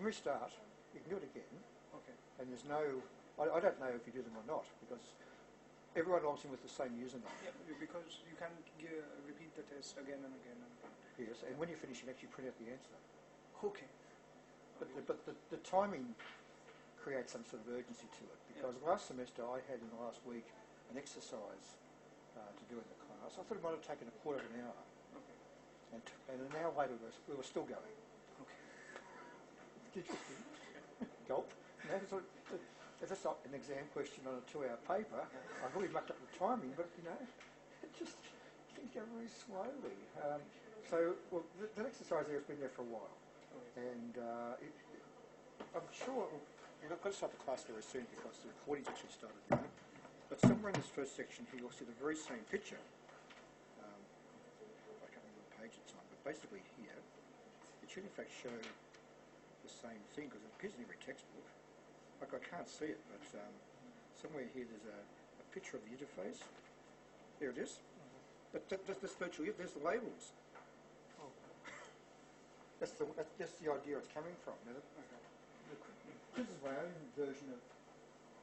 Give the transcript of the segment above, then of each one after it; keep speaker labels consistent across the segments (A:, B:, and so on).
A: can restart, you can do it again,
B: Okay.
A: and there's no, I don't know if you do them or not, because everyone logs in with the same username.
B: Yeah, because you can repeat the test again and again and again.
A: Yes, and when you finish, you can actually print out the answer.
B: Okay.
A: But the timing creates some sort of urgency to it, because last semester I had in the last week an exercise to do in the class. I thought it might have taken a quarter of an hour.
B: Okay.
A: And an hour later we were still going.
B: Okay.
A: Interesting. Gulp. No, if it's not an exam question on a 2-hour paper, I've really mucked up the timing, but you know, it just things go very slowly. Well, that exercise there has been there for a while, and I'm sure we've got to start the class very soon because the recording's actually started now. But somewhere in this first section here, you'll see the very same picture. I can't remember what page it's on, but basically here, it should in fact show the same thing because it appears in every textbook. Like I can't see it, but somewhere here there's a picture of the interface. There it is. That's virtually it. There's the labels.
B: Oh.
A: That's the idea it's coming from. Now, this is my own version of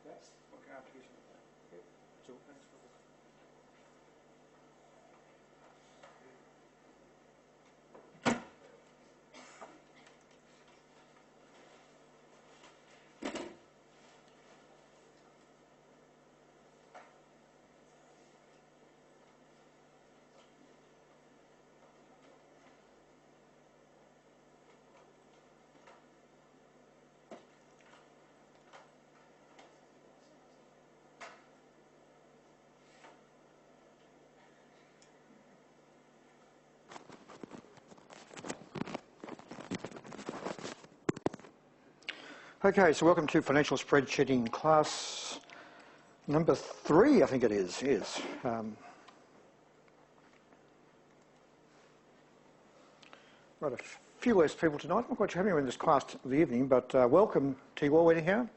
A: that.
B: Okay, application.
A: Yep. So, okay, so welcome to Financial Spreadsheeting class number 3, I think it is, yes. Right, a few less people tonight. I'm not quite sure how many are in this class of the evening, but welcome to you all anyhow.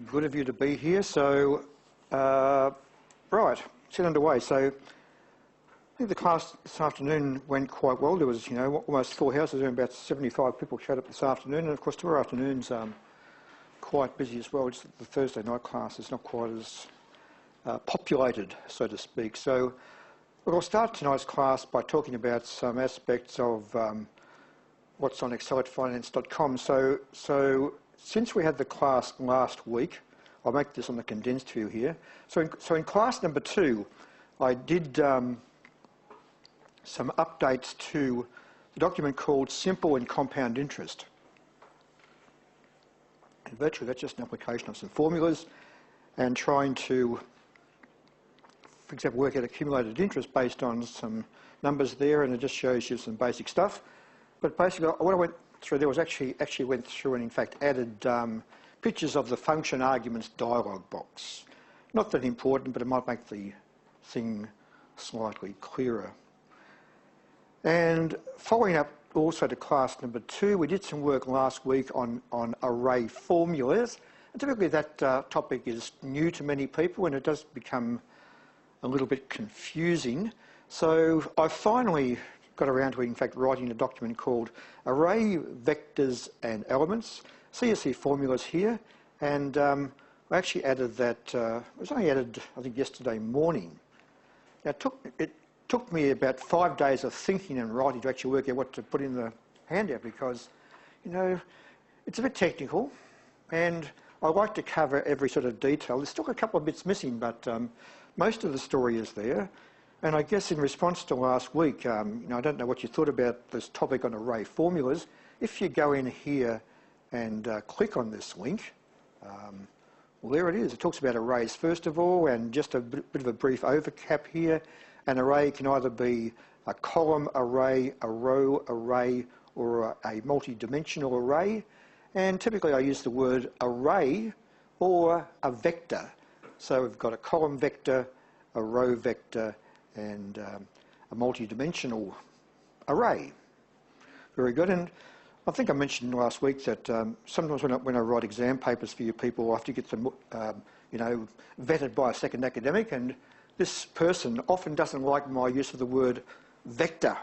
A: Good of you to be here. So, right, let's get underway. So, I think the class this afternoon went quite well. There was, you know, almost full houses, and about 75 people showed up this afternoon. And of course, tomorrow afternoon's quite busy as well. Just the Thursday night class is not quite as populated, so to speak. So we'll start tonight's class by talking about some aspects of what's on excelatfinance.com. So since we had the class last week, I'll make this on the condensed view here. So in class number 2, I did some updates to the document called Simple and Compound Interest. And virtually that's just an application of some formulas and trying to, for example, work out accumulated interest based on some numbers there, and it just shows you some basic stuff. But basically what I went through there was actually went through and in fact added pictures of the function arguments dialog box. Not that important, but it might make the thing slightly clearer. And following up also to class number 2, we did some work last week on array formulas. And typically that topic is new to many people and it does become a little bit confusing. So I finally got around to, in fact, writing a document called Array Vectors and Elements, CSV formulas here. And I actually added that, it was only added, I think, yesterday morning. Now, it took me about 5 days of thinking and writing to actually work out what to put in the handout because, you know, it's a bit technical and I like to cover every sort of detail. There's still a couple of bits missing, but most of the story is there. And I guess in response to last week, you know, I don't know what you thought about this topic on array formulas. If you go in here and click on this link, well, there it is. It talks about arrays first of all, and just a bit of a brief overcap here. An array can either be a column array, a row array, or a multi-dimensional array. And typically I use the word array or a vector. So we've got a column vector, a row vector, and a multi-dimensional array. Very good. And I think I mentioned last week that sometimes when I write exam papers for you people, I have to get them, you know, vetted by a second academic, and this person often doesn't like my use of the word vector.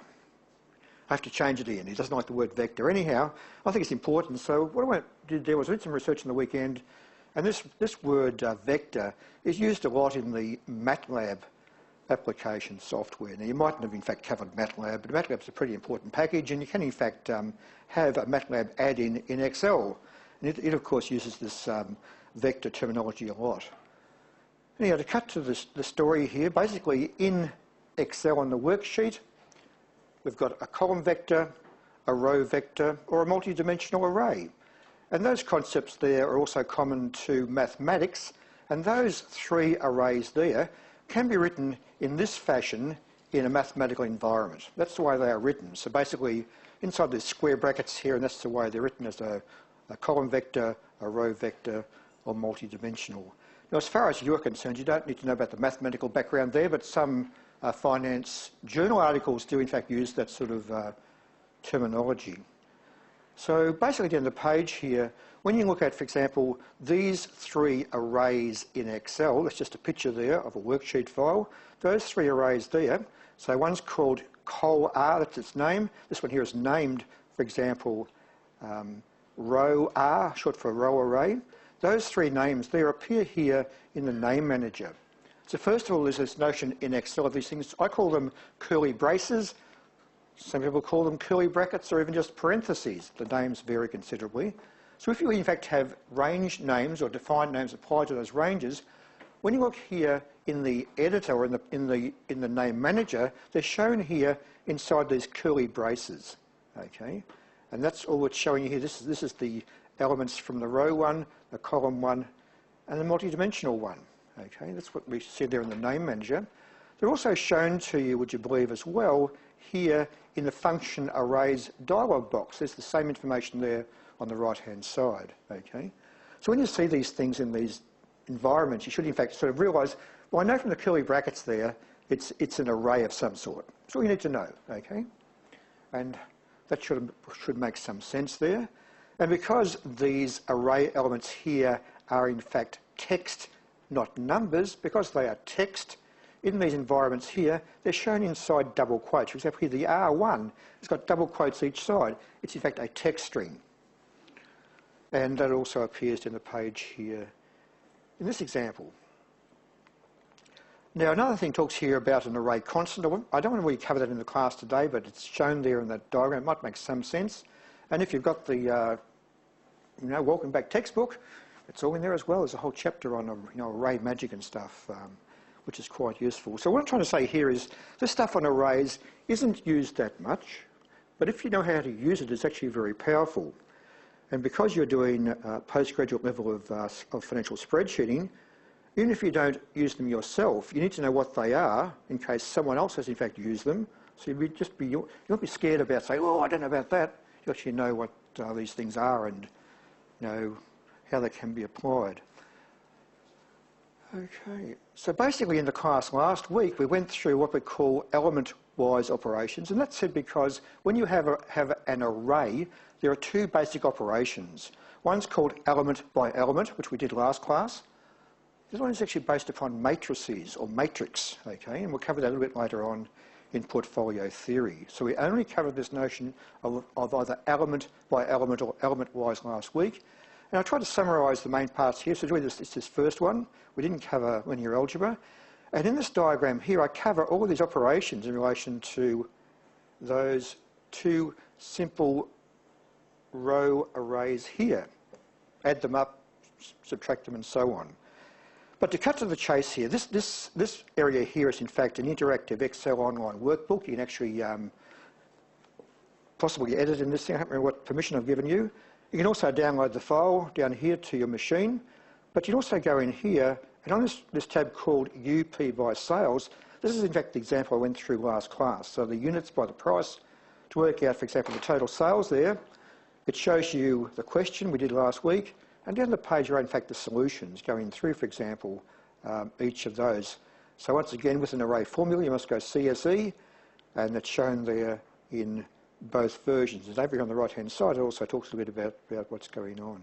A: I have to change it in. He doesn't like the word vector. Anyhow, I think it's important. So what I did there was I did some research on the weekend, and this word vector is used a lot in the MATLAB application software. Now, you mightn't have in fact covered MATLAB, but MATLAB is a pretty important package, and you can in fact have a MATLAB add-in in Excel. And it of course uses this vector terminology a lot. Anyhow, to cut to the story here, basically in Excel on the worksheet, we've got a column vector, a row vector, or a multi-dimensional array. And those concepts there are also common to mathematics, and those three arrays there can be written in this fashion in a mathematical environment. That's the way they are written. So basically, inside there's square brackets here, and that's the way they're written, as a column vector, a row vector, or multi-dimensional. Now, as far as you're concerned, you don't need to know about the mathematical background there, but some finance journal articles do in fact use that sort of terminology. So basically at the end of the page here, when you look at, for example, these three arrays in Excel, that's just a picture there of a worksheet file, those three arrays there, so one's called col R, that's its name. This one here is named, for example, row R, short for row array. Those three names there appear here in the name manager. So first of all, there's this notion in Excel of these things. I call them curly braces. Some people call them curly brackets or even just parentheses. The names vary considerably. So if you in fact have range names or defined names applied to those ranges, when you look here in the editor or in the name manager, they're shown here inside these curly braces. Okay, and that's all it's showing you here. This is the elements from the row one, the column one, and the multi-dimensional one. Okay, that's what we see there in the name manager. They're also shown to you, would you believe, as well, here in the function arrays dialog box. There's the same information there on the right-hand side. Okay, so when you see these things in these environments, you should in fact sort of realise, well, I know from the curly brackets there, it's an array of some sort. That's all you need to know. Okay, and that should make some sense there. And because these array elements here are in fact text, not numbers, because they are text, in these environments here, they're shown inside double quotes. For example, here the R1 has got double quotes each side. It's in fact a text string. And that also appears in the page here in this example. Now, another thing talks here about an array constant. I don't want to really cover that in the class today, but it's shown there in that diagram. It might make some sense. And if you've got the Welcome Back textbook, it's all in there as well. There's a whole chapter on array magic and stuff, which is quite useful. So what I'm trying to say here is this stuff on arrays isn't used that much, but if you know how to use it, it's actually very powerful. And because you're doing postgraduate level of financial spreadsheeting, even if you don't use them yourself, you need to know what they are in case someone else has in fact used them. So you won't be scared about saying, oh, I don't know about that. You actually know what these things are and know how they can be applied. Okay, so basically in the class last week we went through what we call element-wise operations, and that's said because when you have an array, there are two basic operations. One's called element by element, which we did last class. This one is actually based upon matrices or matrix, okay, and we'll cover that a little bit later on in portfolio theory. So we only covered this notion of either element by element or element-wise last week. And I'll try to summarise the main parts here. So it's this first one. We didn't cover linear algebra. And in this diagram here, I cover all of these operations in relation to those two simple row arrays here. Add them up, subtract them, and so on. But to cut to the chase here, this area here is in fact an interactive Excel online workbook. You can actually possibly edit in this thing. I don't remember what permission I've given you. You can also download the file down here to your machine, but you can also go in here, and on this tab called UP by sales, this is in fact the example I went through last class. So the units by the price, to work out, for example, the total sales there, it shows you the question we did last week, and down the page are in fact the solutions, going through, for example, each of those. So once again, with an array formula, you must go CSE, and it's shown there in both versions. And over here on the right-hand side, it also talks a little bit about what's going on.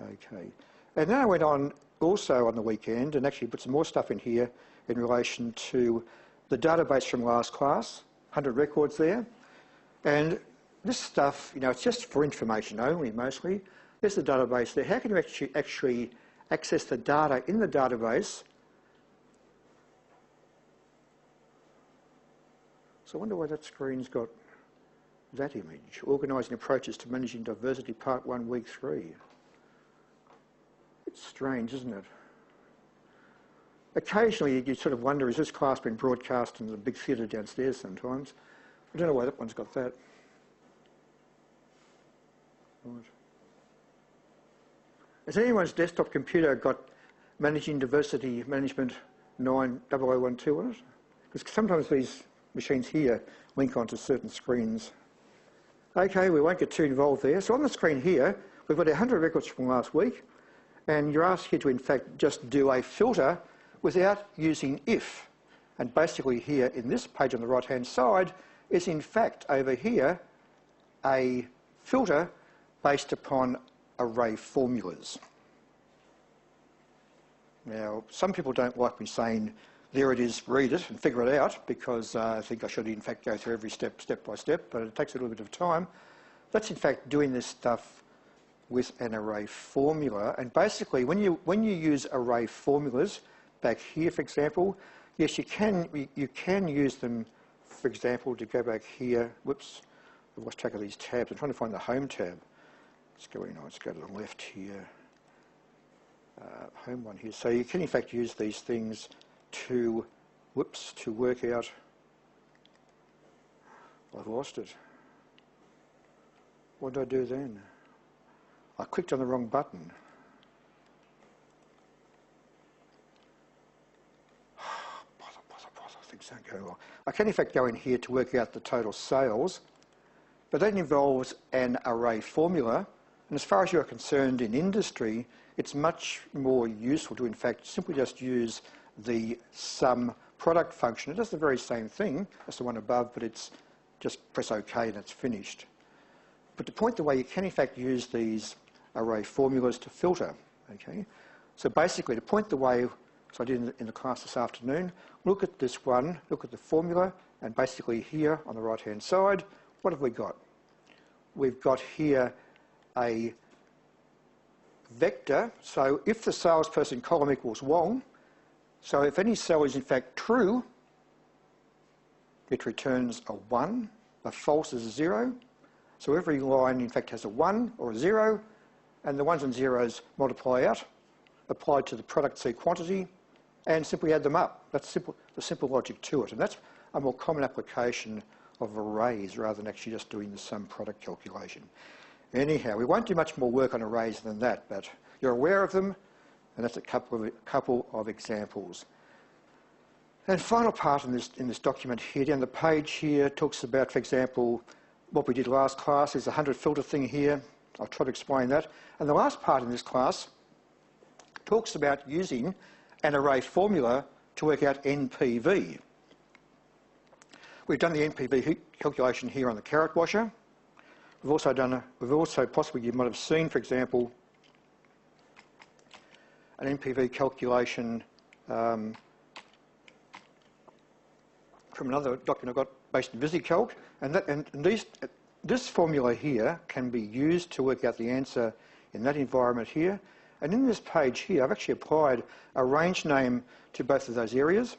A: Okay. And then I went on also on the weekend and actually put some more stuff in here in relation to the database from last class, 100 records there. And this stuff, it's just for information only mostly. There's the database there. How can you actually access the data in the database? So I wonder why that screen's got that image. Organising approaches to managing diversity, part 1, week 3. It's strange, isn't it? Occasionally you sort of wonder, is this class being broadcast in the big theatre downstairs sometimes? I don't know why that one's got that. Right. Has anyone's desktop computer got Managing Diversity Management 90012 on it? Because sometimes these machines here link onto certain screens. Okay, we won't get too involved there. So on the screen here, we've got 100 records from last week, and you're asked here to, in fact, just do a filter without using if. And basically here in this page on the right-hand side is, in fact, over here, a filter based upon array formulas. Now, some people don't like me saying, there it is, read it and figure it out, because I think I should, in fact, go through every step by step, but it takes a little bit of time. That's, in fact, doing this stuff with an array formula. And basically, when you use array formulas, back here, for example, yes, you can use them, for example, to go back here. Whoops, I've lost track of these tabs. I'm trying to find the home tab. Let's go to the left here. Home one here. So you can, in fact, use these things to work out. I've lost it. What did I do then? I clicked on the wrong button. Bother, things aren't going well. I can, in fact, go in here to work out the total sales, but that involves an array formula. And as far as you're concerned in industry, it's much more useful to, in fact, simply just use the sum product function. It does the very same thing as the one above, but it's just press OK and it's finished. But to point the way, you can, in fact, use these array formulas to filter. Okay. So basically, to point the way, so I did in the class this afternoon, look at this one, look at the formula, and basically here on the right-hand side, what have we got? We've got here a vector. So if the salesperson column equals Wong, so if any cell is in fact true, it returns a 1. A false is a 0. So every line in fact has a 1 or a 0, and the 1s and 0s multiply out, applied to the product C quantity, and simply add them up. That's the simple logic to it. And that's a more common application of arrays rather than actually just doing the sum product calculation. Anyhow, we won't do much more work on arrays than that, but you're aware of them, and that's a couple of examples. And final part in this document here, down the page here, talks about, for example, what we did last class is a 100 filter thing here. I'll try to explain that. And the last part in this class talks about using an array formula to work out NPV. We've done the NPV calculation here on the carrot washer. We've also possibly, you might have seen, for example, an NPV calculation from another document I've got based in VisiCalc, and this formula here can be used to work out the answer in that environment here. And in this page here, I've actually applied a range name to both of those areas.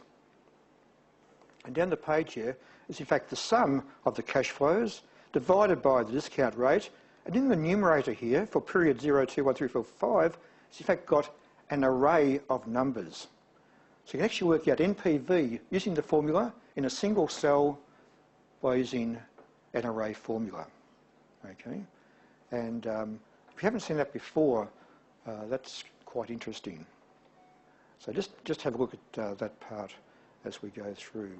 A: And down the page here is in fact the sum of the cash flows divided by the discount rate. And in the numerator here, for period 0, 2, 1, 3, 4, 5, it's in fact got an array of numbers. So you can actually work out NPV using the formula in a single cell by using an array formula. Okay, and if you haven't seen that before, that's quite interesting. So just have a look at that part as we go through.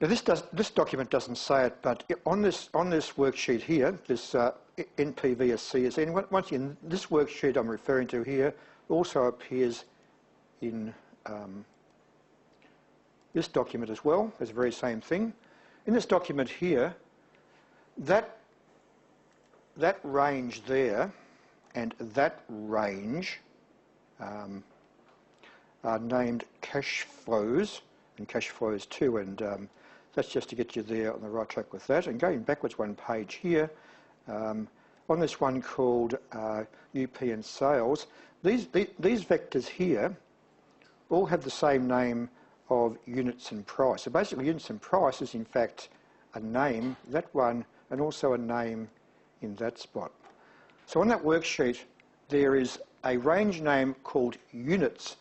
A: Now this document doesn't say it, but on this worksheet here, this NPV/CSN, once again, this worksheet I'm referring to here also appears in this document as well. It's the very same thing. In this document here, that range there and that range are named cash flows and cash flows 2, and That's just to get you there on the right track with that. And going backwards one page here, on this one called UP and sales, these vectors here all have the same name of units and price. So basically units and price is in fact a name, that one, and also a name in that spot. So on that worksheet there is a range name called units.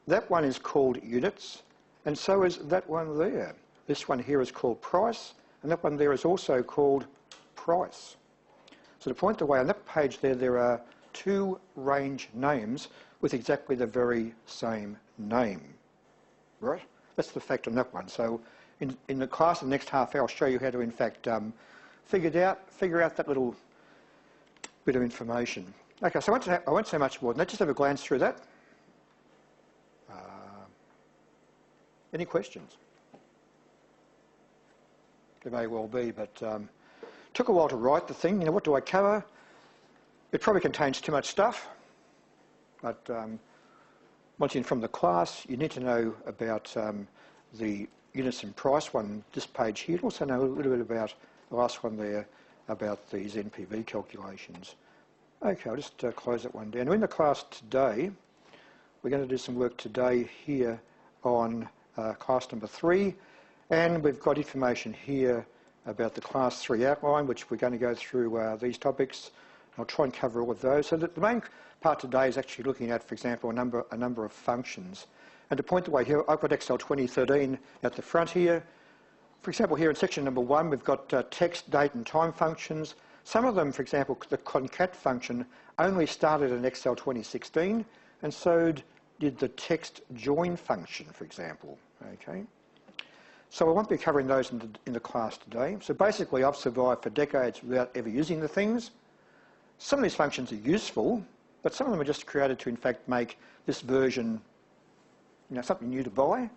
A: That one is called units, and so is that one there. This one here is called price, and that one there is also called price. So to point the way, on that page there are two range names with exactly the very same name. Right? That's the fact on that one. So in the class in the next half hour I'll show you how to in fact figure out that little bit of information. Okay, so I won't say much more than that, just have a glance through that. Any questions? There may well be, but took a while to write the thing. You know, what do I cover? It probably contains too much stuff, but once in from the class, you need to know about the units and price one, this page here. You also know a little bit about the last one there, about these NPV calculations. Okay, I'll just close that one down. Now in the class today, we're going to do some work today here on class number 3, and we've got information here about the class 3 outline, which we're going to go through these topics. I'll try and cover all of those. So the main part today is actually looking at, for example, a number of functions. And to point the way here, I've got Excel 2013 at the front here. For example, here in section number 1, we've got text, date and time functions. Some of them, for example, the concat function only started in Excel 2016, and so did the text join function, for example. Okay. So I won't be covering those in the class today. So basically, I've survived for decades without ever using the things. Some of these functions are useful, but some of them are just created to, in fact, make this version, you know, something new to buy.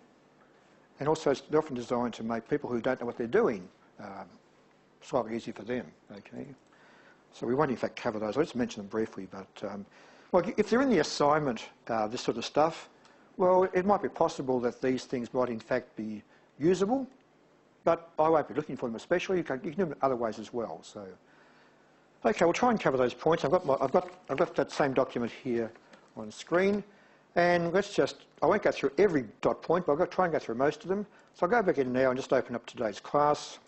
A: And also, they're often designed to make people who don't know what they're doing slightly easier for them. Okay. So we won't, in fact, cover those. I'll just mention them briefly. But well, if they're in the assignment, this sort of stuff, well, it might be possible that these things might, in fact, be usable, but I won't be looking for them especially. You can do them in other ways as well. So, okay, we'll try and cover those points. I've got that same document here on screen, and I won't go through every dot point, but I'll try and go through most of them. So I'll go back in now and just open up today's class.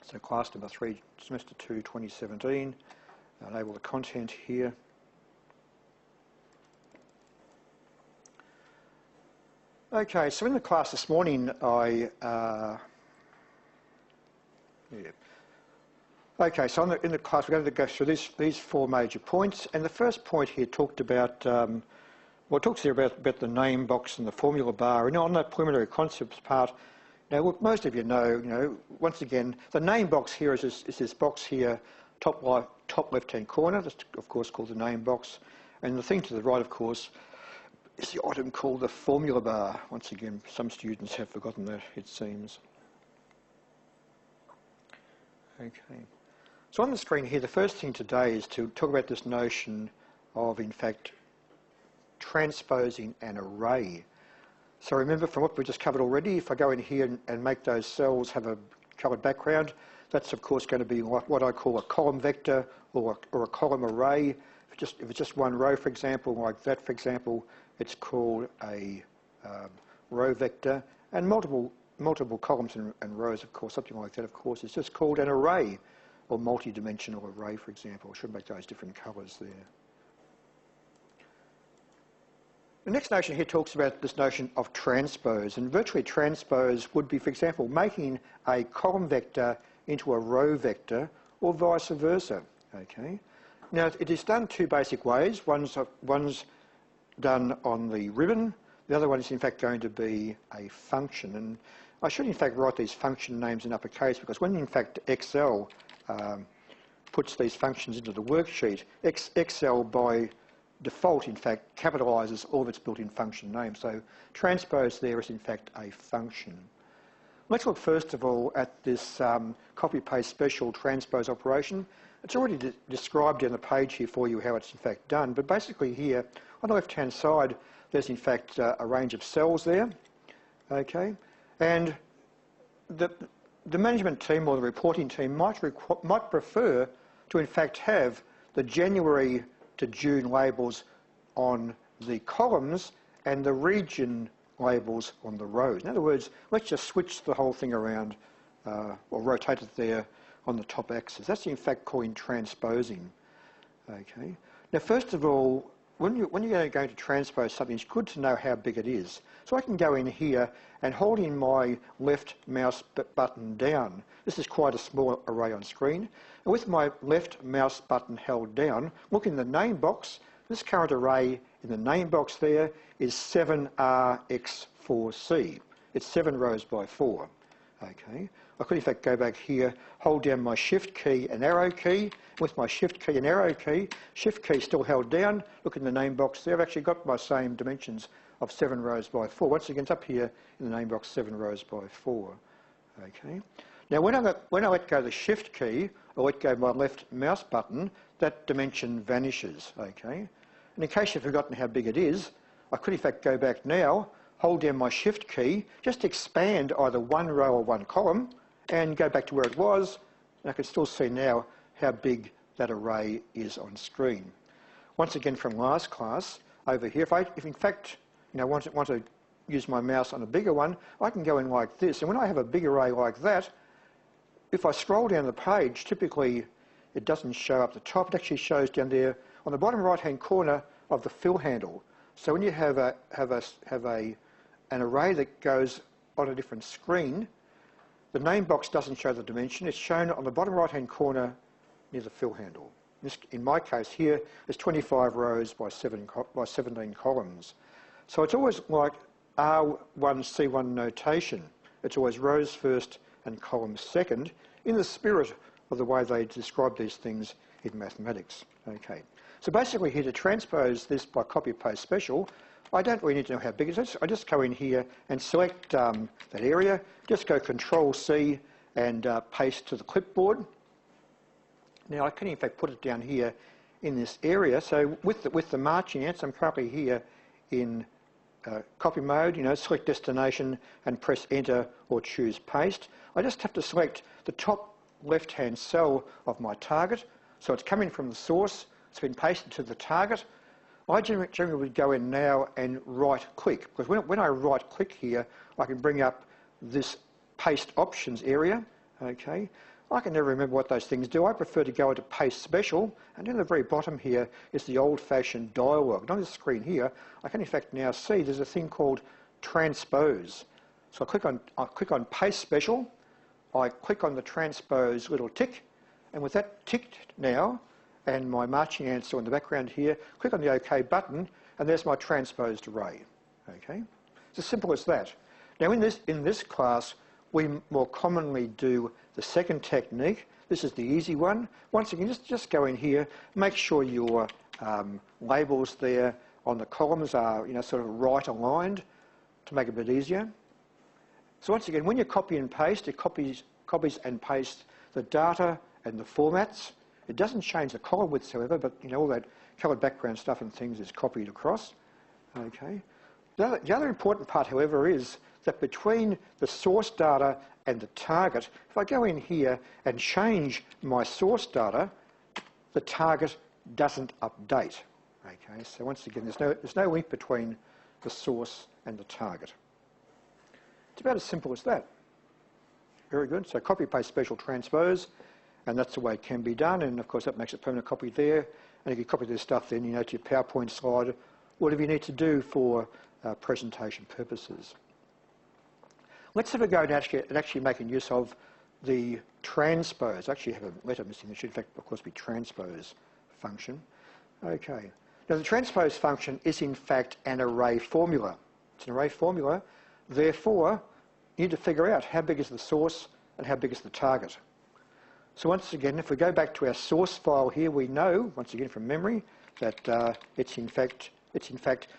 A: So class number 3, semester 2, 2017. Enable the content here. Okay, so in the class this morning, Okay, so in the class we're going to go through these 4 major points, and the first point here talked about, well, it talks here about the name box and the formula bar. And on that preliminary concepts part, now most of you know, once again, the name box here is this box here, top left-hand corner. That's of course called the name box, and the thing to the right, of course, is the item called the formula bar. Once again, some students have forgotten that, it seems. Okay. So on the screen here, the first thing today is to talk about this notion of, in fact, transposing an array. So remember from what we just covered already, if I go in here and make those cells have a coloured background, that's of course going to be what I call a column vector or a column array. If it's just one row, for example, like that, for example, it's called a row vector, and multiple columns and rows, of course, something like that, of course, is just called an array, or multi-dimensional array, for example. I should make those different colours there. The next notion here talks about this notion of transpose, and virtually transpose would be, for example, making a column vector into a row vector, or vice versa. Okay. Now, it is done 2 basic ways. One's done on the ribbon. The other one is in fact going to be a function, and I should in fact write these function names in uppercase, because when in fact Excel puts these functions into the worksheet, Excel by default in fact capitalises all of its built-in function names. So transpose there is in fact a function. Let's look first of all at this copy-paste special transpose operation. It's already described on the page here for you how it's in fact done, but basically here on the left-hand side there's in fact a range of cells there, okay, and the management team or the reporting team might prefer to in fact have the January to June labels on the columns and the region labels on the rows. In other words, let's just switch the whole thing around or rotate it there on the top axis. That's in fact called transposing. Okay. Now, first of all, when you're going to transpose something, it's good to know how big it is. So I can go in here and holding my left mouse button down. This is quite a small array on screen. And with my left mouse button held down, look in the name box. This current array in the name box there is 7RX4C. It's 7 rows by 4. Okay. I could in fact go back here, hold down my shift key and arrow key. With my shift key and arrow key, shift key still held down, look in the name box there. I've actually got my same dimensions of 7 rows by 4. Once again, it's up here in the name box, 7 rows by 4. Okay. Now, when I let go of the shift key, or let go of my left mouse button, that dimension vanishes. Okay. And in case you've forgotten how big it is, I could in fact go back now, hold down my shift key, just expand either one row or one column, and go back to where it was, and I can still see now how big that array is on screen. Once again, from last class, over here, if in fact want to use my mouse on a bigger one, I can go in like this, and when I have a big array like that, if I scroll down the page, typically it doesn't show up the top, it actually shows down there on the bottom right-hand corner of the fill handle. So when you have an array that goes on a different screen, the name box doesn't show the dimension. It's shown on the bottom right-hand corner near the fill handle. This, in my case here, is 25 rows by 17 columns. So it's always like R1C1 notation. It's always rows first and columns second, in the spirit of the way they describe these things in mathematics. Okay. So basically here, to transpose this by copy-paste special, I don't really need to know how big it is. I just go in here and select that area, just go Control-C and paste to the clipboard. Now I can in fact put it down here in this area. So with the marching ants, I'm currently here in copy mode, select destination and press enter or choose paste. I just have to select the top left-hand cell of my target. So it's coming from the source, it's been pasted to the target. I generally would go in now and right-click, because when I right-click here, I can bring up this paste options area. Okay, I can never remember what those things do. I prefer to go into paste special, and in the very bottom here is the old-fashioned dialog. And on the screen here, I can in fact now see there's a thing called transpose. So I click on paste special, I click on the transpose little tick, and with that ticked now, and my marching ants are in the background here, click on the OK button, and there's my transposed array. Okay, it's as simple as that. Now in this class, we more commonly do the second technique. This is the easy one. Once again, just go in here, make sure your labels there on the columns are sort of right aligned to make it a bit easier. So once again, when you copy and paste, it copies and pastes the data and the formats. It doesn't change the column widths, however, but all that coloured background stuff and things is copied across. Okay. The other important part, however, is that between the source data and the target, if I go in here and change my source data, the target doesn't update. Okay. So once again, there's no link between the source and the target. It's about as simple as that. Very good. So copy, paste, special, transpose. And that's the way it can be done, and of course that makes a permanent copy there. And if you copy this stuff then, to your PowerPoint slide, whatever you need to do for presentation purposes. Let's have a go at actually making use of the transpose. I actually have a letter missing. It should in fact, of course, be transpose function. Okay. Now the transpose function is in fact an array formula. It's an array formula. Therefore, you need to figure out how big is the source and how big is the target. So once again, if we go back to our source file here, we know, once again from memory, that it's in fact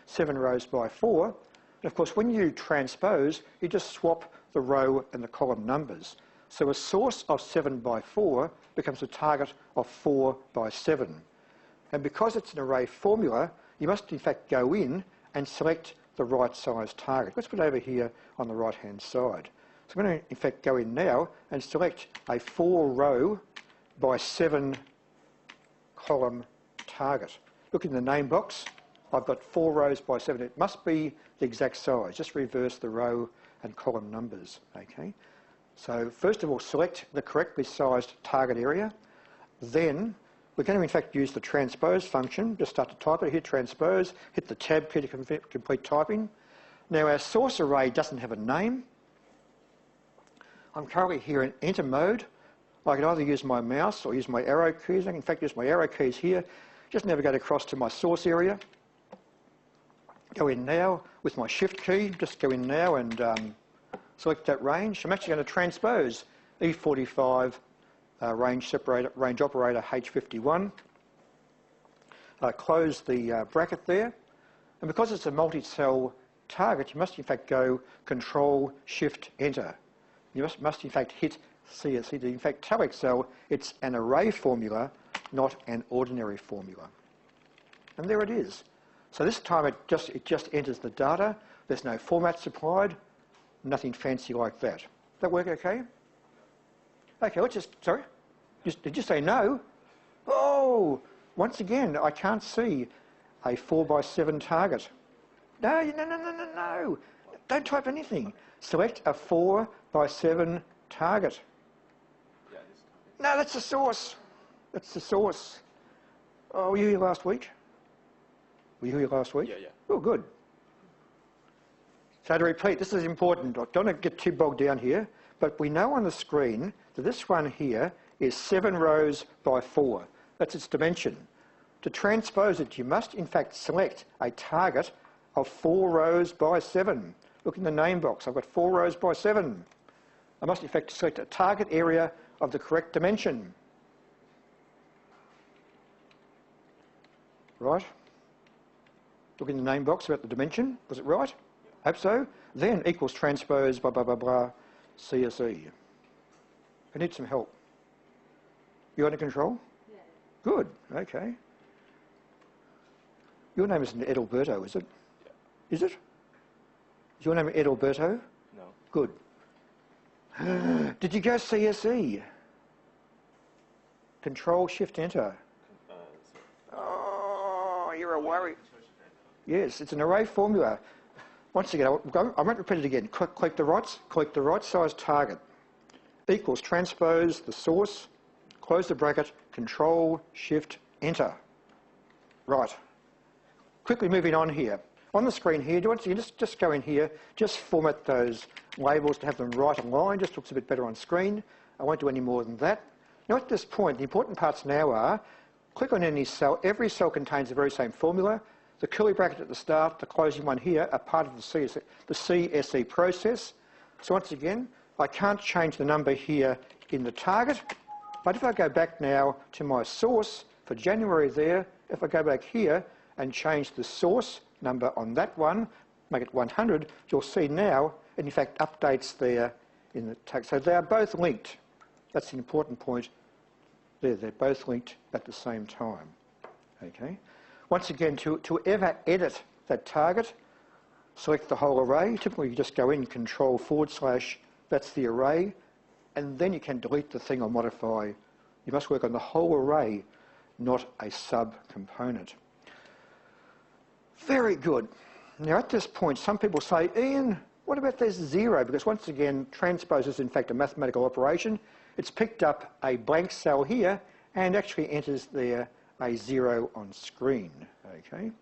A: 7 rows by 4. And of course, when you transpose, you just swap the row and the column numbers. So a source of 7 by 4 becomes a target of 4 by 7. And because it's an array formula, you must in fact go in and select the right size target. Let's put it over here on the right-hand side. So I'm going to, in fact, go in now and select a 4-row by 7 column target. Look in the name box. I've got 4 rows by 7. It must be the exact size. Just reverse the row and column numbers. Okay. So first of all, select the correctly sized target area. Then we're going to, in fact, use the transpose function. Just start to type it here, transpose. Hit the tab key to complete typing. Now our source array doesn't have a name. I'm currently here in enter mode. I can either use my mouse or use my arrow keys. I can, in fact, use my arrow keys here. Just navigate across to my source area. Go in now with my shift key. Just go in now and select that range. I'm actually going to transpose E45 range operator H51. Close the bracket there. And because it's a multi-cell target, you must in fact go Control Shift Enter. You must in fact hit CSC. In fact, tell Excel it's an array formula, not an ordinary formula. And there it is. So this time it just enters the data. There's no format supplied, nothing fancy like that. That work okay? Okay, let's just, sorry? Did you say no? Oh, once again, I can't see a 4 by 7 target. No. Don't type anything. Select a 4 by 7 target. No, that's the source. That's the source. Oh, were you here last week? Were you here last week?
C: Yeah.
A: Oh, good. So to repeat, this is important. I don't want to get too bogged down here, but we know on the screen that this one here is 7 rows by 4. That's its dimension. To transpose it, you must in fact select a target of 4 rows by 7. Look in the name box. I've got 4 rows by 7. I must in fact select a target area of the correct dimension. Right? Look in the name box about the dimension. Was it right? Hope so. Then equals transpose blah blah blah blah CSE. I need some help. You under control? Yeah. Good. Okay. Your name isn't Edalberto, is it? Yeah. Is it? Is your name Edalberto?
C: No.
A: Good. Did you go CSE? Control Shift Enter. Oh, you're a worry. Yes, it's an array formula. Once again, I won't repeat it again. Click the right size target. Equals transpose the source, close the bracket, Control Shift Enter. Right. Quickly moving on here. On the screen here, once again, just go in here, just format those labels to have them right aligned. Just looks a bit better on screen. I won't do any more than that. Now at this point, the important parts now are, click on any cell. Every cell contains the very same formula. The curly bracket at the start, the closing one here, are part of the CSE process. So once again, I can't change the number here in the target, but if I go back now to my source for January there, if I go back here and change the source number on that one, make it 100, you'll see now it in fact updates there in the tag. So they are both linked. That's the important point there. They're both linked at the same time. Okay. Once again, to ever edit that target, select the whole array. Typically, you just go in Control / that's the array, and then you can delete the thing or modify. You must work on the whole array, not a sub-component. Very good. Now at this point, some people say, Ian, what about this 0? Because once again, transpose is in fact a mathematical operation. It's picked up a blank cell here and actually enters there a 0 on screen. Okay. And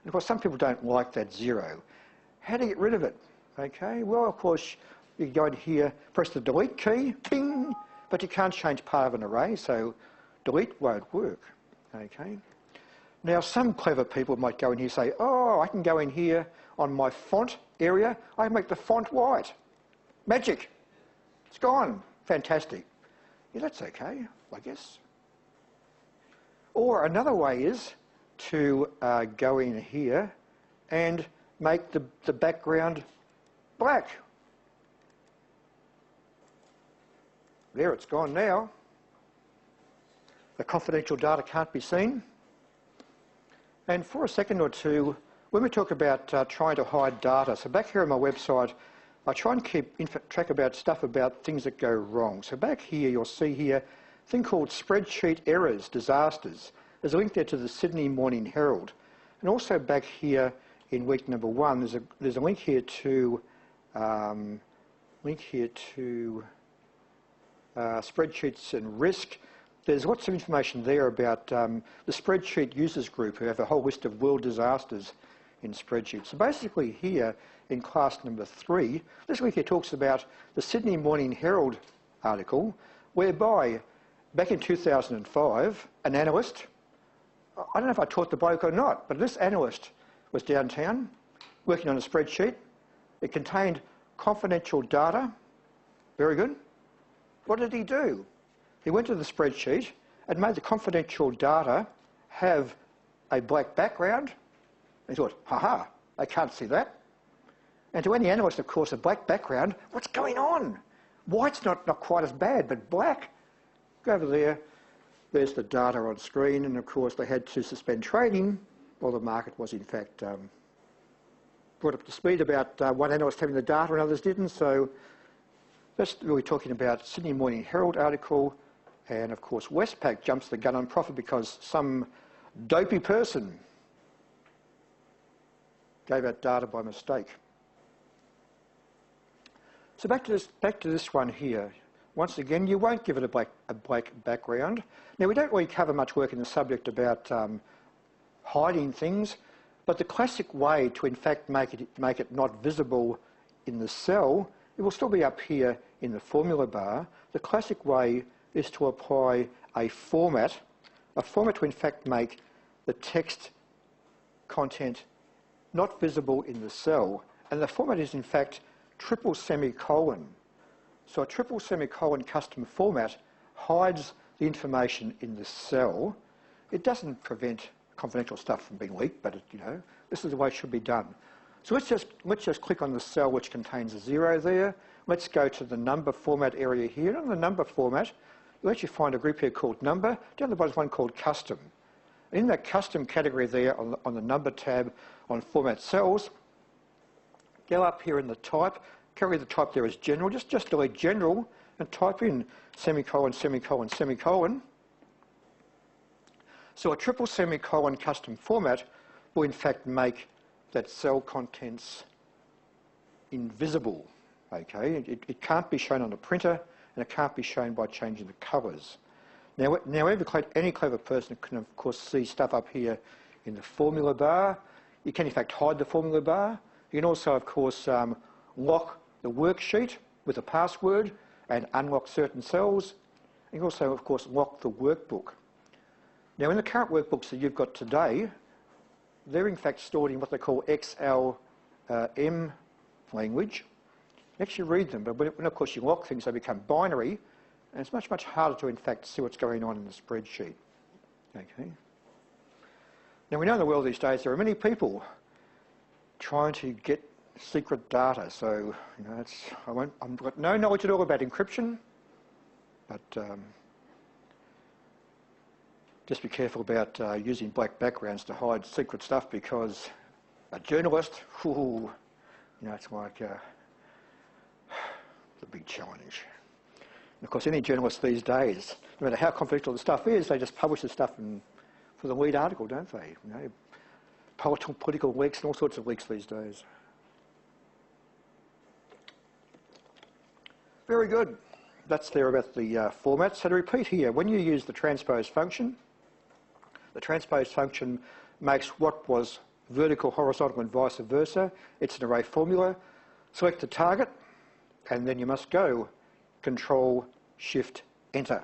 A: of course, some people don't like that 0. How do you get rid of it? Okay. Well, of course, you go in here, press the delete key, bing, but you can't change part of an array, so delete won't work. Okay. Now, some clever people might go in here and say, oh, I can go in here on my font area, I can make the font white. Magic. It's gone. Fantastic. Yeah, that's okay, I guess. Or another way is to go in here and make the background black. There, it's gone now. The confidential data can't be seen. And for a second or two, when we talk about trying to hide data, so back here on my website, I try and keep track about stuff about things that go wrong. So back here, you'll see here a thing called spreadsheet errors, disasters. There's a link there to the Sydney Morning Herald. And also back here in week number 1, there's a link here to spreadsheets and risk. There's lots of information there about the spreadsheet users group who have a whole list of world disasters in spreadsheets. So basically here in class number 3, this week here talks about the Sydney Morning Herald article whereby back in 2005 an analyst, I don't know if I taught the bloke or not, but this analyst was downtown working on a spreadsheet. It contained confidential data. Very good. What did he do? He went to the spreadsheet and made the confidential data have a black background. He thought, ha, they can't see that. And to any analyst, of course, a black background, what's going on? White's not quite as bad, but black. Go over there. There's the data on screen, and of course they had to suspend trading while the market was in fact brought up to speed about one analyst having the data and others didn't. So that's really talking about Sydney Morning Herald article, and of course Westpac jumps the gun on profit because some dopey person gave out data by mistake. So back to this one here. Once again, you won't give it a black background. Now, we don't really cover much work in the subject about hiding things, but the classic way to, in fact, make it not visible in the cell, it will still be up here in the formula bar. The classic way is to apply a format to, in fact, make the text content not visible in the cell. And the format is, in fact, triple semicolon. So a triple semicolon custom format hides the information in the cell. It doesn't prevent confidential stuff from being leaked, but this is the way it should be done. So let's just click on the cell which contains a 0 there. Let's go to the number format area here. On the number format, you'll actually find a group here called number. Down the bottom is one called custom. In that custom category there on the number tab on format cells, go up here in the type. Carry the type there as general. Just delete general and type in semicolon, semicolon, semicolon. So a triple semicolon custom format will in fact make that cell contents invisible. Okay, it can't be shown on the printer and it can't be shown by changing the colours. Now any clever person can of course see stuff up here in the formula bar. You can in fact hide the formula bar. You can also of course lock the worksheet with a password and unlock certain cells. You can also, of course, lock the workbook. Now, in the current workbooks that you've got today, they're in fact stored in what they call XLM language. You actually read them, but when, of course, you lock things, they become binary, and it's much, much harder to, in fact, see what's going on in the spreadsheet. Okay. Now, we know in the world these days there are many people trying to get secret data, so I've got no knowledge at all about encryption, but just be careful about using black backgrounds to hide secret stuff, because a journalist, it's like the big challenge. And of course, any journalist these days, no matter how confidential the stuff is, they just publish the stuff for the lead article, don't they? Political leaks and all sorts of leaks these days. Very good. That's there about the format. So to repeat here, when you use the transpose function, the transpose function makes what was vertical, horizontal and vice versa. It's an array formula. Select the target and then you must go Control, Shift, Enter.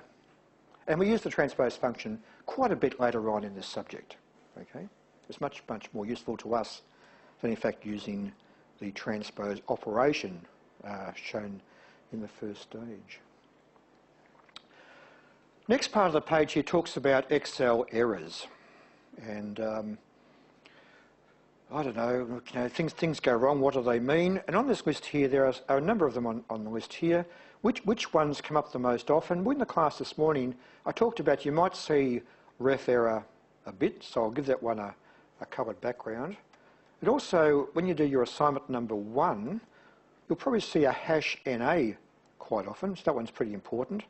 A: And we use the transpose function quite a bit later on in this subject. Okay? It's much, much more useful to us than in fact using the transpose operation shown in the first stage. Next part of the page here talks about Excel errors, and I don't know, things go wrong. What do they mean? And on this list here, there are a number of them on the list here. Which ones come up the most often? In the class this morning, I talked about you might see ref error a bit, so I'll give that one a coloured background. And also, when you do your assignment number 1, you'll probably see a hash NA quite often, so that one's pretty important.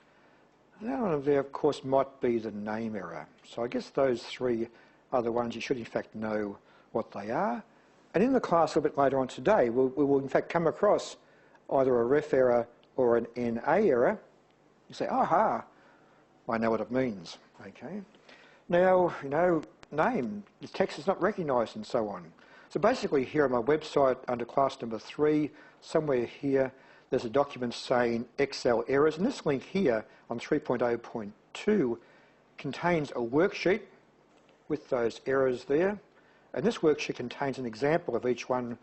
A: And that one there, of course, might be the name error. So I guess those three are the ones you should in fact know what they are. And in the class a little bit later on today, we will in fact come across either a ref error or an NA error. You say, aha, I know what it means. Okay. Now, name, the text is not recognised and so on. So basically here on my website under class number 3, somewhere here, there's a document saying Excel errors. And this link here on 3.0.2 contains a worksheet with those errors there. And this worksheet contains an example of each one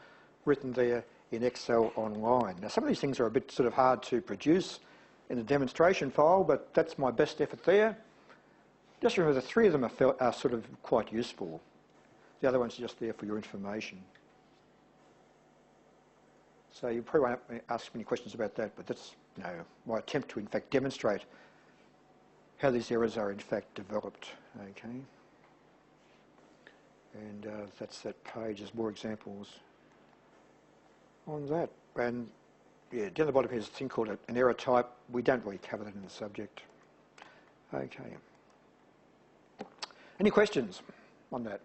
A: written there in Excel Online. Now some of these things are a bit sort of hard to produce in a demonstration file, but that's my best effort there. Just remember the 3 of them are sort of quite useful. The other ones are just there for your information. So you probably won't ask many questions about that, but that's my attempt to in fact demonstrate how these errors are in fact developed. Okay. And that's that page. There's more examples on that. And yeah, down the bottom here is a thing called an error type. We don't really cover that in the subject. Okay. Any questions on that?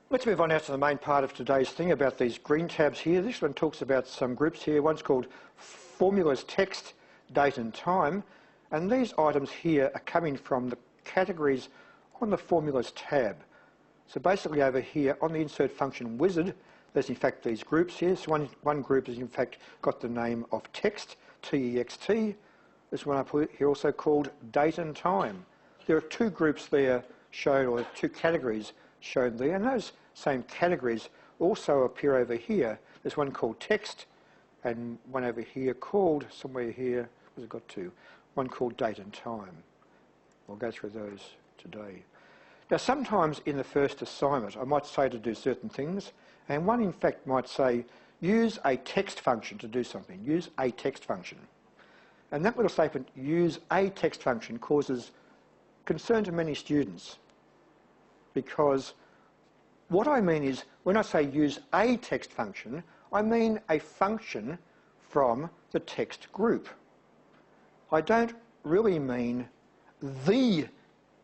A: Let's move on now to the main part of today's thing about these green tabs here. This one talks about some groups here. One's called formulas, text, date and time. And these items here are coming from the categories on the formulas tab. So basically over here on the insert function wizard, there's in fact these groups here. So one group has in fact got the name of text, T-E-X-T. There's one up here also called date and time. There are 2 groups there shown, or 2 categories shown there, and those same categories also appear over here. There's one called text, and one over here called, somewhere here, where's it got to? One called date and time. We'll go through those today. Now sometimes in the first assignment I might say to do certain things, and one in fact might say use a text function to do something. Use a text function. And that little statement, use a text function, causes concern to many students, because what I mean is when I say use a text function, I mean a function from the text group. I don't really mean the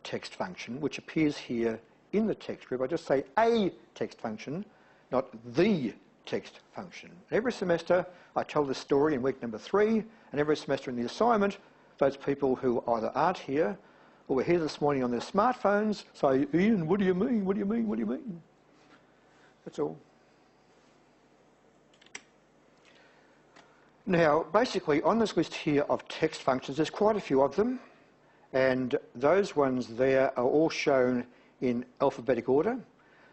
A: text function which appears here in the text group. I just say a text function, not the text function. Every semester I tell this story in week number 3, and every semester in the assignment, those people who either aren't here or were here this morning on their smartphones say, Ian, what do you mean? What do you mean? What do you mean? That's all. Now, basically, on this list here of text functions, there's quite a few of them, and those ones there are all shown in alphabetic order.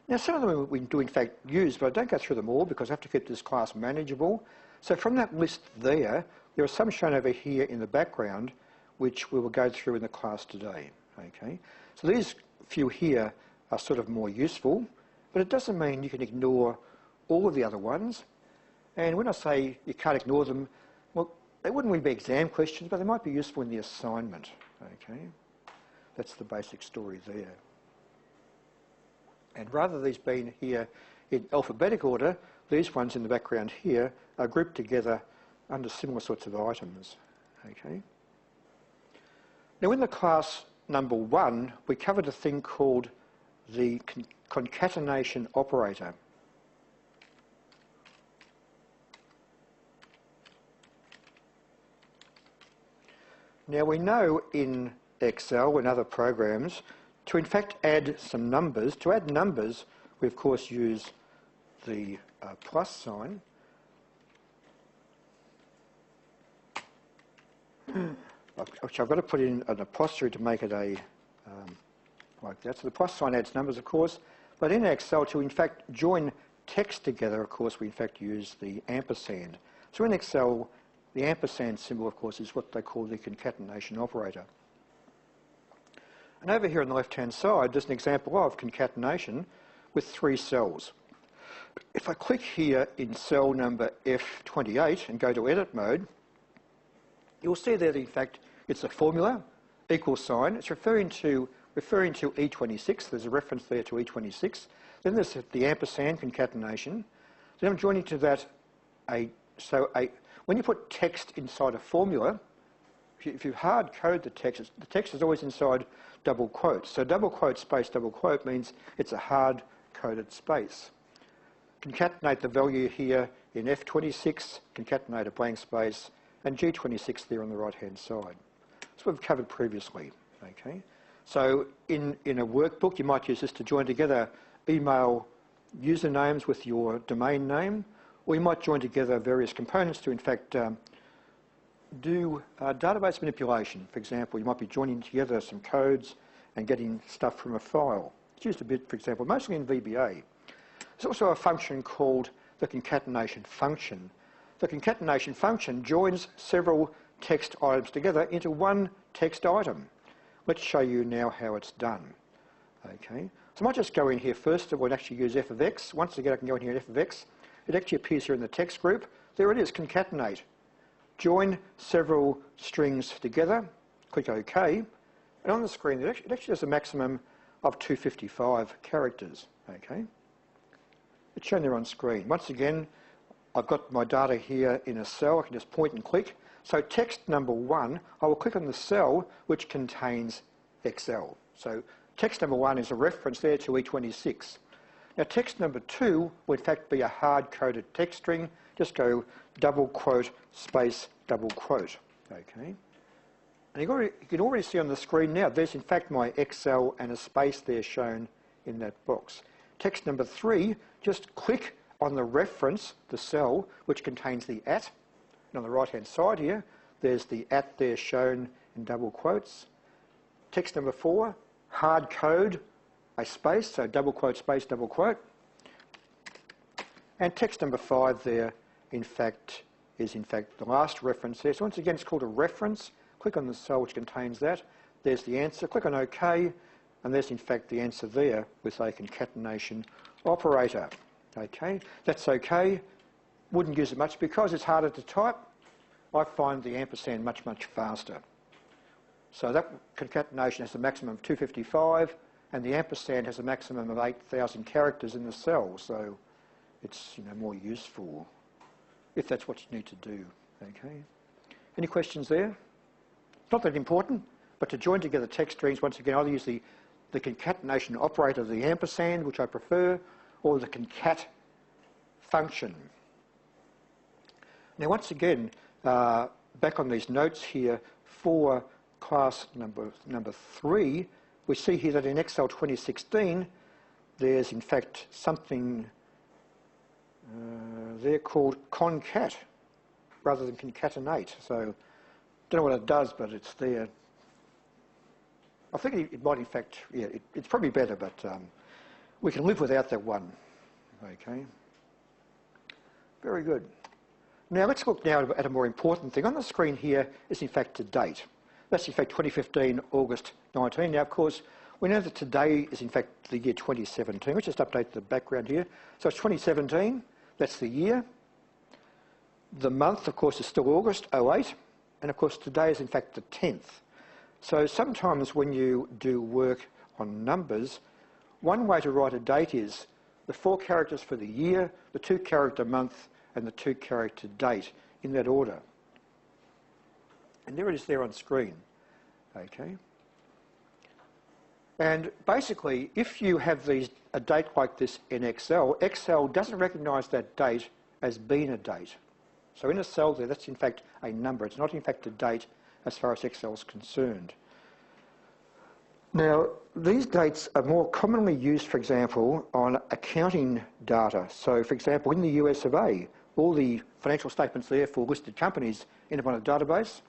A: Now, some of them we do in fact use, but I don't go through them all because I have to keep this class manageable. So from that list there are some shown over here in the background, which we will go through in the class today. Okay, so these few here are sort of more useful, but it doesn't mean you can ignore all of the other ones. And when I say you can't ignore them, well, they wouldn't really be exam questions, but they might be useful in the assignment. Okay, that's the basic story there. And rather than these being here in alphabetic order, these ones in the background here are grouped together under similar sorts of items. Okay. Now in the class number 1, we covered a thing called the concatenation operator. Now we know in Excel and other programs to in fact add some numbers. To add numbers, we of course use the plus sign. Which I've got to put in an apostrophe to make it a like that. So the plus sign adds numbers, of course. But in Excel, to in fact join text together, of course, we in fact use the ampersand. So in Excel, the ampersand symbol, of course, is what they call the concatenation operator. And over here on the left-hand side, there's an example of concatenation with 3 cells. If I click here in cell number F28 and go to edit mode, you'll see there that in fact it's a formula, equal sign. It's referring to E26. There's a reference there to E26. Then there's the ampersand concatenation. Then I'm joining to that when you put text inside a formula, if you hard code the text is always inside double quotes. So double quote space double quote means it's a hard coded space. Concatenate the value here in F26, concatenate a blank space, and G26 there on the right-hand side. That's what we've covered previously. Okay. So in a workbook, you might use this to join together email usernames with your domain name, or you might join together various components to, in fact, do database manipulation. For example, you might be joining together some codes and getting stuff from a file. It's used a bit, for example, mostly in VBA. There's also a function called the concatenation function. The concatenation function joins several text items together into one text item. Let's show you now how it's done. Okay, so I might just go in here first of all and actually use f of x. Once again, I can go in here and f of x. It actually appears here in the text group. There it is, concatenate. Join several strings together. Click OK. And on the screen, it actually has a maximum of 255 characters. Okay, it's shown there on screen. Once again, I've got my data here in a cell. I can just point and click. So text number 1, I will click on the cell which contains XL. So text number 1 is a reference there to E26. Now text number 2 will in fact be a hard-coded text string. Just go double quote space double quote. Okay. And you can already see on the screen now, there's in fact my XL and a space there shown in that box. Text number 3, just click on the reference, the cell, which contains the at. And on the right-hand side here, there's the at there shown in double quotes. Text number 4, hard code a space, so double quote space double quote. And text number 5 there, in fact, is in fact the last reference there. So once again, it's called a reference. Click on the cell which contains that. There's the answer. Click on OK, and there's in fact the answer there with a concatenation operator. Okay, that's okay. Wouldn't use it much because it's harder to type. I find the ampersand much, much faster. So that concatenation has a maximum of 255, and the ampersand has a maximum of 8,000 characters in the cell. So it's more useful if that's what you need to do. Okay. Any questions there? Not that important, but to join together text strings, once again, I'll use the concatenation operator, the ampersand, which I prefer, or the concat function. Now, once again, back on these notes here for class number 3, we see here that in Excel 2016, there's in fact something there called concat rather than concatenate. So, don't know what it does, but it's there. I think it might, in fact, yeah, it's probably better, but we can live without that one. Okay. Very good. Now let's look now at a more important thing. On the screen here is in fact a date. That's in fact 2015, August 19. Now of course, we know that today is in fact the year 2017. Let's just update the background here. So it's 2017, that's the year. The month, of course, is still August 08. And of course, today is in fact the 10th. So sometimes when you do work on numbers, one way to write a date is the 4 characters for the year, the 2-character month, and the 2-character date in that order. And there it is there on screen. Okay. And basically, if you have a date like this in Excel, Excel doesn't recognise that date as being a date. So in a cell there, that's in fact a number. It's not in fact a date as far as Excel is concerned. Now, these dates are more commonly used, for example, on accounting data. So, for example, in the US of A, all the financial statements there for listed companies end up on a database,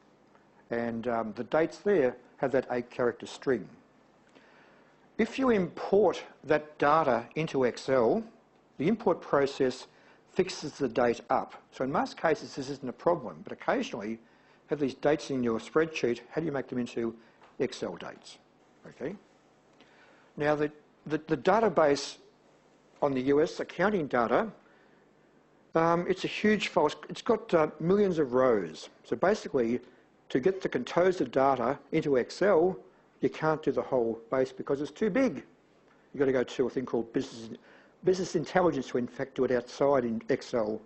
A: and the dates there have that 8-character string. If you import that data into Excel, the import process fixes the date up. So in most cases, this isn't a problem, but occasionally have these dates in your spreadsheet. How do you make them into Excel dates? Okay. Now, the database on the US accounting data, it's a huge file. It's got millions of rows. So basically, to get the Contosa data into Excel, you can't do the whole base because it's too big. You've got to go to a thing called business intelligence to in fact do it outside in Excel.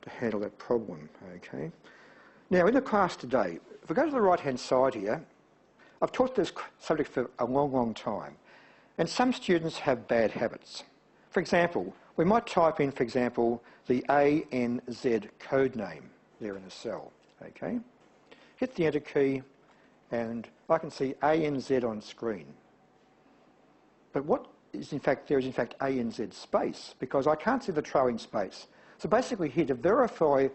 A: to handle that problem, okay? Now, in the class today, if we go to the right-hand side here, I've taught this subject for a long, long time, and some students have bad habits. For example, we might type in, for example, the ANZ code name there in the cell, okay? Hit the Enter key, and I can see ANZ on screen. But what is in fact, there is in fact ANZ space, because I can't see the trailing space. So basically here, to verify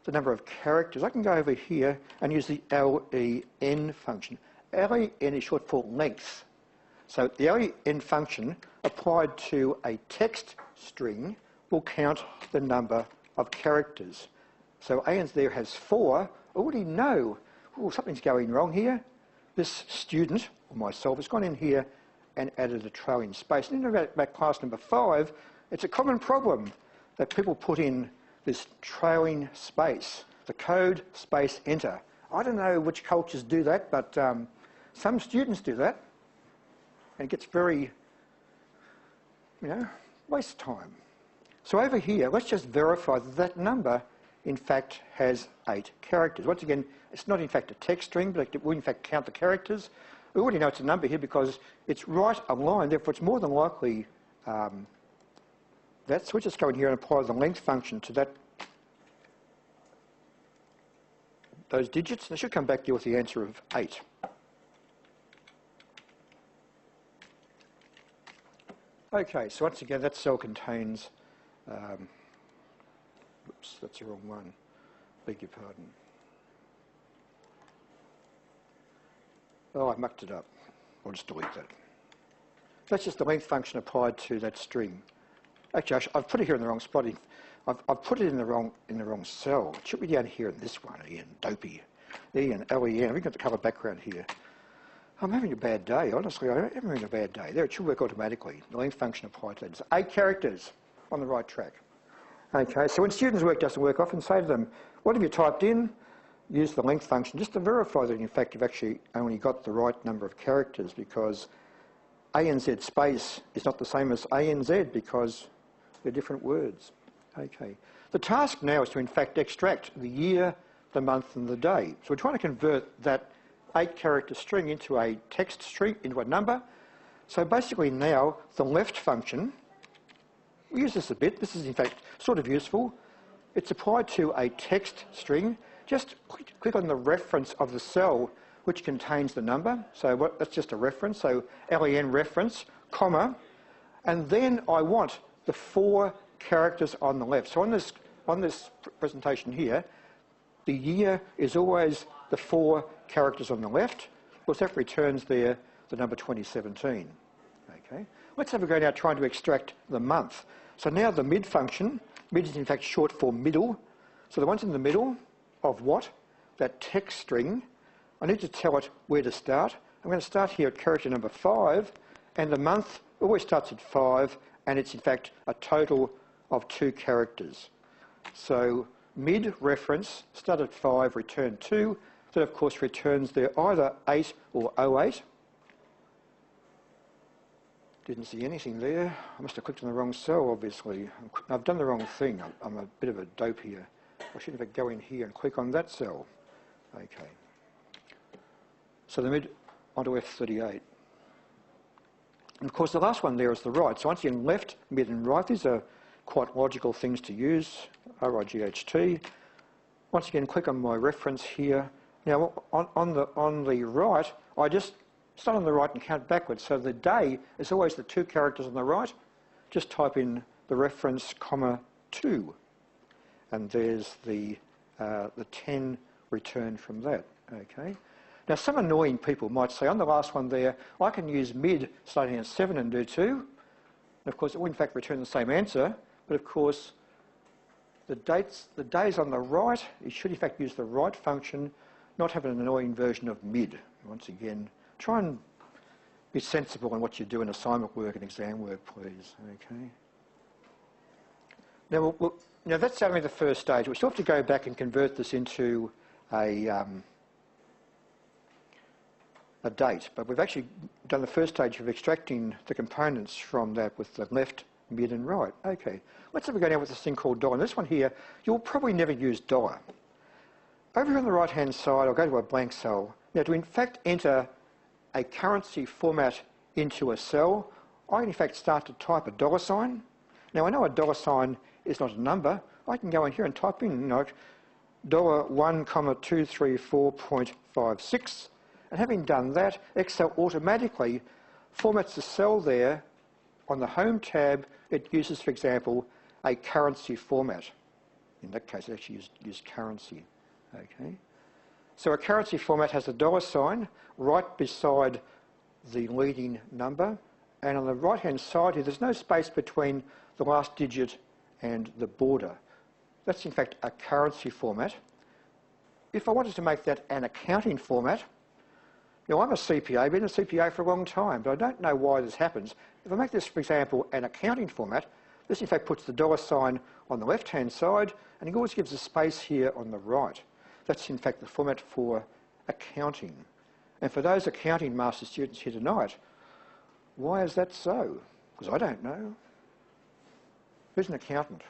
A: the number of characters, I can go over here and use the LEN function. LEN is short for length. So the LEN function applied to a text string will count the number of characters. So ANZ there has 4. I already know, something's going wrong here. This student, or myself, has gone in here and added a trailing space. And in about class number 5, it's a common problem that people put in this trailing space, the code space enter. I don't know which cultures do that, but some students do that. And it gets very, waste time. So over here, let's just verify that that number, in fact, has 8 characters. Once again, it's not in fact a text string, but it will in fact count the characters. We already know it's a number here because it's right aligned, therefore it's more than likely that. So we'll just go in here and apply the length function to those digits, and it should come back here with the answer of 8. Okay, so once again, that cell contains, oops, that's the wrong one, beg your pardon. Oh, I mucked it up. I'll just delete that. That's just the length function applied to that string. Actually, I've put it here in the wrong spot. I've put it in the wrong cell. It should be down here in this one, Ian, dopey. Ian, LEN. We've got the colour background here. I'm having a bad day, honestly. I'm having a bad day. There, it should work automatically. The length function applied to that. It's 8 characters on the right track. Okay, so when students' work doesn't work, I often say to them, what have you typed in? Use the length function just to verify that in fact you've actually only got the right number of characters, because ANZ space is not the same as ANZ because they're different words. Okay. The task now is to in fact extract the year, the month and the day. So we're trying to convert that 8-character string into a text string, into a number. So basically now the left function, we use this a bit, this is in fact sort of useful. It's applied to a text string. Just click on the reference of the cell which contains the number. So that's just a reference, so LEN reference, comma, and then I want the 4 characters on the left. So on this presentation here, the year is always the 4 characters on the left. Of course, that returns there the number 2017. Okay. Let's have a go now trying to extract the month. So now the mid function, mid is in fact short for middle. So the one's in the middle of what? That text string. I need to tell it where to start. I'm going to start here at character number 5, and the month always starts at 5, and it's in fact a total of 2 characters. So mid reference, start at 5, return 2. That of course returns there either 8 or 08. Didn't see anything there. I must have clicked on the wrong cell, obviously. I've done the wrong thing. I'm a bit of a dope here. I should have go in here and click on that cell. Okay. So the mid onto F38. And of course the last one there is the right. So once again, left, mid and right, these are quite logical things to use. RIGHT. Once again, click on my reference here. Now on the right, I just start on the right and count backwards. So the day is always the 2 characters on the right. Just type in the reference, comma, 2. And there's the 10 returned from that, okay? Now some annoying people might say, on the last one there, I can use mid starting at 7 and do 2. And of course it will in fact return the same answer, but of course the days on the right, it should in fact use the right function, not have an annoying version of mid. Once again, try and be sensible in what you do in assignment work and exam work, please, okay? Now, now that's only the first stage. We still have to go back and convert this into a date, but we've actually done the first stage of extracting the components from that with the left mid and right. Okay, let's have a go now with this thing called dollar. This one here, you'll probably never use dollar. Over here on the right-hand side, I'll go to a blank cell. Now, to in fact enter a currency format into a cell, I in fact start to type a dollar sign. Now, I know a dollar sign is not a number. I can go in here and type in, $1,234.56, and having done that, Excel automatically formats the cell there. On the Home tab, it uses, for example, a currency format. In that case, it actually used currency. Okay. So a currency format has a dollar sign right beside the leading number, and on the right-hand side here, there's no space between the last digit and the border. That's in fact a currency format. If I wanted to make that an accounting format, now I'm a CPA, been a CPA for a long time, but I don't know why this happens. If I make this, for example, an accounting format, this in fact puts the dollar sign on the left-hand side, and it always gives a space here on the right. That's in fact the format for accounting. And for those accounting master students here tonight, why is that so? Because I don't know. Who's an accountant?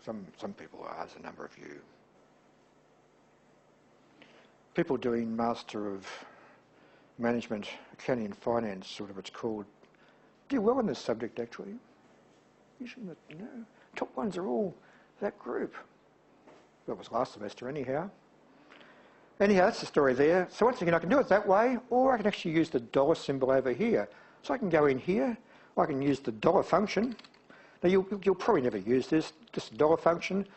A: Some people are, there's a number of you. People doing Master of Management, Accounting and Finance, whatever it's called, do well in this subject actually. You shouldn't, top ones are all that group. That was last semester anyhow. Anyhow, that's the story there. So once again, I can do it that way, or I can actually use the dollar symbol over here. So I can go in here, I can use the dollar function. Now you'll probably never use this, just a dollar function.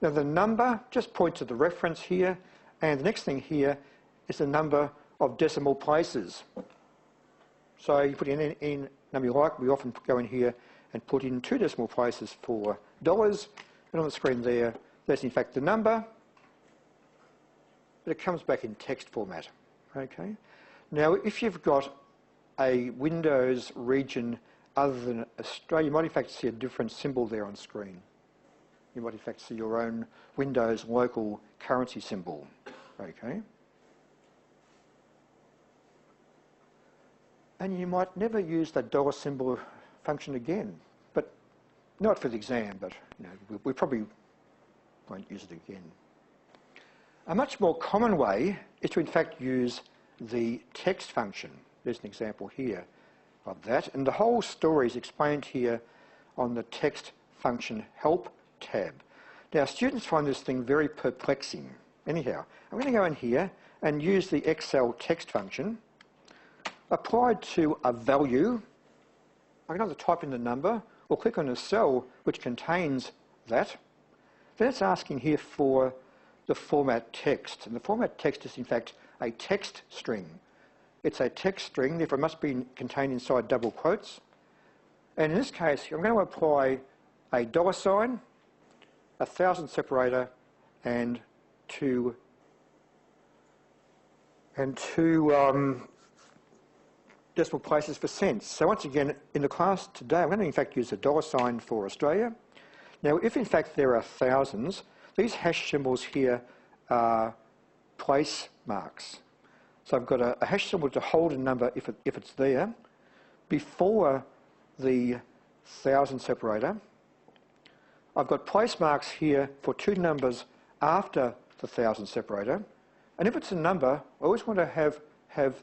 A: Now the number, just point to the reference here, and the next thing here is the number of decimal places. So you put in any number you like. We often go in here and put in 2 decimal places for dollars, and on the screen there's in fact the number, but it comes back in text format. Okay. Now if you've got a Windows region other than Australia, you might in fact see a different symbol there on screen. You might in fact see your own Windows local currency symbol. Okay. And you might never use that dollar symbol function again, but not for the exam, but we probably won't use it again. A much more common way is to in fact use the text function. There's an example here of that, and the whole story is explained here on the text function help tab. Now students find this thing very perplexing. Anyhow, I'm going to go in here and use the Excel text function applied to a value. I can either type in the number or click on a cell which contains that. Then it's asking here for the format text, and the format text is in fact a text string. It's a text string, therefore it must be contained inside double quotes. And in this case, I'm going to apply a dollar sign, 1,000 separator, and two decimal places for cents. So once again, in the class today, I'm going to in fact use a dollar sign for Australia. Now, if in fact there are thousands, these hash symbols here are place marks. So I've got a hash symbol to hold a number if it's there before the 1,000 separator. I've got place marks here for 2 numbers after the 1,000 separator. And if it's a number, I always want to have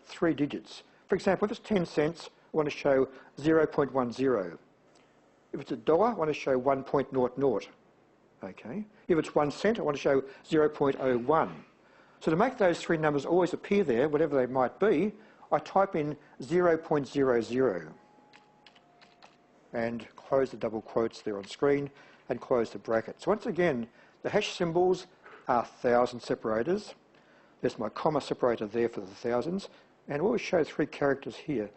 A: 3 digits. For example, if it's 10 cents, I want to show 0.10. If it's $1, I want to show 1.00. Okay. If it's 1 cent, I want to show 0.01. So to make those 3 numbers always appear there, whatever they might be, I type in 0.00 and close the double quotes there on screen and close the bracket. So once again, the hash symbols are 1,000 separators. There's my comma separator there for the thousands, and we'll show 3 characters here.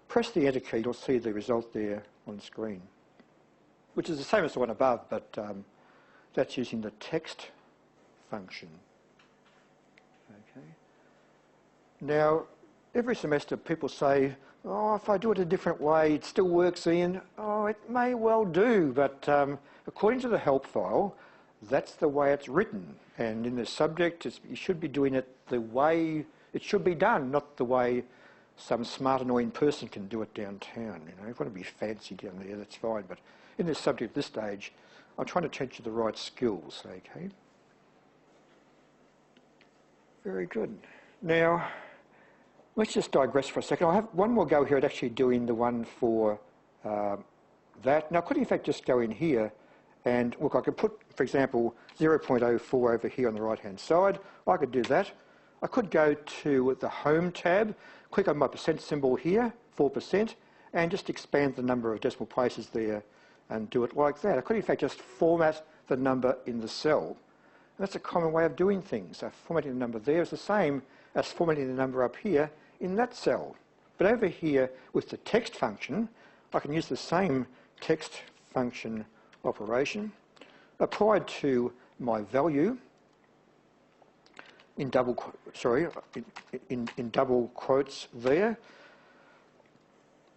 A: Press the enter key, you'll see the result there on screen, which is the same as the one above, but that's using the text function. Okay. Now, every semester people say, oh, if I do it a different way, it still works, Ian. Oh, it may well do, but according to the help file, that's the way it's written. And in the subject, you should be doing it the way it should be done, not the way some smart, annoying person can do it downtown. You know, if you want to be fancy down there, that's fine. But in this subject at this stage, I'm trying to teach you the right skills, okay? Very good. Now, let's just digress for a second. I'll have one more go here at actually doing the one for that. Now, I could in fact just go in here and look, I could put, for example, 0.04 over here on the right-hand side. I could do that. I could go to the Home tab, click on my percent symbol here, 4%, and just expand the number of decimal places there and do it like that. I could in fact just format the number in the cell. And that's a common way of doing things. So formatting the number there is the same as formatting the number up here in that cell. But over here with the text function, I can use the same text function operation applied to my value in double quotes there.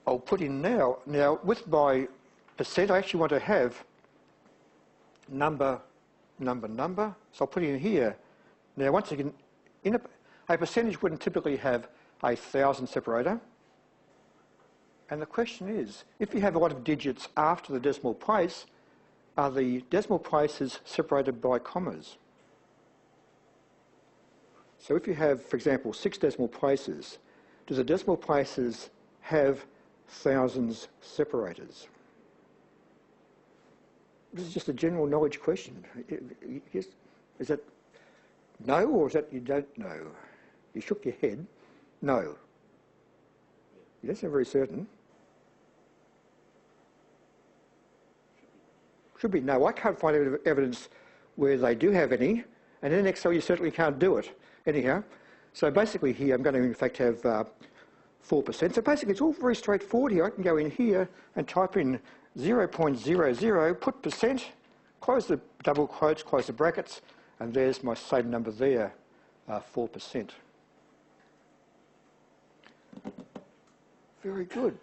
A: I'll put in now with my percent, I actually want to have number. So I'll put in here. Now, once again, a percentage wouldn't typically have a 1,000 separator. And the question is, if you have a lot of digits after the decimal place, are the decimal places separated by commas? So if you have, for example, 6 decimal places, do the decimal places have thousands separators? This is just a general knowledge question. Is that no, or is that you don't know? You shook your head. No. You don't sound very certain. Should be no. I can't find evidence where they do have any, and in Excel you certainly can't do it. Anyhow, so basically here I'm going to in fact have 4%. So basically it's all very straightforward here. I can go in here and type in 0.00, put percent, close the double quotes, close the brackets, and there's my same number there, 4%. Very good.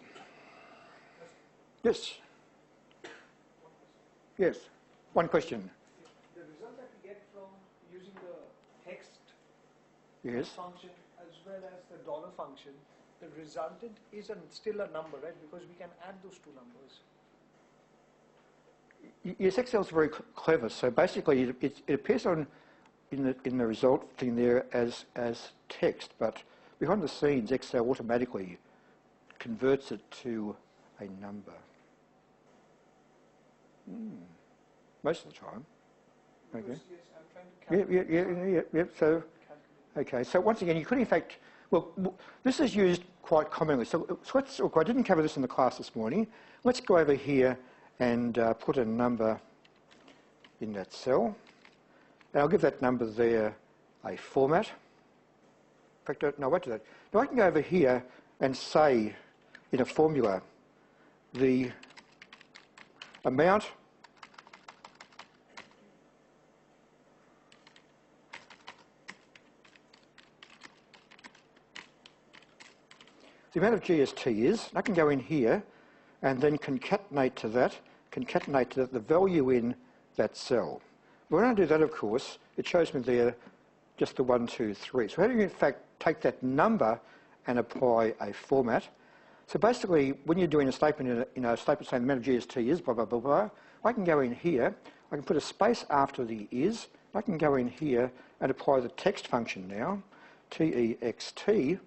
A: Yes? Yes. One question.
B: The result that we get from using the text function as well as the dollar function, the resultant is still a number, right? Because we can add those two numbers.
A: Yes, Excel is very clever. So basically, it appears in the result thing there as text, but behind the scenes, Excel automatically converts it to a number. Most of the time. Okay.
B: Yes, I'm trying to calculate.
A: Yeah. So, okay. So once again, you could in fact, well, this is used quite commonly. So let's. Look, I didn't cover this in the class this morning. Let's go over here and put a number in that cell. And I'll give that number there a format. In fact, no, I won't do that. Now I can go over here and say in a formula the amount of GST is. I can go in here and then concatenate to that the value in that cell. When I do that, of course, it shows me there just the 1, 2, 3. So how do you in fact take that number and apply a format? So basically, when you're doing a statement in a statement saying the amount of GST is blah, blah, blah, blah, I can go in here, I can put a space after the is, I can go in here and apply the text function now, T-E-X-T,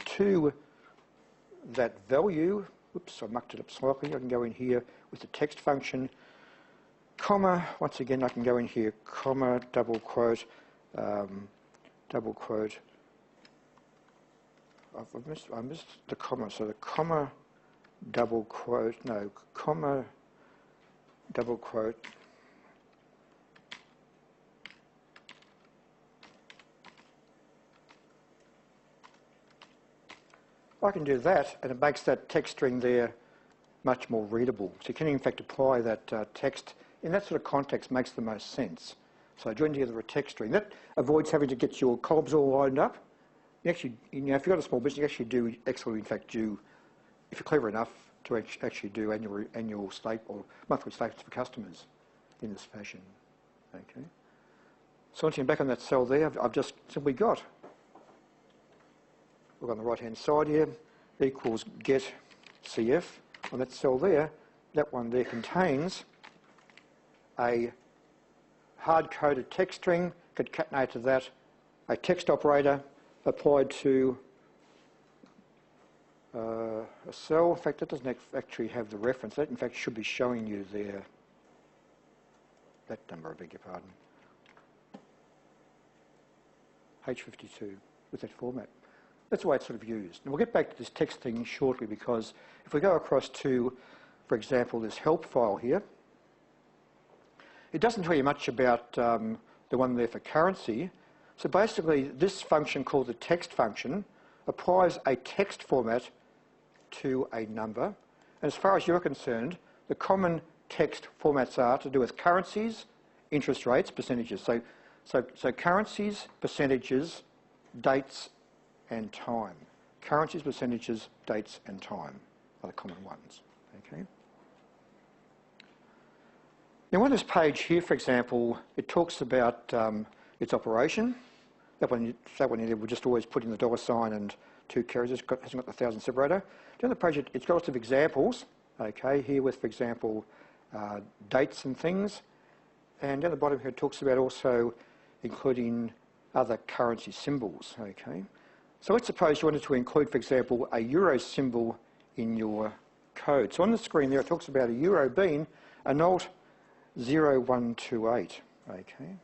A: to that value. Oops, I mucked it up slightly. I can go in here with the text function, comma, once again I can go in here, comma, double quote. I missed the comma, so the comma, double quote, no, comma, double quote, I can do that, and it makes that text string there much more readable. So you can in fact apply that text in that sort of context, makes the most sense. So join together a text string. That avoids having to get your columns all lined up. You actually, if you've got a small business, you actually do, Excel in fact do, if you're clever enough, to actually do annual or monthly statements for customers in this fashion. Okay. So once you're back on that cell there, I've just simply got look on the right-hand side here, equals get CF. On that cell there, that one there contains a hard-coded text string, concatenate to that, a text operator applied to a cell. In fact, that doesn't actually have the reference. That, in fact, should be showing you there. That number, I beg your pardon. H52 with that format. That's the way it's sort of used. And we'll get back to this text thing shortly, because if we go across to, for example, this help file here, it doesn't tell you much about the one there for currency. So basically, this function called the text function applies a text format to a number. And as far as you're concerned, the common text formats are to do with currencies, interest rates, percentages. So currencies, percentages, dates, and time. Currencies, percentages, dates, and time are the common ones. Okay. Now on this page here, for example, it talks about its operation. That one here, we'll just always put in the dollar sign and 2 characters. It hasn't got the thousand separator. Down the page, it's got lots of examples. Okay, here with, for example, dates and things. And down the bottom here, it talks about also including other currency symbols. Okay. So let's suppose you wanted to include, for example, a euro symbol in your code. So on the screen there, it talks about a euro being an alt 0128. Okay.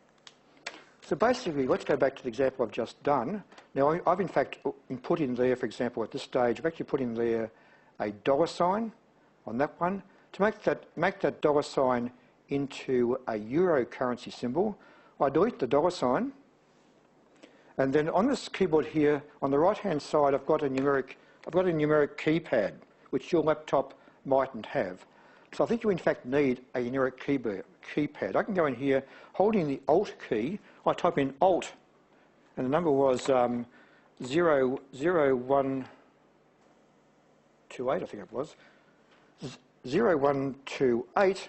A: So basically, let's go back to the example I've just done. Now, I've in fact put in there, for example, at this stage, I've actually put in there a dollar sign on that one. To make that dollar sign into a euro currency symbol, I delete the dollar sign, and then on this keyboard here, on the right-hand side, I've got a numeric keypad, which your laptop mightn't have. So I think you in fact need a numeric keypad. I can go in here, holding the Alt key, I type in Alt, and the number was 0128, I think it was. 0128,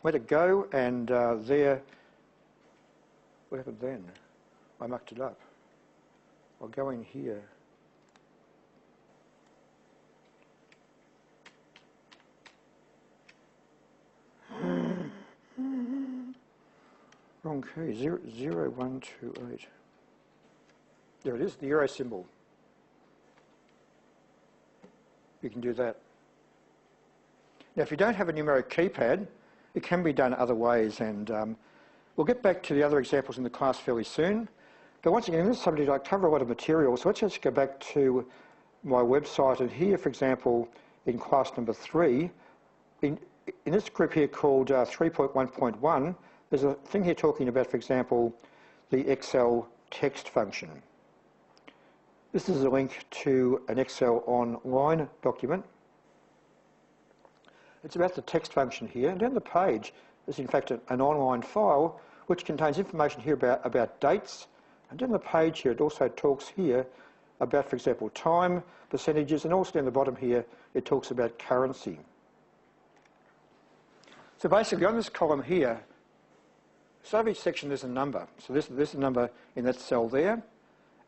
A: let it go, and there, what happened then? I mucked it up. I'll go in here. Wrong key, 0128. There it is, the euro symbol. You can do that. Now, if you don't have a numeric keypad, it can be done other ways, and we'll get back to the other examples in the class fairly soon. But once again, in this subject, I cover a lot of material, so let's just go back to my website, and here, for example, in class number 3, in this group here called 3.1.1, there's a thing here talking about, for example, the Excel text function. This is a link to an Excel online document. It's about the text function here, and down the page is in fact an online file which contains information here about dates, and down the page here it also talks here about, for example, time, percentages, and also down the bottom here it talks about currency. So basically on this column here, so of each section there's a number. So this is a number in that cell there,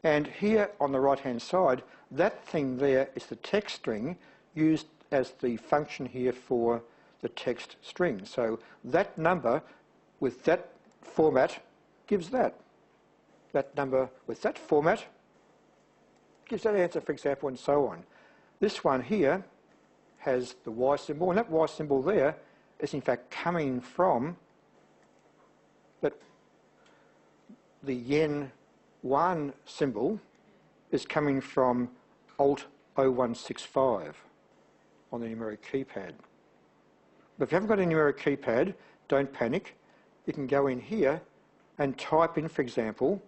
A: and here on the right hand side, that thing there is the text string used as the function here for the text string. So that number with that format gives that. That number with that format gives that answer, for example, and so on. This one here has the Y symbol, and that Y symbol there is in fact coming from the yen 1 symbol is coming from Alt 0165 on the numeric keypad. But if you haven't got a numeric keypad, don't panic. You can go in here and type in, for example,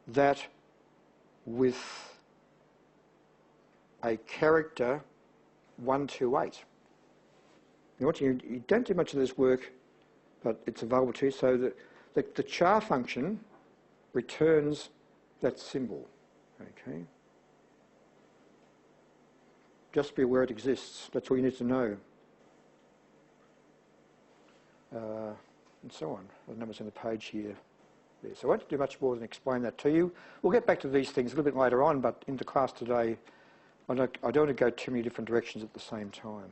A: that with a character 128. You don't do much of this work, but it's available to you. So the char function returns that symbol. Okay. Just be aware it exists. That's all you need to know. And so on. The numbers on the page here. There. So I won't do much more than explain that to you. We'll get back to these things a little bit later on, but into class today, I don't want to go too many different directions at the same time.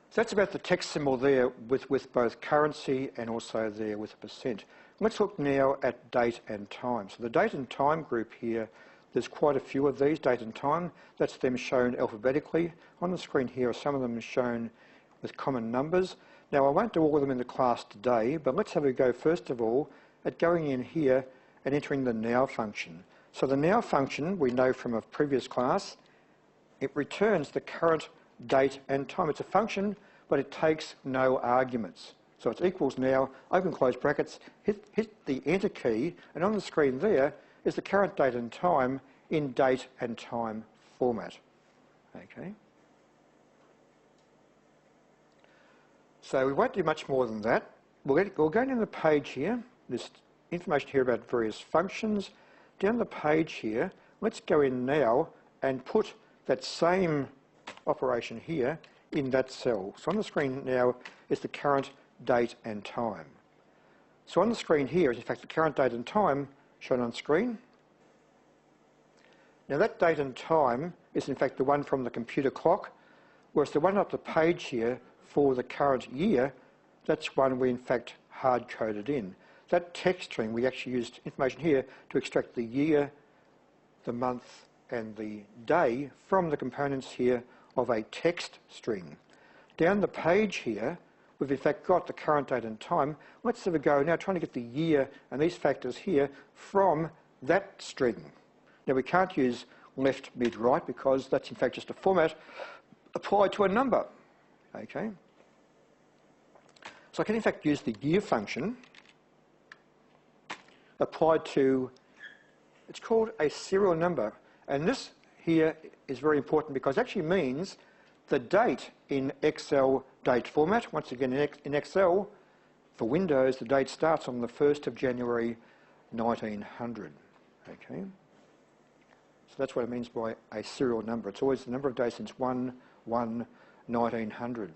A: So that's about the text symbol there with both currency and also there with a percent. Let's look now at date and time. So the date and time group here, there's quite a few of these, date and time. That's them shown alphabetically. On the screen here are some of them shown with common numbers. Now I won't do all of them in the class today, but let's have a go first of all at going in here and entering the now function. So the now function, we know from a previous class, it returns the current date and time. It's a function, but it takes no arguments. So it's equals now, open close brackets, hit the enter key, and on the screen there is the current date and time in date and time format. Okay. So we won't do much more than that. We'll go down the page here. There's information here about various functions. Down the page here, let's go in now and put that same operation here in that cell. So on the screen now is the current date and time. So on the screen here is in fact the current date and time shown on screen. Now that date and time is in fact the one from the computer clock, whereas the one up the page here for the current year, that's one we in fact hard-coded in. That text string, we actually used information here to extract the year, the month and the day from the components here of a text string. Down the page here, we've in fact got the current date and time. Let's have a go now trying to get the year and these factors here from that string. Now we can't use left, mid, right because that's in fact just a format applied to a number. Okay. So I can in fact use the year function applied to, it's called a serial number. And this here is very important because it actually means the date in Excel date format. Once again, in Excel, for Windows, the date starts on the 1st of January 1900. Okay. So that's what it means by a serial number. It's always the number of days since 1/1/1900.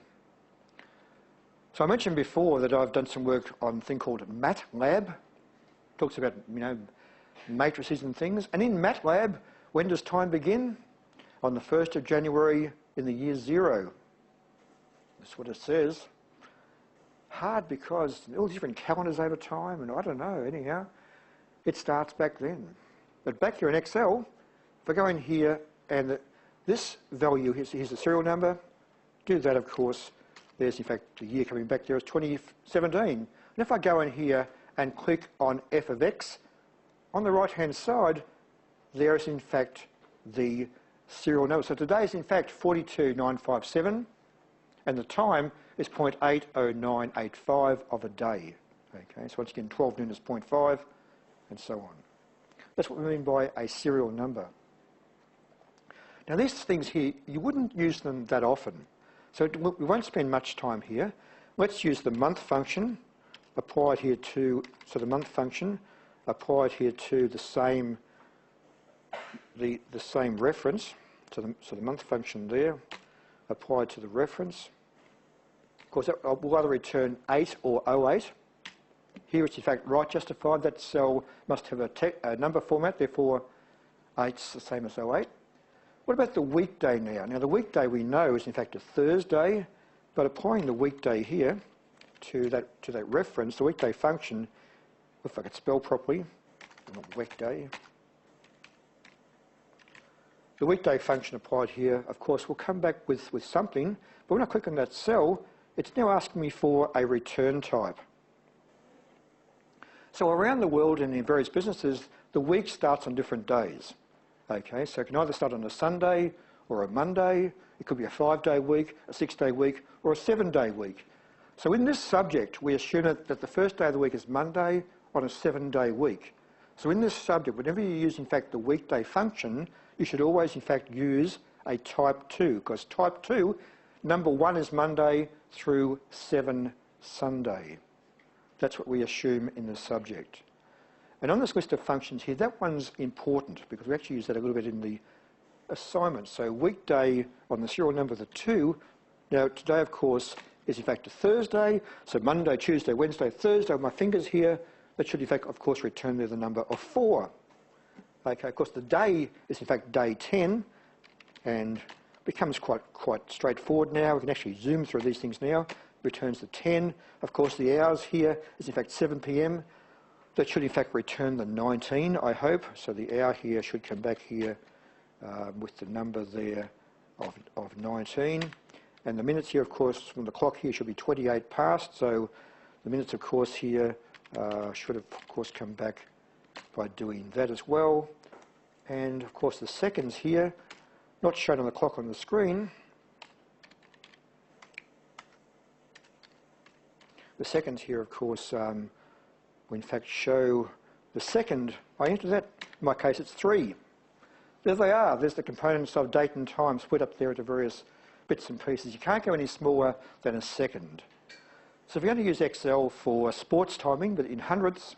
A: So I mentioned before that I've done some work on a thing called MATLAB. Talks about, matrices and things. And in MATLAB, when does time begin? On the 1st of January in the year 0. That's what it says. Hard because all different calendars over time, and I don't know, anyhow. It starts back then. But back here in Excel, if I go in here and this value, here's the serial number, do that of course, there's in fact the year coming back there is 2017. And if I go in here and click on f of x, on the right hand side, there is in fact the serial number. So today is in fact 42957 and the time is 0.80985 of a day. Okay, so once again 12 noon is 0.5 and so on. That's what we mean by a serial number. Now these things here, you wouldn't use them that often. So we won't spend much time here. Let's use the month function applied here to, so the month function applied here to the same reference. So the month function there applied to the reference. Of course, that will either return 8 or 08. Here it's in fact right justified. That cell must have a number format, therefore 8's the same as 08. What about the weekday now? Now the weekday we know is in fact a Thursday, but applying the weekday here to that reference, the weekday function, if I could spell properly, not weekday. The weekday function applied here, of course, will come back with something, but when I click on that cell, it's now asking me for a return type. So around the world and in various businesses, the week starts on different days. Okay, so it can either start on a Sunday or a Monday. It could be a 5-day week, a 6-day week, or a 7-day week. So in this subject, we assume that the first day of the week is Monday on a 7-day week. So in this subject, whenever you use, in fact, the weekday function, you should always, in fact, use a type 2, because type 2, number 1 is Monday through 7 Sunday. That's what we assume in the subject. And on this list of functions here, that one's important because we actually use that a little bit in the assignment. So weekday on the serial number of the 2. Now today, of course, is in fact a Thursday. So Monday, Tuesday, Wednesday, Thursday with my fingers here. That should in fact, of course, return there the number of 4. Okay, of course the day is in fact day 10 and becomes quite straightforward now. We can actually zoom through these things now. Returns the 10. Of course the hours here is in fact 7 p.m. That should in fact return the 19, I hope. So the hour here should come back here with the number there of 19. And the minutes here, of course, from the clock here should be 28 past. So the minutes, of course, here should, of course, come back by doing that as well. And, of course, the seconds here, not shown on the clock on the screen. The seconds here, of course, will in fact show the second. I enter that, in my case, it's 3. There they are. There's the components of date and time split up there into various bits and pieces. You can't go any smaller than a second. So if you're going to use Excel for sports timing, but in hundredths,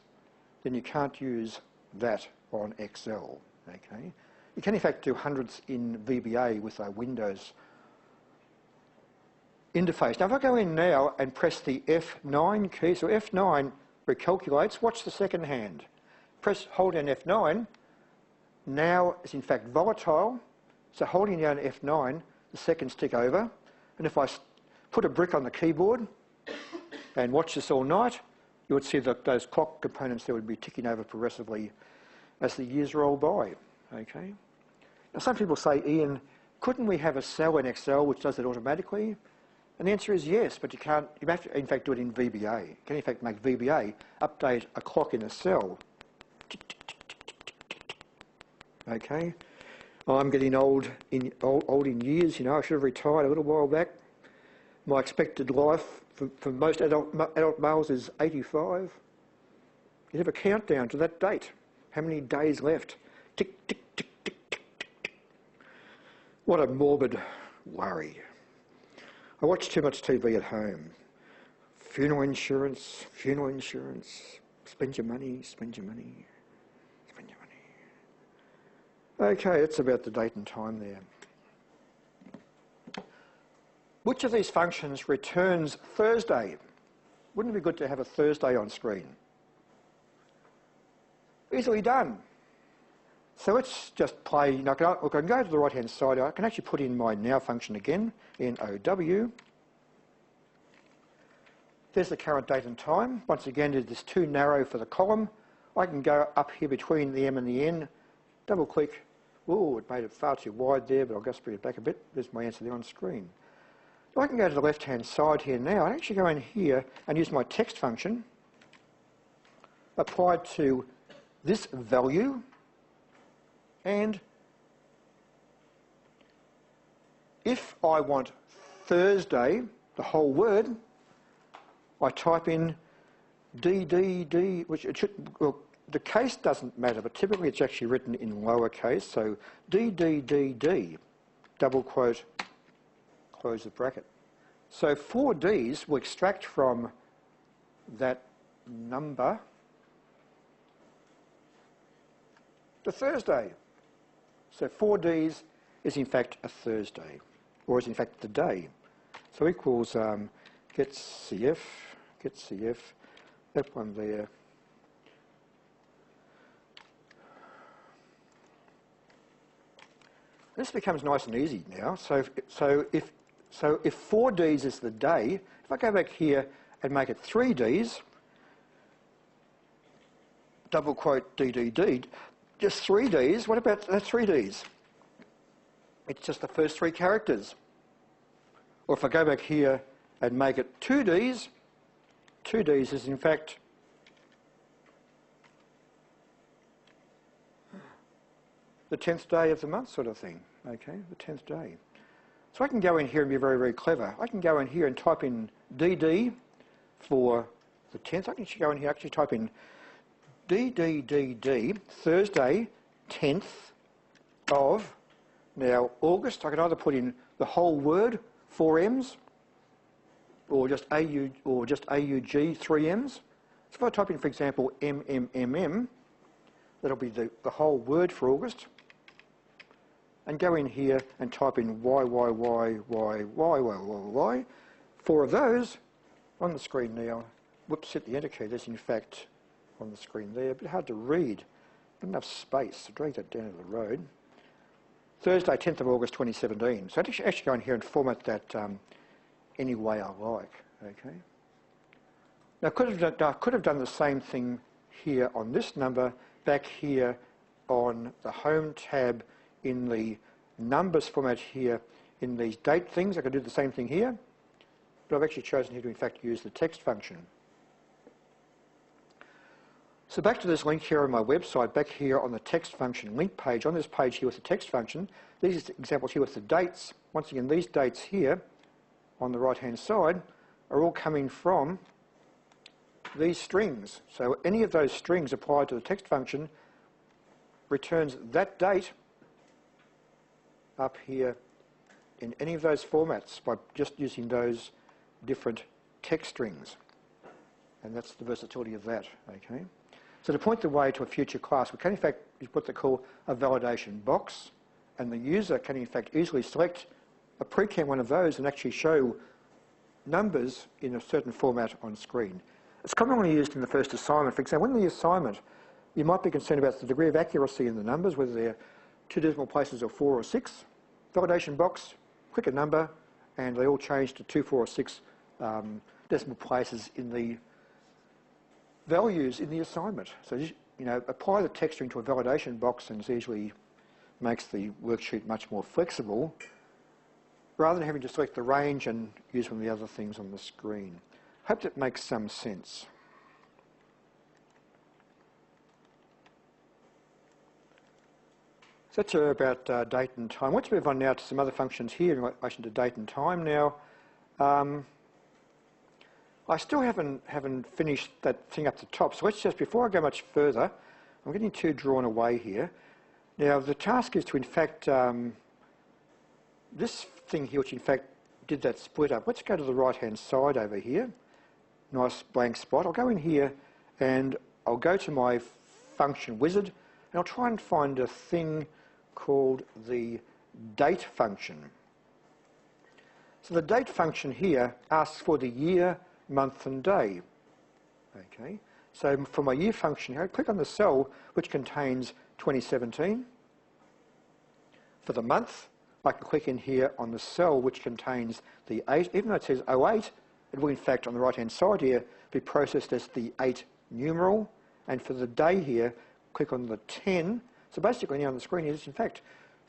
A: then you can't use that on Excel. Okay? You can in fact do hundredths in VBA with a Windows interface. Now if I go in now and press the F9 key, so F9 recalculates, watch the second hand. Hold down F9, now it's in fact volatile, so holding down F9, the seconds tick over, and if I put a brick on the keyboard and watch this all night, you would see that those clock components there would be ticking over progressively as the years roll by. Okay. Now some people say, Ian, couldn't we have a cell in Excel which does it automatically? And the answer is yes, but you can't. You have to in fact do it in VBA. You can in fact make VBA update a clock in a cell. Okay. I'm getting old in years. You know, I should have retired a little while back. My expected life for most adult males is 85. You have a countdown to that date. How many days left? Tick, tick, tick, tick, tick, tick, tick. What a morbid worry. I watch too much TV at home. Funeral insurance, spend your money, spend your money, spend your money. Okay, that's about the date and time there. Which of these functions returns Thursday? Wouldn't it be good to have a Thursday on screen? Easily done. So let's just play. I can go to the right-hand side. I can actually put in my now function again, NOW. There's the current date and time. Once again, it is too narrow for the column. I can go up here between the M and the N, double-click. Oh, it made it far too wide there, but I'll just bring it back a bit. There's my answer there on screen. So I can go to the left-hand side here now. I actually go in here and use my text function applied to this value, and if I want Thursday, the whole word, I type in DDD, which it should, well, the case doesn't matter, but typically it's actually written in lowercase, so DDDD, double quote, close the bracket. So 4 Ds will extract from that number the Thursday. So 4 Ds is in fact a Thursday, or is in fact the day. So equals get CF, that one there. This becomes nice and easy now. So if 4 Ds is the day, if I go back here and make it 3 Ds, double quote DDD, just 3 Ds, what about 3 Ds? It's just the first 3 characters. Or if I go back here and make it 2 Ds, 2 Ds is in fact the 10th day of the month sort of thing, okay, the 10th day. So I can go in here and be very, very clever. I can go in here and type in DD for the 10th. I can actually go in here, actually type in DDDD, Thursday, 10th of, now August. I can either put in the whole word, 4 M's, or just AUG, 3 M's. So if I type in, for example, MMMM, that'll be the whole word for August. And go in here and type in YYYYYYY. 4 of those on the screen now. Whoops, hit the enter key. There's in fact on the screen there, a bit hard to read. not enough space to drag that down to the road. Thursday, 10th of August 2017. So I'd actually go in here and format that any way I like. Okay. Now I could have done the same thing here on this number, back here on the Home tab in the numbers format here in these date things. I could do the same thing here, but I've actually chosen here to in fact use the text function. So back to this link here on my website, back here on the text function link page, on this page here with the text function, these examples here with the dates, once again these dates here on the right hand side are all coming from these strings. So any of those strings applied to the text function returns that date up here in any of those formats by just using those different text strings. And that's the versatility of that. Okay. So to point the way to a future class, we can in fact use what they call a validation box, and the user can in fact easily select a pre-canned one of those and actually show numbers in a certain format on screen. It's commonly used in the first assignment. For example, in the assignment, you might be concerned about the degree of accuracy in the numbers, whether they're 2 decimal places or 4 or 6. Validation box, click a number, and they all change to 2, 4 or 6 decimal places in the values in the assignment. So you know, apply the text string to a validation box and it usually makes the worksheet much more flexible, rather than having to select the range and use one of the other things on the screen. Hope that makes some sense. So that's about date and time. Let's move on now to some other functions here in relation to date and time now. I still haven't finished that thing up the top, so let's just, before I go much further, I'm getting too drawn away here. Now the task is to in fact, this thing here which in fact did that split up, let's go to the right hand side over here. Nice blank spot. I'll go in here and I'll go to my function wizard and I'll try and find a thing called the date function. So the date function here asks for the year, month and day. Okay, so for my year function here, I click on the cell which contains 2017. For the month, I can click in here on the cell which contains the 8. Even though it says 08, it will in fact on the right hand side here be processed as the 8 numeral. And for the day here, click on the 10. So basically now on the screen is in fact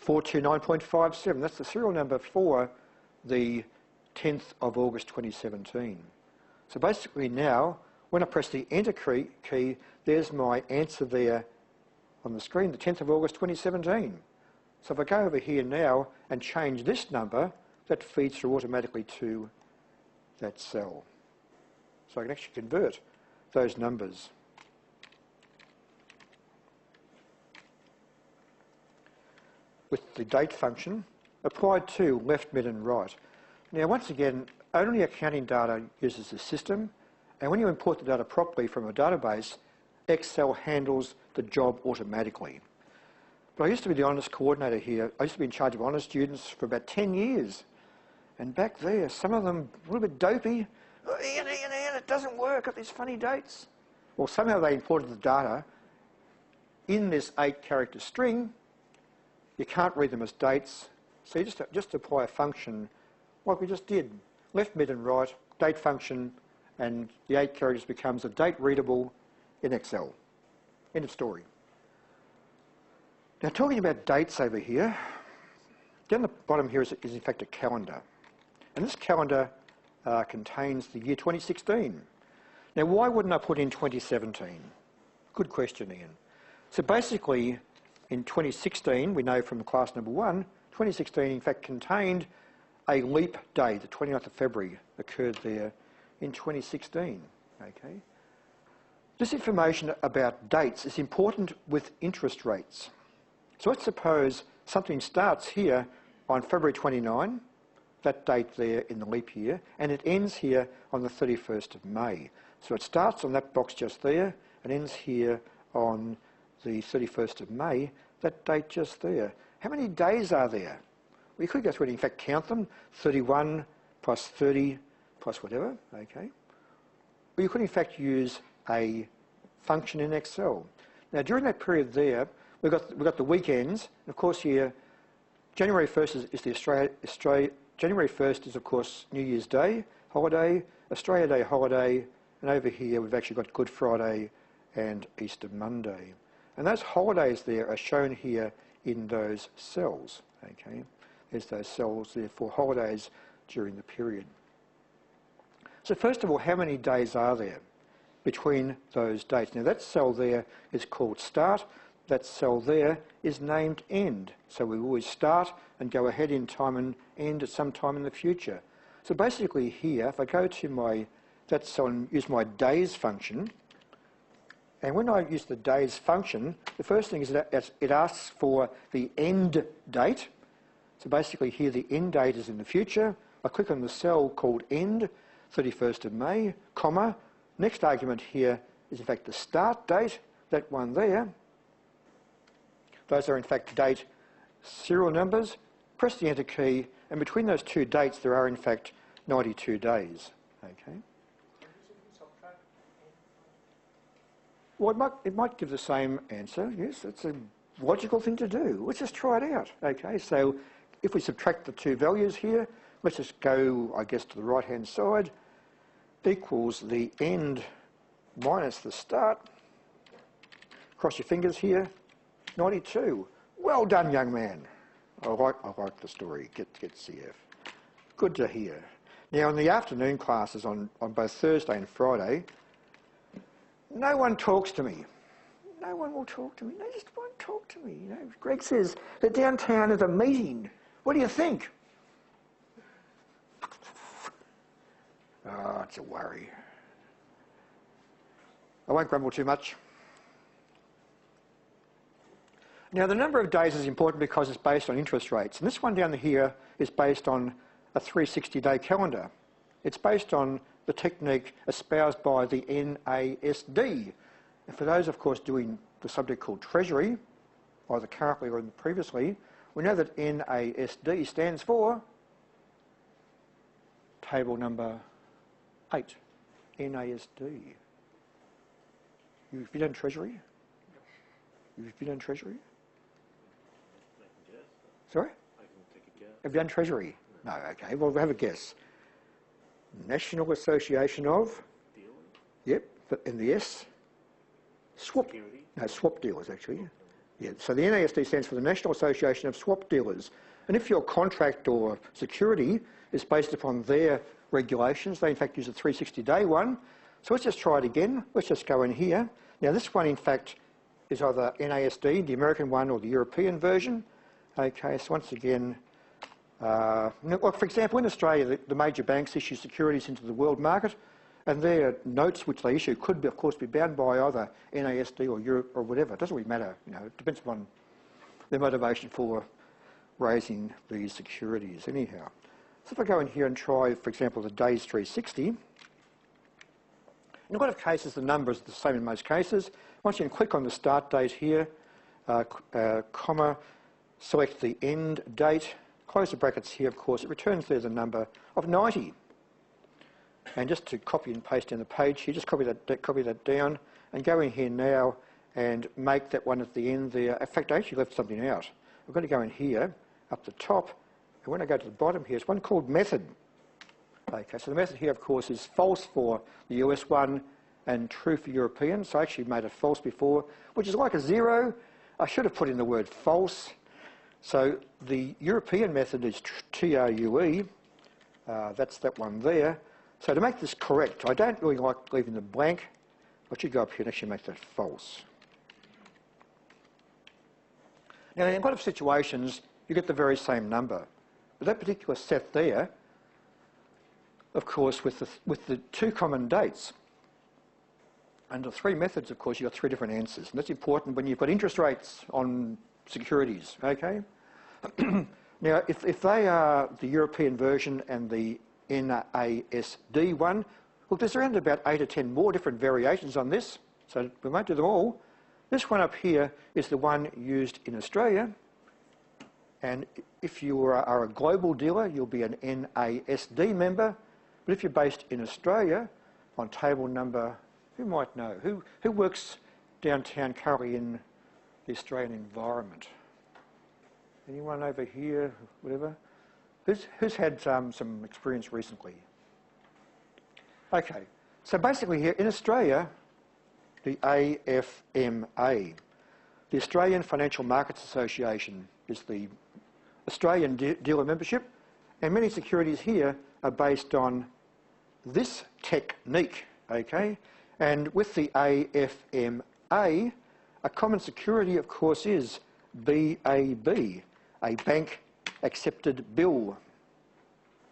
A: 429.57. That's the serial number for the 10th of August 2017. So basically now, when I press the enter key, there's my answer there on the screen, the 10th of August 2017. So if I go over here now and change this number, that feeds through automatically to that cell. So I can actually convert those numbers. With the date function applied to left, mid and right. Now once again, only accounting data uses the system, and when you import the data properly from a database, Excel handles the job automatically. But I used to be the honours coordinator here. I used to be in charge of honours students for about 10 years. And back there, some of them a little bit dopey. Oh, Ian, it doesn't work at these funny dates. Well, somehow they imported the data in this 8-character string. You can't read them as dates. So you just apply a function like we just did. Left, mid and right, date function, and the 8 characters becomes a date readable in Excel. End of story. Now talking about dates over here, down the bottom here is in fact a calendar. And this calendar contains the year 2016. Now why wouldn't I put in 2017? Good question, Ian. So basically in 2016, we know from class number 1, 2016 in fact contained a leap day, the 29th of February occurred there in 2016. Okay. This information about dates is important with interest rates. So let's suppose something starts here on February 29, that date there in the leap year, and it ends here on the 31st of May. So it starts on that box just there and ends here on the 31st of May, that date just there. How many days are there? We could go through and in fact count them, 31 plus 30 plus whatever, okay? Or you could in fact use a function in Excel. Now, during that period there, we've got the weekends. Of course, here, January 1st is the January 1st is, of course, New Year's Day holiday, Australia Day holiday, and over here we've actually got Good Friday and Easter Monday. And those holidays there are shown here in those cells, okay? There's those cells there for holidays during the period. So first of all, how many days are there between those dates? Now that cell there is called start. That cell there is named end. So we always start and go ahead in time and end at some time in the future. So basically here, if I go to that cell and use my days function, and when I use the days function, the first thing is that it asks for the end date. So basically here the end date is in the future. I click on the cell called end, 31st of May, comma. Next argument here is in fact the start date, that one there. Those are in fact date serial numbers. Press the enter key, and between those two dates there are in fact 92 days. Okay. Well, it might give the same answer. Yes, it's a logical thing to do. Let's just try it out. Okay, so if we subtract the two values here, let's just go, I guess, to the right-hand side, equals the end minus the start. Cross your fingers here. 92. Well done, young man. I like the story. Get CF. Good to hear. Now, in the afternoon classes on both Thursday and Friday, no one talks to me. No one will talk to me. They just won't talk to me. You know, Greg says, they're downtown at a meeting. What do you think? Oh, it's a worry. I won't grumble too much. Now, the number of days is important because it's based on interest rates. And this one down here is based on a 360-day calendar. It's based on the technique espoused by the NASD. And for those, of course, doing the subject called Treasury, either currently or previously, we know that NASD stands for table number 8, NASD. You've been on Treasury? You've been on Treasury? Sorry?
C: I can take a guess.
A: Have you done Treasury? No, okay. Well, we'll have a guess. National Association of?
C: Dealers?
A: Yep, in the S. Swap.
C: Security?
A: No, swap dealers, actually. Yeah, so the NASD stands for the National Association of Swap Dealers. And if your contract or security is based upon their regulations, they in fact use a 360-day one. So let's just try it again. Let's just go in here. Now this one, in fact, is either NASD, the American one, or the European version. Okay, so once again, well, for example, in Australia, the major banks issue securities into the world market, and their notes which they issue could, of course, be bound by either NASD or Europe or whatever. It doesn't really matter. You know, it depends upon their motivation for raising these securities. Anyhow, so if I go in here and try, for example, the days 360, in a lot of cases, the number is the same in most cases. Once you can click on the start date here, comma, select the end date, close the brackets here, of course, it returns there the number of 90. And just to copy and paste in the page here, just copy that down and go in here now and make that one at the end there. In fact, I actually left something out. I've got to go in here, up the top, and when I go to the bottom here, it's one called method. Okay, so the method here, of course, is false for the US one and true for European. So I actually made a false before, which is like a 0. I should have put in the word false. So the European method is TRUE. That's that one there. So to make this correct, I don't really like leaving the blank. I should go up here and actually make that false. Now, in a lot of situations, you get the very same number. But that particular set there, of course, with the two common dates, under 3 methods, of course, you've got 3 different answers. And that's important when you've got interest rates on securities, okay? Now, if they are the European version and the NASD one, look, there's around about 8 or 10 more different variations on this, so we won't do them all. This one up here is the one used in Australia, and if you are a global dealer, you'll be an NASD member, but if you're based in Australia, on table number, who might know? Who works downtown currently in the Australian environment? Anyone over here, whatever? Who's had some experience recently? Okay, so basically here in Australia, the AFMA, the Australian Financial Markets Association, is the Australian dealer membership, and many securities here are based on this technique, okay? And with the AFMA, a common security, of course, is BAB, a bank accepted bill.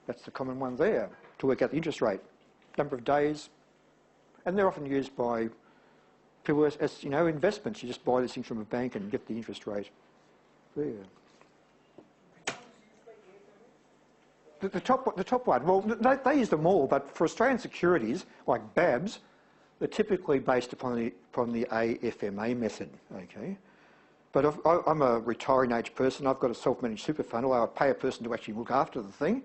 A: That's the common one there to work out the interest rate, number of days, and they're often used by people as you know, investments. You just buy these things from a bank and get the interest rate there. The top one, well, they use them all, but for Australian securities, like BABs, they're typically based upon the AFMA method, okay? But I'm a retiring age person. I've got a self-managed super fund, although I pay a person to actually look after the thing.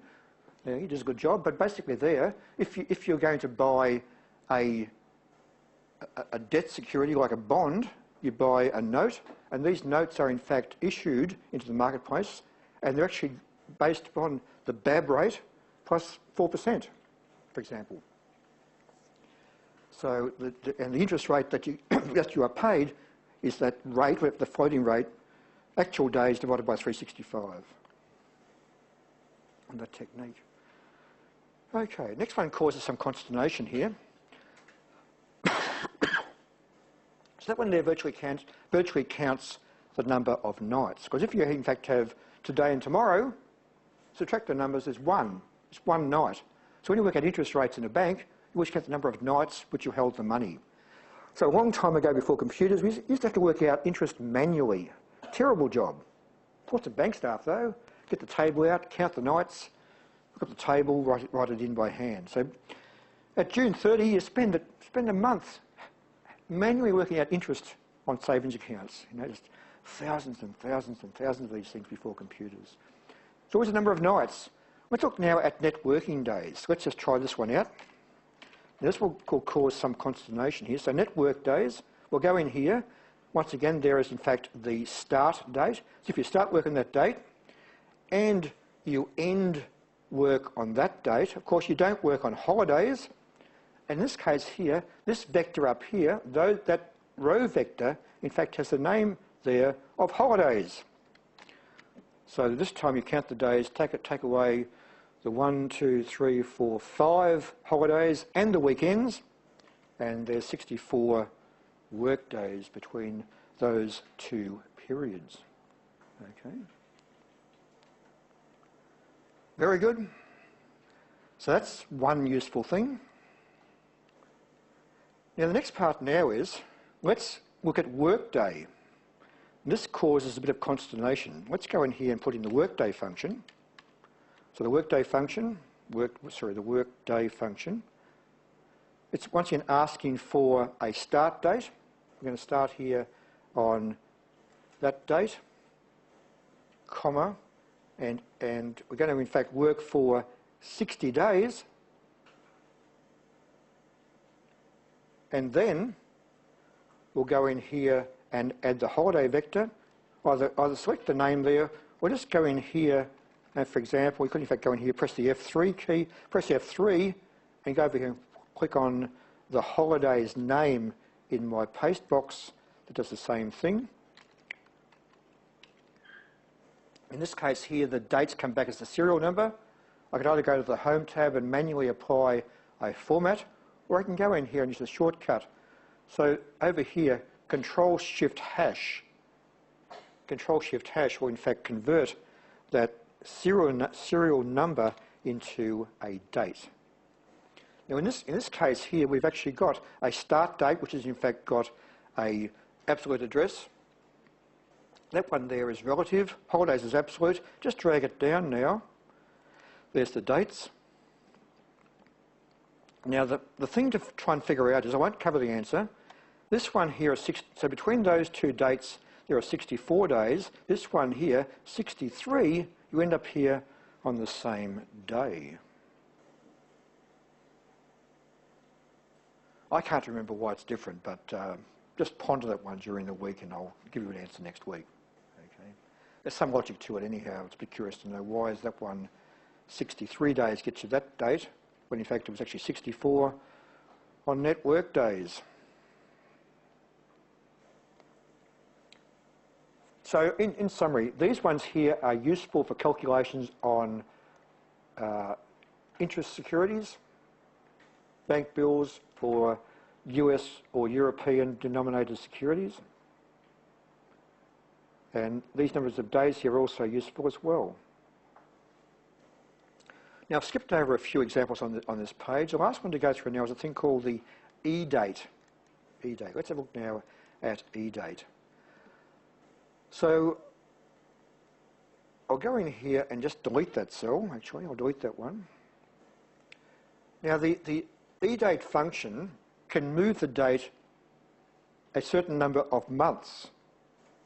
A: Yeah, he does a good job. But basically there, if you're going to buy a debt security like a bond, you buy a note, and these notes are in fact issued into the marketplace, and they're actually based upon the BAB rate plus 4%, for example. So, the interest rate that you are paid is that rate, the floating rate, actual days divided by 365 on that technique. Okay, next one causes some consternation here. So that one there virtually counts the number of nights. Because if you in fact have today and tomorrow, subtract the numbers, there's one. It's one night. So when you work out interest rates in a bank, you always count the number of nights which you held the money. So a long time ago before computers, we used to have to work out interest manually. Terrible job. Lots of bank staff though. Get the table out, count the nights, look at the table, write it in by hand. So at June 30, you spend a month manually working out interest on savings accounts. You know, just thousands and thousands and thousands of these things before computers. So always a number of nights. Let's look now at net working days. Let's just try this one out. Now this will cause some consternation here. So net work days, we'll go in here. Once again, there is in fact the start date. So if you start work on that date and you end work on that date, of course you don't work on holidays. And in this case here, this vector up here, though that row vector, in fact has the name there of holidays. So this time you count the days, take away the 1, 2, 3, 4, 5 holidays and the weekends, and there's 64 work days between those two periods. Okay. Very good. So that's one useful thing. Now the next part now is, let's look at workday. This causes a bit of consternation. Let's go in here and put in the workday function. So the workday function, it's once again asking for a start date. We're going to start here on that date, comma, and we're going to in fact work for 60 days, and then we'll go in here and add the holiday vector. Either select the name there, or just go in here, and for example, we could in fact go in here, press the F3 key, press F3, and go over here and click on the holiday's name in my paste box that does the same thing. In this case here, the dates come back as the serial number. I could either go to the Home tab and manually apply a format, or I can go in here and use a shortcut. So over here, Control-Shift-Hash will in fact convert that serial number into a date. Now in this case here, we've actually got a start date, which has in fact got a absolute address. That one there is relative. Holidays is absolute. Just drag it down now. There's the dates. Now the thing to try and figure out is, I won't cover the answer. This one here is so between those two dates there are 64 days. This one here, 63, you end up here on the same day. I can't remember why it's different, but just ponder that one during the week and I'll give you an answer next week. Okay. There's some logic to it anyhow. It's a bit curious to know why is that one 63 days gets you that date, when in fact it was actually 64 on network days. So in summary, these ones here are useful for calculations on interest securities, bank bills for US or European denominated securities. And these numbers of days here are also useful as well. Now I've skipped over a few examples on this page. The last one to go through now is a thing called the E-date. E-date. Let's have a look now at E-date. So I'll go in here and just delete that cell, actually. I'll delete that one. Now the E-date function can move the date a certain number of months,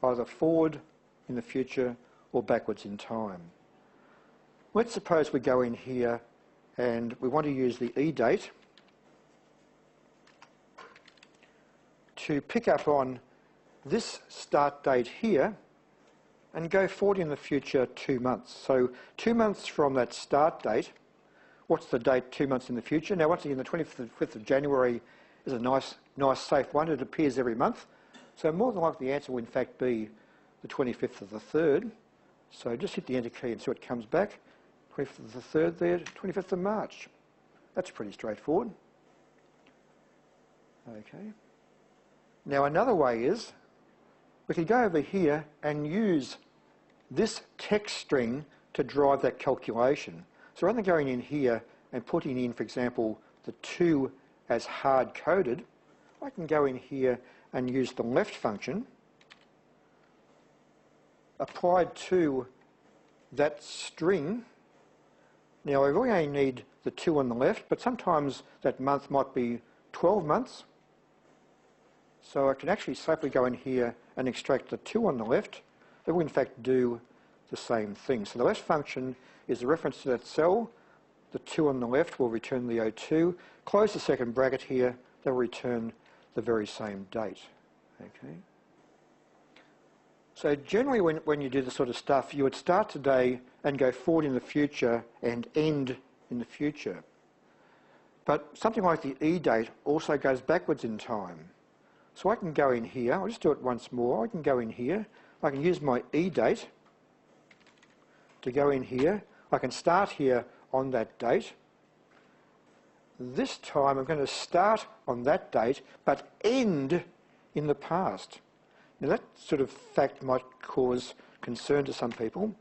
A: either forward in the future or backwards in time. Let's suppose we go in here and we want to use the E-date to pick up on this start date here and go forward in the future 2 months. So 2 months from that start date, what's the date 2 months in the future? Now once again, the 25th of January is a nice safe one. It appears every month. So more than likely the answer will in fact be the 25th of the 3rd. So just hit the enter key and see what comes back. 25th of the 3rd there, 25th of March. That's pretty straightforward. Okay. Now another way is we could go over here and use this text string to drive that calculation. So rather than going in here and putting in, for example, the 2 as hard-coded, I can go in here and use the left function applied to that string. Now I really only need the 2 on the left, but sometimes that month might be 12 months. So I can actually safely go in here and extract the 2 on the left. That will in fact do the same thing. So the left function is a reference to that cell. The 2 on the left will return the O2. Close the second bracket here, that will return the very same date. Okay. So generally when you do this sort of stuff, you would start today and go forward in the future and end in the future. But something like the E-date also goes backwards in time. So I can go in here, I'll just do it once more. I can go in here, I can use my E-date to go in here. I can start here on that date. This time I'm going to start on that date but end in the past. Now that sort of fact might cause concern to some people.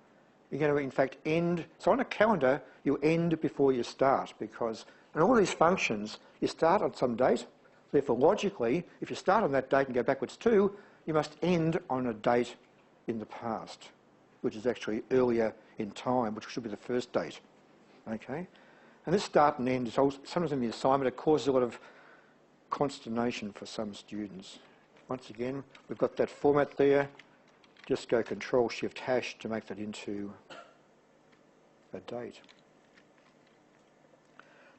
A: You're going to in fact end, so on a calendar you end before you start, because in all these functions you start on some date. Therefore, logically, if you start on that date and go backwards too, you must end on a date in the past, which is actually earlier in time, which should be the first date. Okay? And this start and end is also, sometimes in the assignment, it causes a lot of consternation for some students. Once again, we've got that format there. Just go Control-Shift# to make that into a date.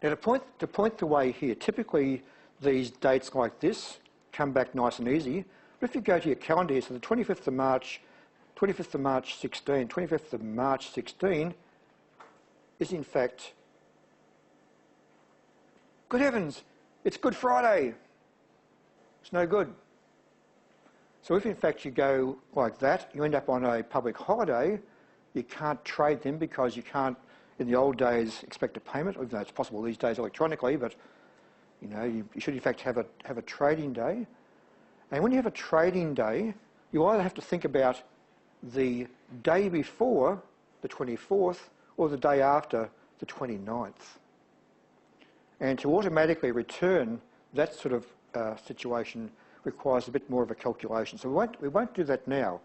A: Now to point the way here, typically these dates like this come back nice and easy. But if you go to your calendar here, so the 25th of March 16, 25th of March 16 is in fact, good heavens, it's Good Friday. It's no good. So if in fact you go like that, you end up on a public holiday, you can't trade them because you can't, in the old days, expect a payment, although it's possible these days electronically, but you know, you should in fact have a trading day. And when you have a trading day, you either have to think about the day before the 24th or the day after the 29th. And to automatically return that sort of situation requires a bit more of a calculation. So we won't do that now.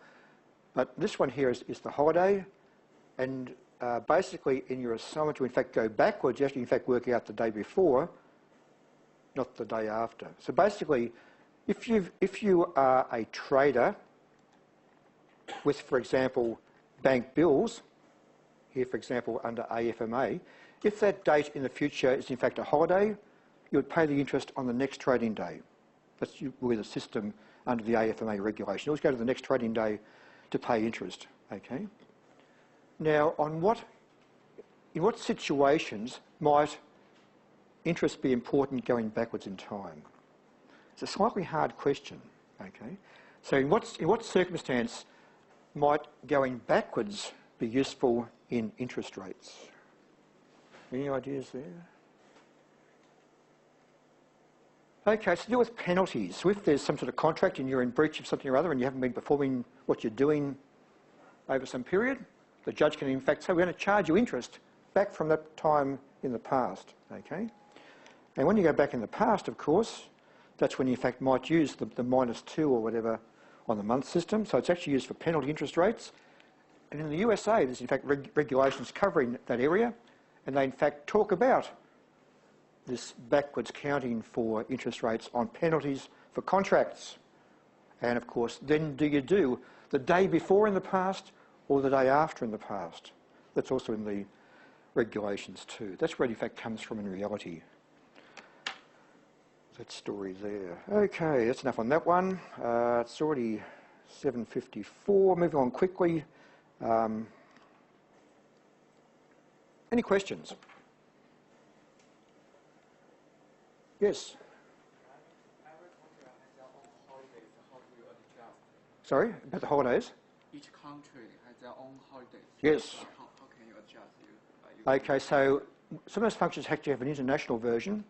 A: But this one here is the holiday, and basically in your assignment to in fact go backwards, you have to in fact work out the day before, not the day after. So basically, if you are a trader with, for example, bank bills, here for example under AFMA, if that date in the future is in fact a holiday, you would pay the interest on the next trading day. That's where the system under the AFMA regulation. Always go to the next trading day to pay interest. Okay. Now, in what situations might interest be important going backwards in time? It's a slightly hard question. Okay. So, in what circumstance might going backwards be useful in interest rates? Any ideas there? Okay, so to do with penalties. So if there's some sort of contract and you're in breach of something or other and you haven't been performing what you're doing over some period, the judge can in fact say, we're going to charge you interest back from that time in the past. Okay? And when you go back in the past, of course, that's when you in fact might use the -2 or whatever on the month system. So it's actually used for penalty interest rates. And in the USA, there's in fact regulations covering that area, and they in fact talk about this backwards counting for interest rates on penalties for contracts. And of course, then do you do the day before in the past or the day after in the past? That's also in the regulations too. That's where it in fact comes from in reality. That story there. Okay, that's enough on that one. It's already 7:54. Moving on quickly. Any questions? Yes. Sorry, about the holidays?
C: Each country has their own holidays.
A: Yes.
C: How can you adjust?
A: Okay, so some of those functions actually have an international version,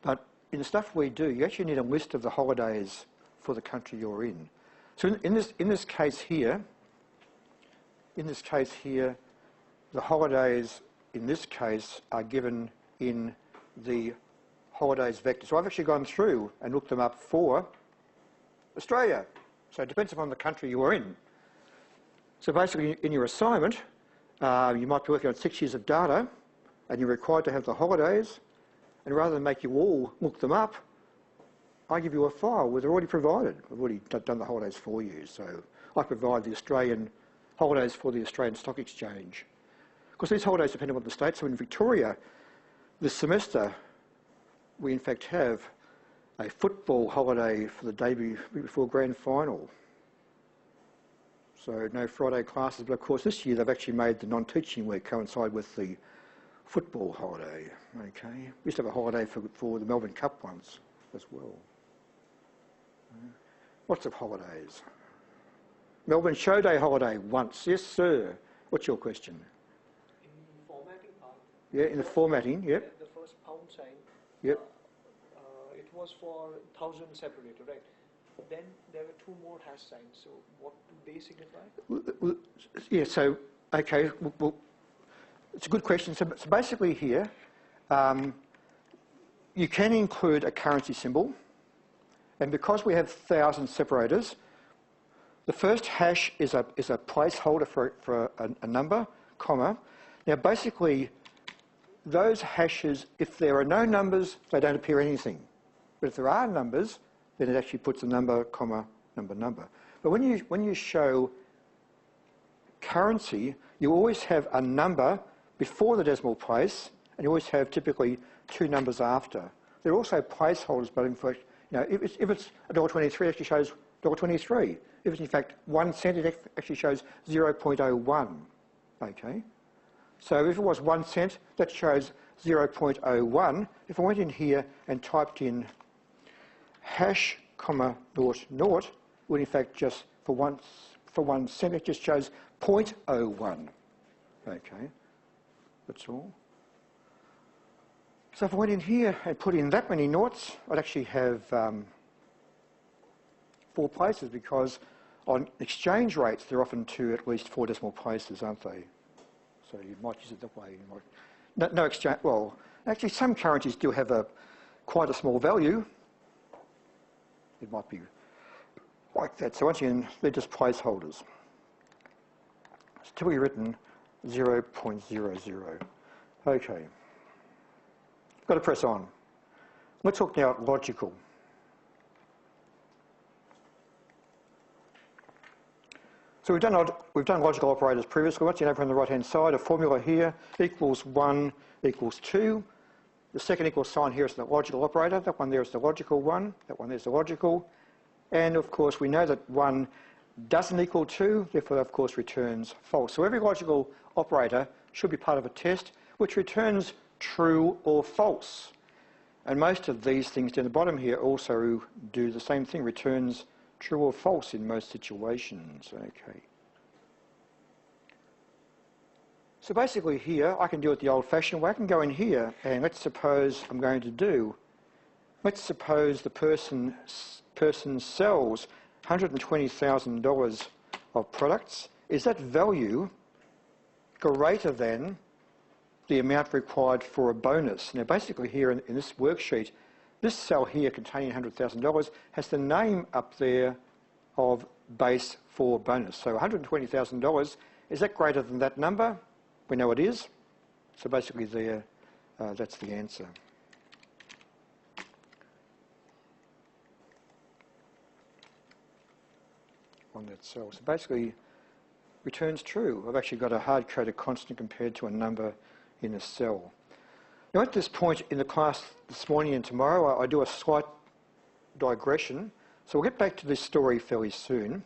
A: but in the stuff we do, you actually need a list of the holidays for the country you're in. So in this case here, the holidays in this case are given in the holidays vector. So I've actually gone through and looked them up for Australia. So it depends upon the country you are in. So basically in your assignment, you might be working on 6 years of data and you're required to have the holidays, and rather than make you all look them up, I give you a file where they're already provided. I've already done the holidays for you. So I provide the Australian holidays for the Australian Stock Exchange. Of course, these holidays depend upon the state. So in Victoria, this semester, we in fact have a football holiday for the day before grand final. So no Friday classes, but of course this year they've actually made the non-teaching week coincide with the football holiday. Okay, we used to have a holiday for the Melbourne Cup once as well. Lots of holidays. Melbourne Show Day holiday once, yes sir. What's your question?
B: In the formatting part.
A: Yeah, in the formatting, yep.
B: The first pound sign.
A: Yep.
B: It was for 1,000 separator, right? Then there were 2 more hash signs. So what do they signify?
A: Yeah, so, okay, well, it's a good question. So basically here, you can include a currency symbol, and because we have 1,000 separators, the first hash is a placeholder for a number, comma. Now basically, those hashes, if there are no numbers, they don't appear anything. But if there are numbers, then it actually puts a number, comma, number. But when you show currency, you always have a number before the decimal place, and you always have typically 2 numbers after. There are also placeholders, but in fact, if it's $1.23, it actually shows $1.23. If it's in fact 1 cent, it actually shows 0.01. Okay? So if it was 1 cent, that shows 0.01. If I went in here and typed in hash, comma, 00, it would in fact just, for 1 cent, it just shows 0.01. Okay? That's all. So if I went in here and put in that many noughts, I'd actually have 4 places, because on exchange rates, they're often to at least 4 decimal places, aren't they? So you might use it that way. No exchange. Well, actually, some currencies do have quite a small value. It might be like that. So once again, they're just placeholders. It's typically written 0.00. Okay. Got to press on. Let's talk now logical. So we've done logical operators previously. Once you know, from the right-hand side, a formula here equals 1 equals 2. The second equal sign here is the logical operator. That one there is the logical one. That one there is the logical. And of course, we know that 1 doesn't equal 2, therefore, of course, returns false. So every logical operator should be part of a test which returns true or false. And most of these things down the bottom here also do the same thing, returns true or false in most situations. Okay. So basically here, I can do it the old-fashioned way. I can go in here and let's suppose let's suppose the person sells $120,000 of products. Is that value greater than the amount required for a bonus? Now basically here in this worksheet, this cell here containing $100,000 has the name up there of base for bonus. So $120,000, is that greater than that number? We know it is. So basically there, that's the answer. On that cell. So basically returns true. I've actually got a hard-coded constant compared to a number in a cell. Now at this point in the class this morning and tomorrow, I do a slight digression. So we'll get back to this story fairly soon.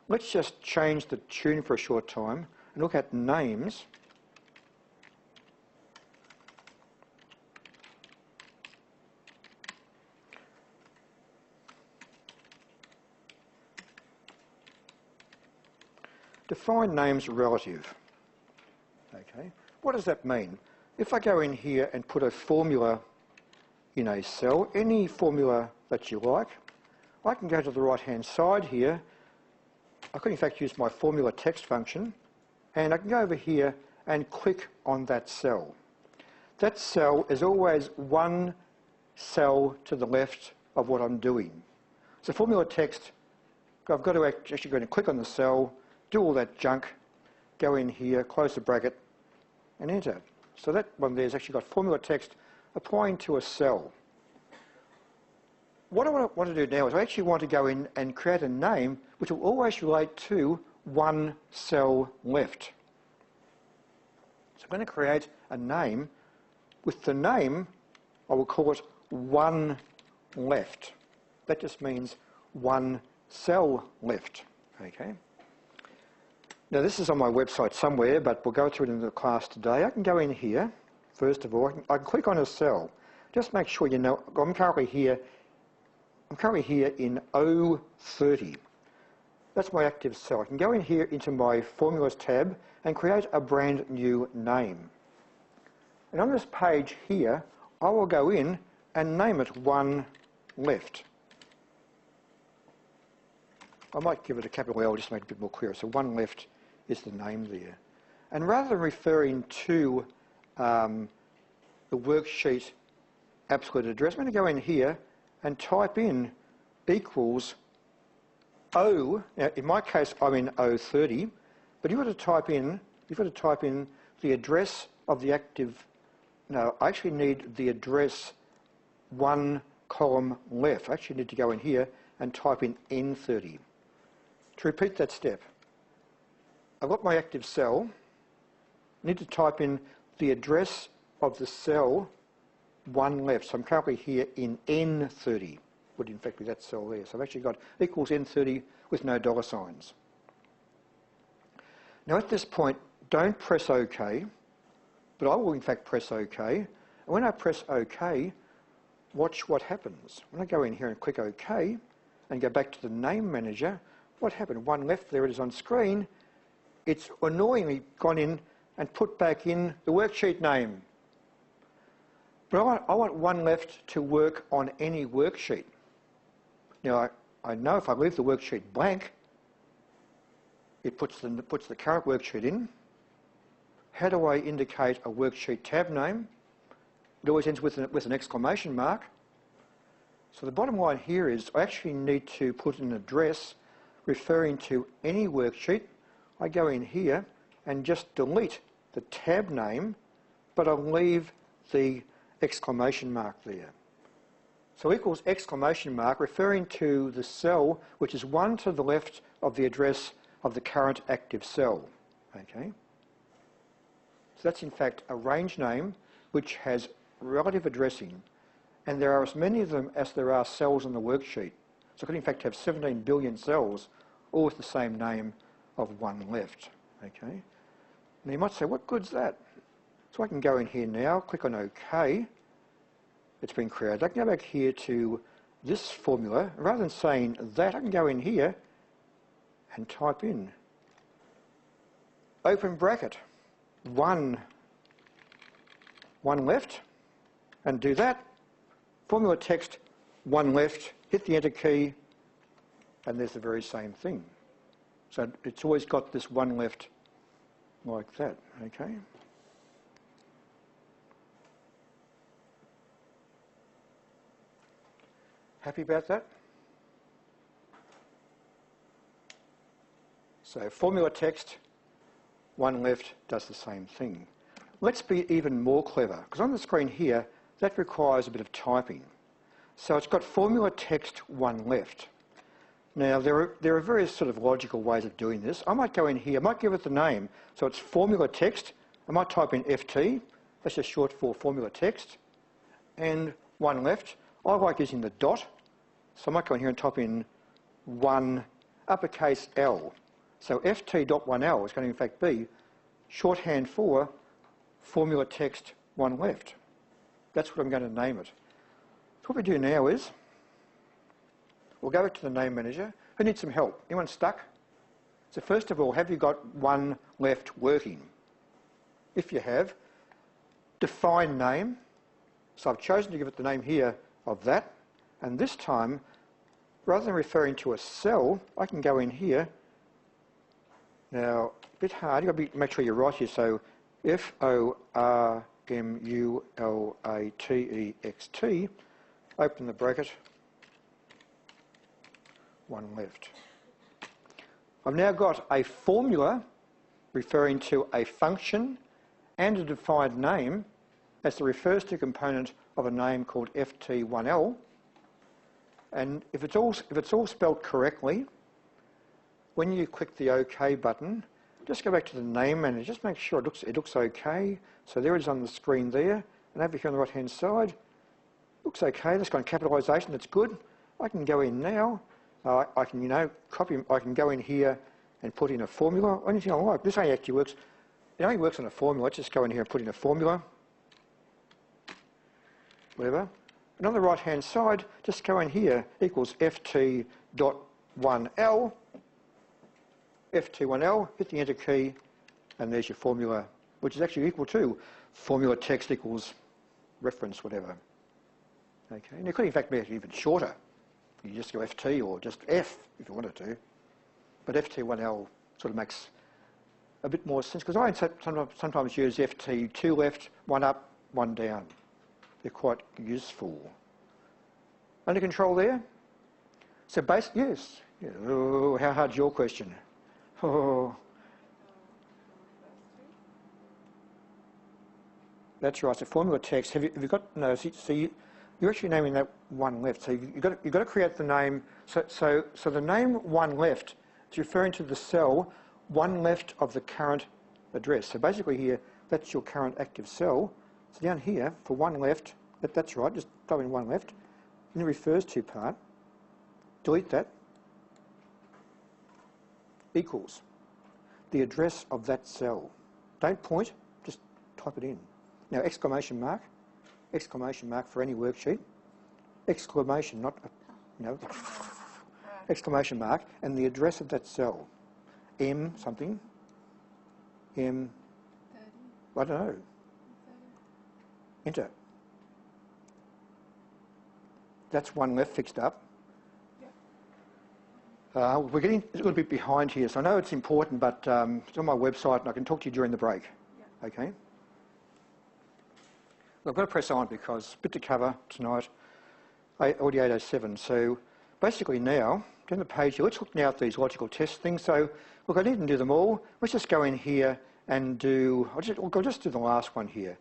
A: Let's just change the tune for a short time and look at names. Define names relative. Okay, what does that mean? If I go in here and put a formula in a cell, any formula that you like, I can go to the right-hand side here. I could in fact use my formula text function, and I can go over here and click on that cell. That cell is always one cell to the left of what I'm doing. So formula text, I've got to actually go and click on the cell, do all that junk, go in here, close the bracket, and enter. So that one there's actually got formula text applying to a cell. What I want to do now is I actually want to go in and create a name which will always relate to one cell left. So I'm going to create a name. With the name, I will call it one left. That just means one cell left. Okay. Now this is on my website somewhere, but we'll go through it in the class today. I can go in here, first of all, I can click on a cell. Just make sure you know, I'm currently here in O30. That's my active cell. I can go in here into my formulas tab and create a brand new name. And on this page here, I will go in and name it one left. I might give it a capital L just to make it a bit more clear. So one left is the name there. And rather than referring to the worksheet absolute address, I'm going to go in here and type in equals O. Now in my case I'm in O30, but you've got to type in the address of the active. No, I actually need the address one column left. I actually need to go in here and type in N30. To repeat that step, I've got my active cell. I need to type in the address of the cell one left. So I'm currently here in N30. Would in fact be that cell there. So I've actually got equals N30 with no dollar signs. Now at this point, don't press OK, but I will in fact press OK. And when I press OK, watch what happens. When I go in here and click OK and go back to the name manager, what happened? One left, there it is on screen. It's annoyingly gone in and put back in the worksheet name. But I want one left to work on any worksheet. Now, I know if I leave the worksheet blank, it puts the current worksheet in. How do I indicate a worksheet tab name? It always ends with an exclamation mark. So the bottom line here is I actually need to put an address referring to any worksheet. I go in here and just delete the tab name, but I'll leave the exclamation mark there. So equals exclamation mark referring to the cell which is one to the left of the address of the current active cell. Okay. So that's in fact a range name which has relative addressing, and there are as many of them as there are cells on the worksheet. So I could in fact have 17 billion cells, all with the same name of one left. Okay. Now you might say, what good's that? So I can go in here now, click on OK. It's been created. I can go back here to this formula. Rather than saying that, I can go in here and type in open bracket, one left, and do that. Formula text, one left, hit the enter key, and there's the very same thing. So it's always got this one left like that, okay? Happy about that? So formula text, one left, does the same thing. Let's be even more clever, because on the screen here, that requires a bit of typing. So it's got formula text, one left. Now, there are various sort of logical ways of doing this. I might go in here, I might give it the name. So it's formula text. I might type in FT. That's just short for formula text. And one left. I like using the dot. So I might go in here and type in one uppercase L. So FT.1L is going to in fact be shorthand for formula text, one left. That's what I'm going to name it. So what we do now is, we'll go back to the name manager. Who needs some help? Anyone stuck? So first of all, have you got one left working? If you have, define name. So I've chosen to give it the name here of that. And this time, rather than referring to a cell, I can go in here. Now, a bit hard, you've got to make sure you're right here. So FORMULATEXT, open the bracket, one left. I've now got a formula referring to a function and a defined name as the refers to component of a name called FT1L. And if it's all spelled correctly, when you click the OK button, just go back to the name manager, just make sure it looks okay. So there it is on the screen there, and over here on the right hand side, looks okay. That's got capitalisation, that's good. I can go in now. I can copy. I can go in here and put in a formula or anything I like. This only actually works. It only works on a formula. Let's just go in here and put in a formula, whatever. And on the right hand side, just go in here equals FT.1L. FT1L, hit the enter key, and there's your formula, which is actually equal to formula text equals reference, whatever. Okay, and it could in fact be even shorter. You just go FT or just F if you wanted to. But FT1L sort of makes a bit more sense, because I sometimes use FT, two left, one up, one down. They're quite useful. Under control there? So yes. Yeah. Oh, how hard's your question? Oh. That's right. So formula text. Have you got no? See, you're actually naming that one left. So you've got to create the name. So the name one left is referring to the cell one left of the current address. So basically here, that's your current active cell. So down here for one left, that's right. Just throw in one left. In the refers to part, delete that. Equals the address of that cell. Don't point, just type it in. Now exclamation mark for any worksheet, exclamation, not, exclamation mark, and the address of that cell. M something, M, 30. I don't know. 30. Enter. That's one left fixed up. We're getting a little bit behind here, so I know it's important, but it's on my website and I can talk to you during the break. Yeah. Okay? Well, I've got to press on because a bit to cover tonight, Audio 807. So basically now, down the page here, let's look now at these logical test things. So look, I didn't do them all. Let's just go in here and do, I'll just do the last one here.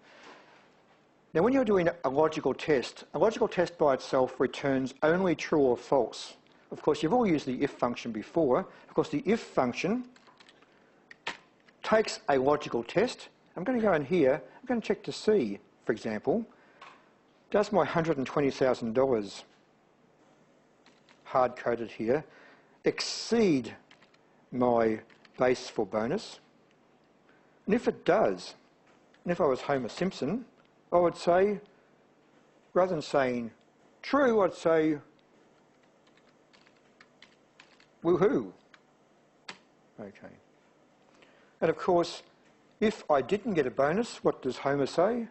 A: Now when you're doing a logical test by itself returns only true or false. Of course, you've all used the if function before. Of course, the if function takes a logical test. I'm going to go in here. I'm going to check to see, for example, does my $120,000 hard-coded here, exceed my base for bonus? And if it does, and if I was Homer Simpson, I would say, rather than saying true, I'd say woohoo. Okay. And of course, if I didn't get a bonus, what does Homer say?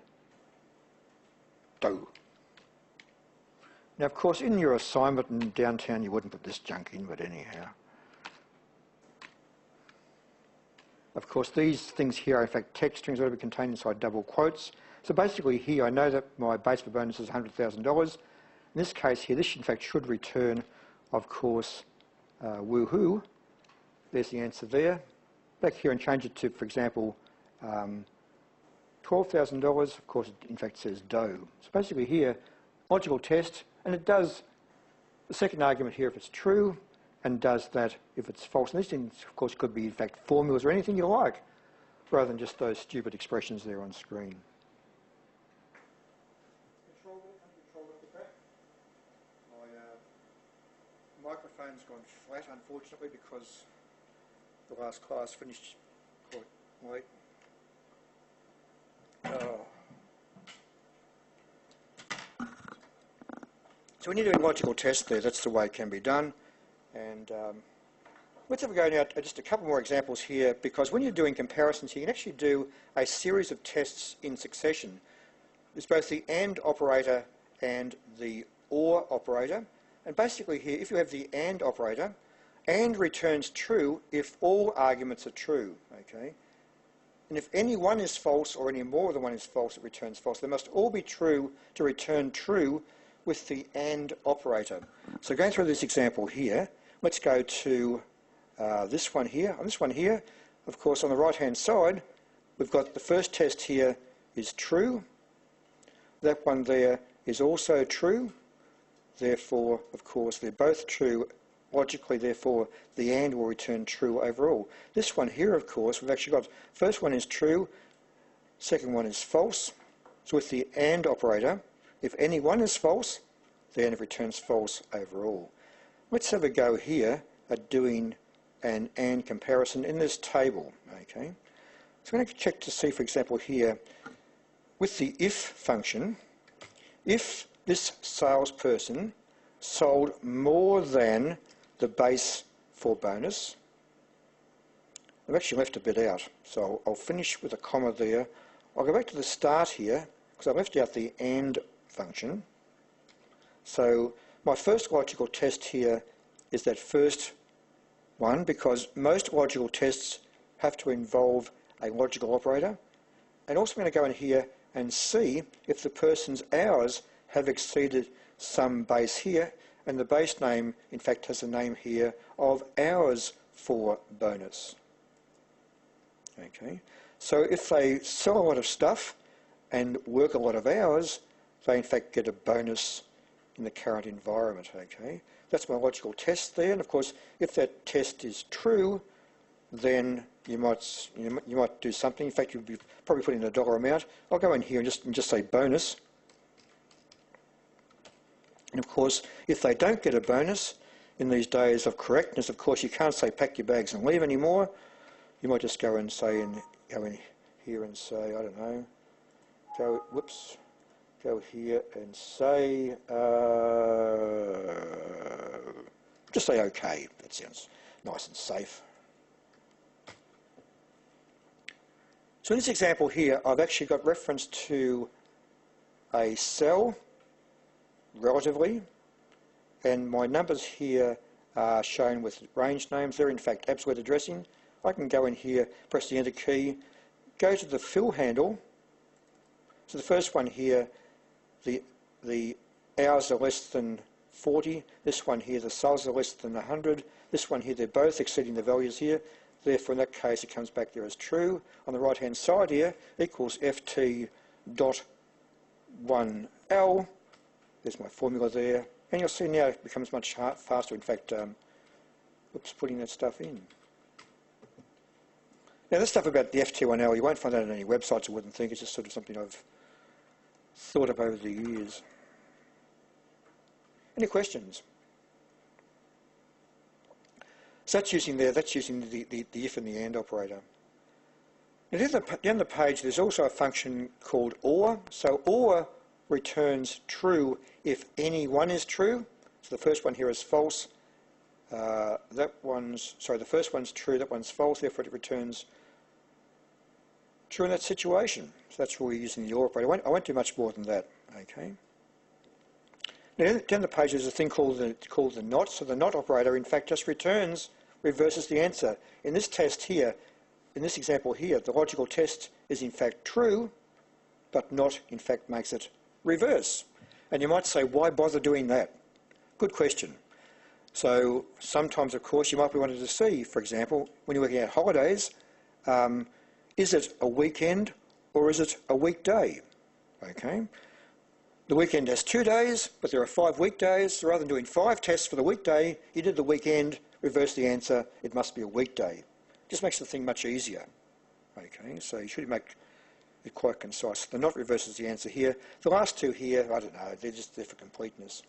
A: Do. Now, of course, in your assignment in downtown, you wouldn't put this junk in, but anyhow. Of course, these things here are in fact text strings that will be contained inside double quotes. So basically here, I know that my base for bonus is $100,000. In this case here, this in fact should return, of course, woohoo. There's the answer there. Back here and change it to, for example, $12,000. Of course, it in fact says do. So basically here, logical test, and it does the second argument here if it's true, and does that if it's false. And these things, of course, could be, in fact, formulas or anything you like, rather than just those stupid expressions there on screen. Control at the back. My microphone's gone flat, unfortunately, because the last class finished quite late. So when you're doing logical tests there, that's the way it can be done. And let's have a go now at just a couple more examples here, because when you're doing comparisons, you can actually do a series of tests in succession. There's both the AND operator and the OR operator. And basically here, if you have the AND operator, AND returns true if all arguments are true, okay? And if any one is false or any more than one is false, it returns false. They must all be true to return true with the AND operator. So going through this example here, let's go to this one here. On this one here, of course, on the right-hand side, we've got the first test here is true. That one there is also true. Therefore, of course, they're both true. Logically, therefore, the AND will return true overall. This one here, of course, we've actually got, first one is true, second one is false. So with the AND operator, if any one is false, then it returns false overall. Let's have a go here at doing an AND comparison in this table, okay? So I'm going to check to see, for example, here, with the if function, if this salesperson sold more than the base for bonus, I've actually left a bit out, so I'll finish with a comma there. I'll go back to the start here, because I left out the AND function. So my first logical test here is that first one, because most logical tests have to involve a logical operator. And also I'm going to go in here and see if the person's hours have exceeded some base here, and the base name in fact has a name here of hours for bonus. Okay, so if they sell a lot of stuff and work a lot of hours, they in fact get a bonus in the current environment, okay? That's my logical test there, and of course, if that test is true, then you might do something. In fact, you'd be probably putting in a dollar amount. I'll go in here and just say bonus. And of course, if they don't get a bonus, in these days of correctness, of course, you can't say pack your bags and leave anymore. You might just go and say, go in here and say, I don't know, go here and say, just say okay. That sounds nice and safe. So in this example here, I've actually got reference to a cell, relatively, and my numbers here are shown with range names. They're in fact absolute addressing. I can go in here, press the enter key, go to the fill handle. So the first one here, the hours are less than 40. This one here, the sales are less than 100. This one here, they're both exceeding the values here. Therefore, in that case, it comes back there as true. On the right-hand side here, equals ft dot 1L. There's my formula there. And you'll see now it becomes much faster, in fact, putting that stuff in. Now, this stuff about the FT1L, you won't find that on any websites, I wouldn't think. It's just sort of something I've thought of over the years. Any questions? So that's using the if and the and operator. Now down the page there's also a function called OR. So OR returns true if any one is true. So the first one here is false. The first one's true, that one's false, therefore it returns true in that situation. So that's where we're using the OR operator. I won't do much more than that. Okay. Now down the page there's a thing called the NOT. So the NOT operator in fact just reverses the answer. In this test here, in this example here, the logical test is in fact true, but NOT in fact makes it reverse. And you might say, why bother doing that? Good question. So sometimes, of course, you might be wanting to see, for example, when you're working out holidays, is it a weekend or is it a weekday? Okay. The weekend has 2 days, but there are 5 weekdays. So rather than doing 5 tests for the weekday, you did the weekend, reverse the answer, it must be a weekday. Just makes the thing much easier. Okay, so you should make it quite concise. The NOT reverses the answer here. The last two here, I don't know, they're just there for completeness.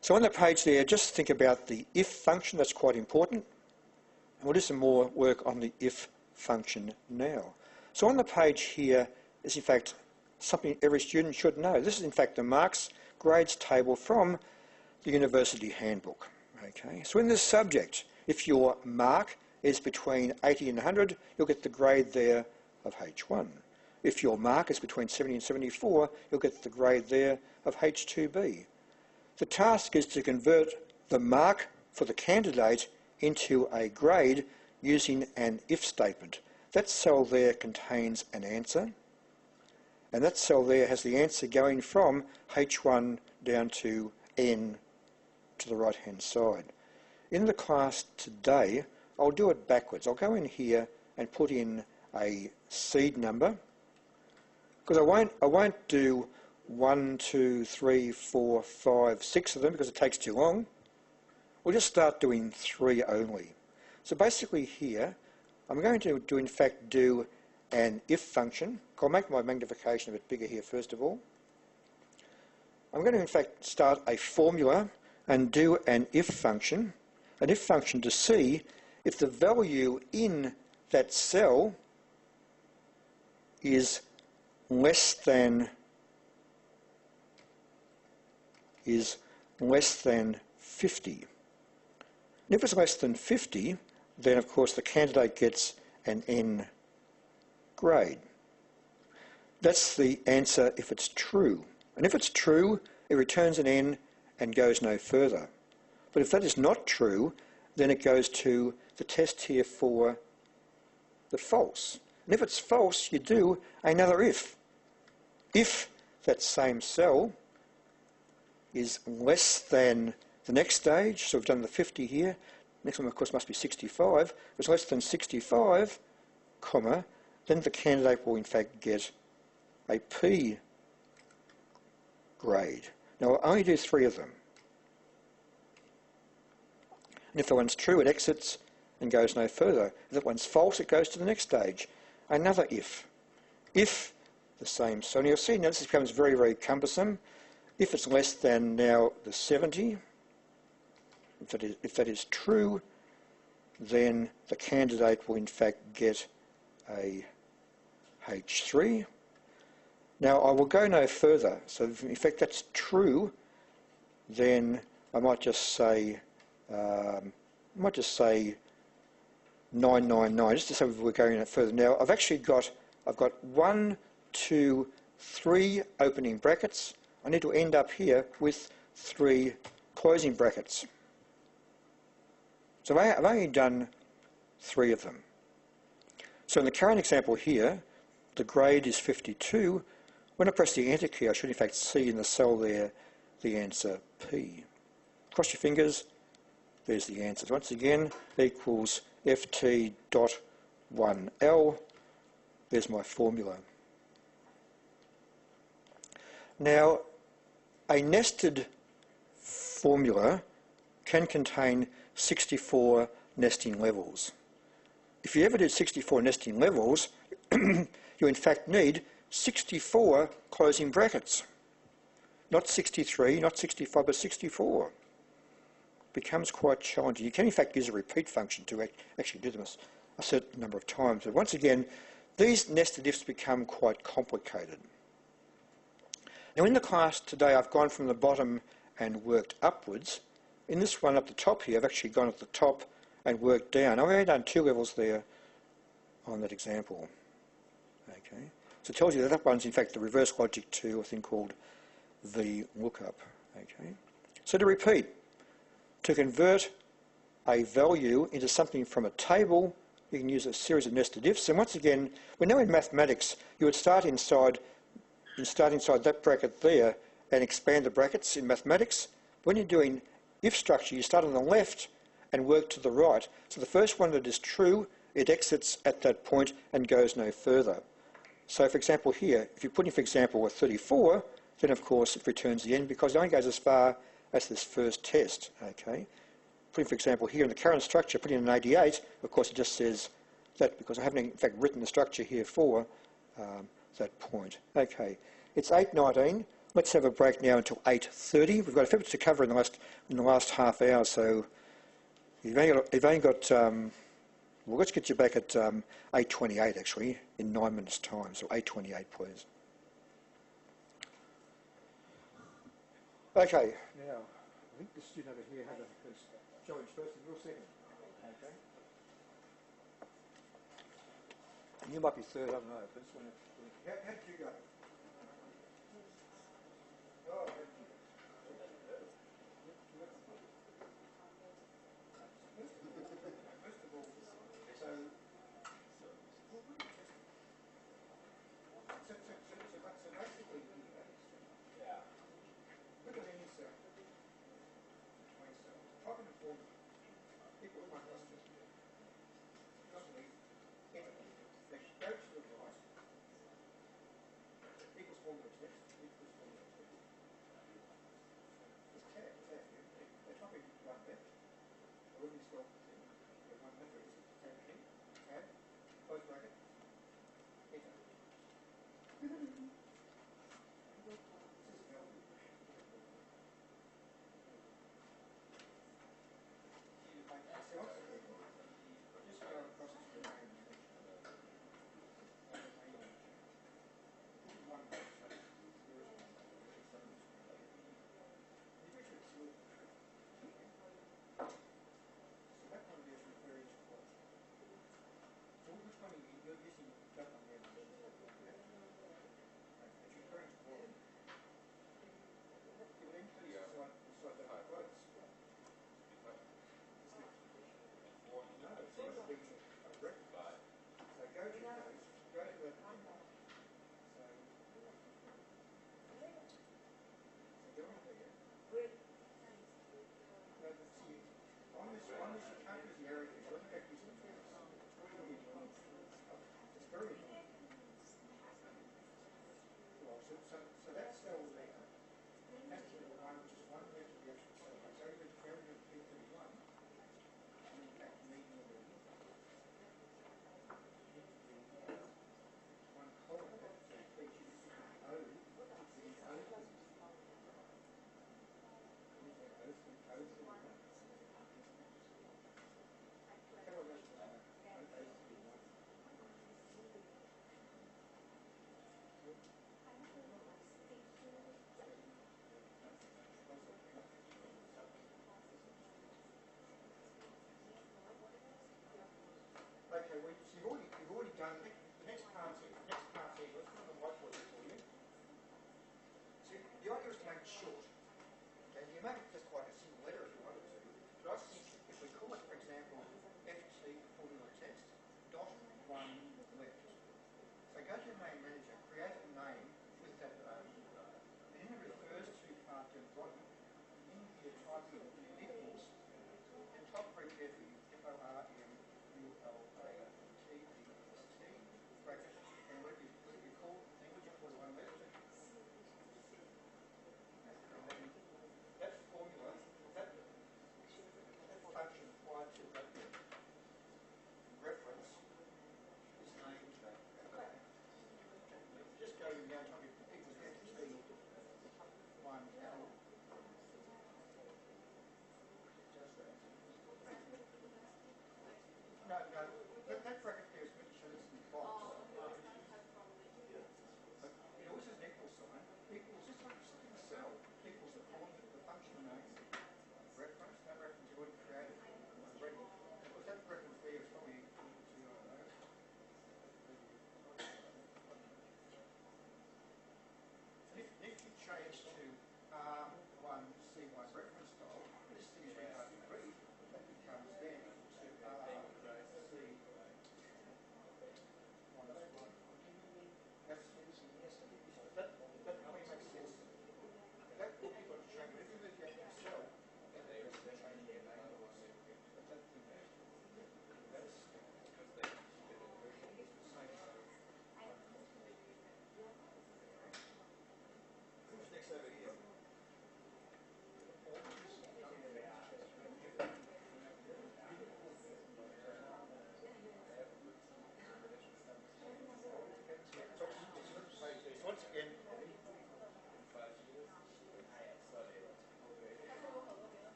A: So on the page there, just think about the if function. That's quite important. And we'll do some more work on the if function now. So on the page here is in fact something every student should know. This is in fact the marks grades table from the university handbook. Okay, so in this subject, if your mark is between 80 and 100, you'll get the grade there of H1. If your mark is between 70 and 74, you'll get the grade there of H2B. The task is to convert the mark for the candidate into a grade using an if statement. That cell there contains an answer, and that cell there has the answer going from H1 down to N to the right-hand side. In the class today, I'll do it backwards. I'll go in here and put in a seed number, because I won't do 1, 2, 3, 4, 5, 6 of them because it takes too long. We'll just start doing 3 only. So basically here, I'm going to in fact do an if function. I'll make my magnification a bit bigger here first of all. I'm going to in fact start a formula and do an if function to see if the value in that cell is less than 50. And if it's less than 50, then of course the candidate gets an N grade. That's the answer if it's true. And if it's true, it returns an N and goes no further. But if that is not true, then it goes to the test here for the false. And if it's false, you do another if. If that same cell is less than the next stage, so we've done the 50 here, next one of course must be 65, if it's less than 65, comma, then the candidate will in fact get a P grade. Now I'll only do 3 of them. And if the one's true, it exits and goes no further. If that one's false, it goes to the next stage. Another if. If the same, so you'll see now this becomes very, very cumbersome. If it's less than now the 70, if that is true, then the candidate will in fact get a H3. Now I will go no further. So if in fact that's true, then I might just say 999, just to say we're going no further. Now I've got 1, 2, 3 opening brackets. I need to end up here with 3 closing brackets. So I've only done 3 of them. So in the current example here, the grade is 52. When I press the enter key, I should in fact see in the cell there the answer P. Cross your fingers, there's the answer. So once again, equals ft.1L. There's my formula. Now, a nested formula can contain 64 nesting levels. If you ever did 64 nesting levels, you in fact need 64 closing brackets. Not 63, not 65, but 64. becomes quite challenging. You can in fact use a repeat function to actually do them a certain number of times. But once again, these nested ifs become quite complicated. Now in the class today I've gone from the bottom and worked upwards. In this one up the top here I've actually gone at the top and worked down. I've only done 2 levels there on that example. Okay, so it tells you that that one's in fact the reverse logic to a thing called the lookup. Okay, so to repeat, to convert a value into something from a table, you can use a series of nested ifs. And once again, we know in mathematics you would start inside that bracket there and expand the brackets in mathematics. When you're doing if structure, you start on the left and work to the right. So the first one that is true, it exits at that point and goes no further. So for example here, if you put in for example a 34, then of course it returns the end because it only goes as far as this first test. Okay. Putting for example here in the current structure, putting in an 88, of course it just says that because I haven't in fact written the structure here for that point. Okay, it's 8:19. Let's have a break now until 8:30. We've got a fair bit to cover in the last half hour, so you've only got well, let's get you back at 8:28 actually, in 9 minutes' time. So 8:28, please. Okay, now I think the student over here had a challenge first and you're second. Okay. And you might be third, I don't know. But how did you go? Oh, first of all, so basically, look at any cell, between cells. Type in a formula, equals 1 plus 2. Doesn't need anything. They should go to the right, equals formula text, equals formula text. It's tab, they type in 1 left, or when you spell the thing, the 1 left is tab in, tab, close bracket, enter. So that cell there has to be the one which is 1 left of the actual cell. So you would carry the P31, and in fact median of the one column left, so each is O, the O. Okay, well, so you've already done the next part here. Let's put on the whiteboard here for you. So the idea is to make it short. Okay, you make it just like a single letter if you wanted to. But I think if we call it, for example, FT formula text dot 1 left. So go to your name manager, create a name with that and in the refers to part down the bottom, in here type in equals and type very carefully FORMULATEST bracket and what you call the thing which you call 1 left. And then that formula, that function applied to that reference is named just go down type it equals FT 1L. Just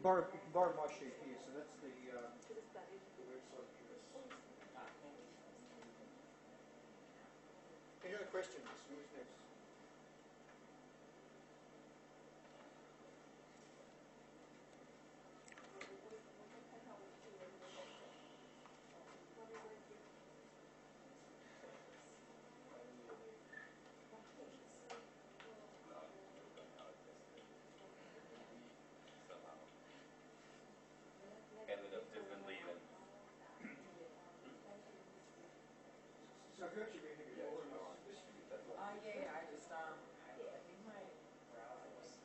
A: borrow my sheet here, so that's the website address. Any other questions? Who's next? So I've heard you been here before.
D: Yeah, I just, I think my browser was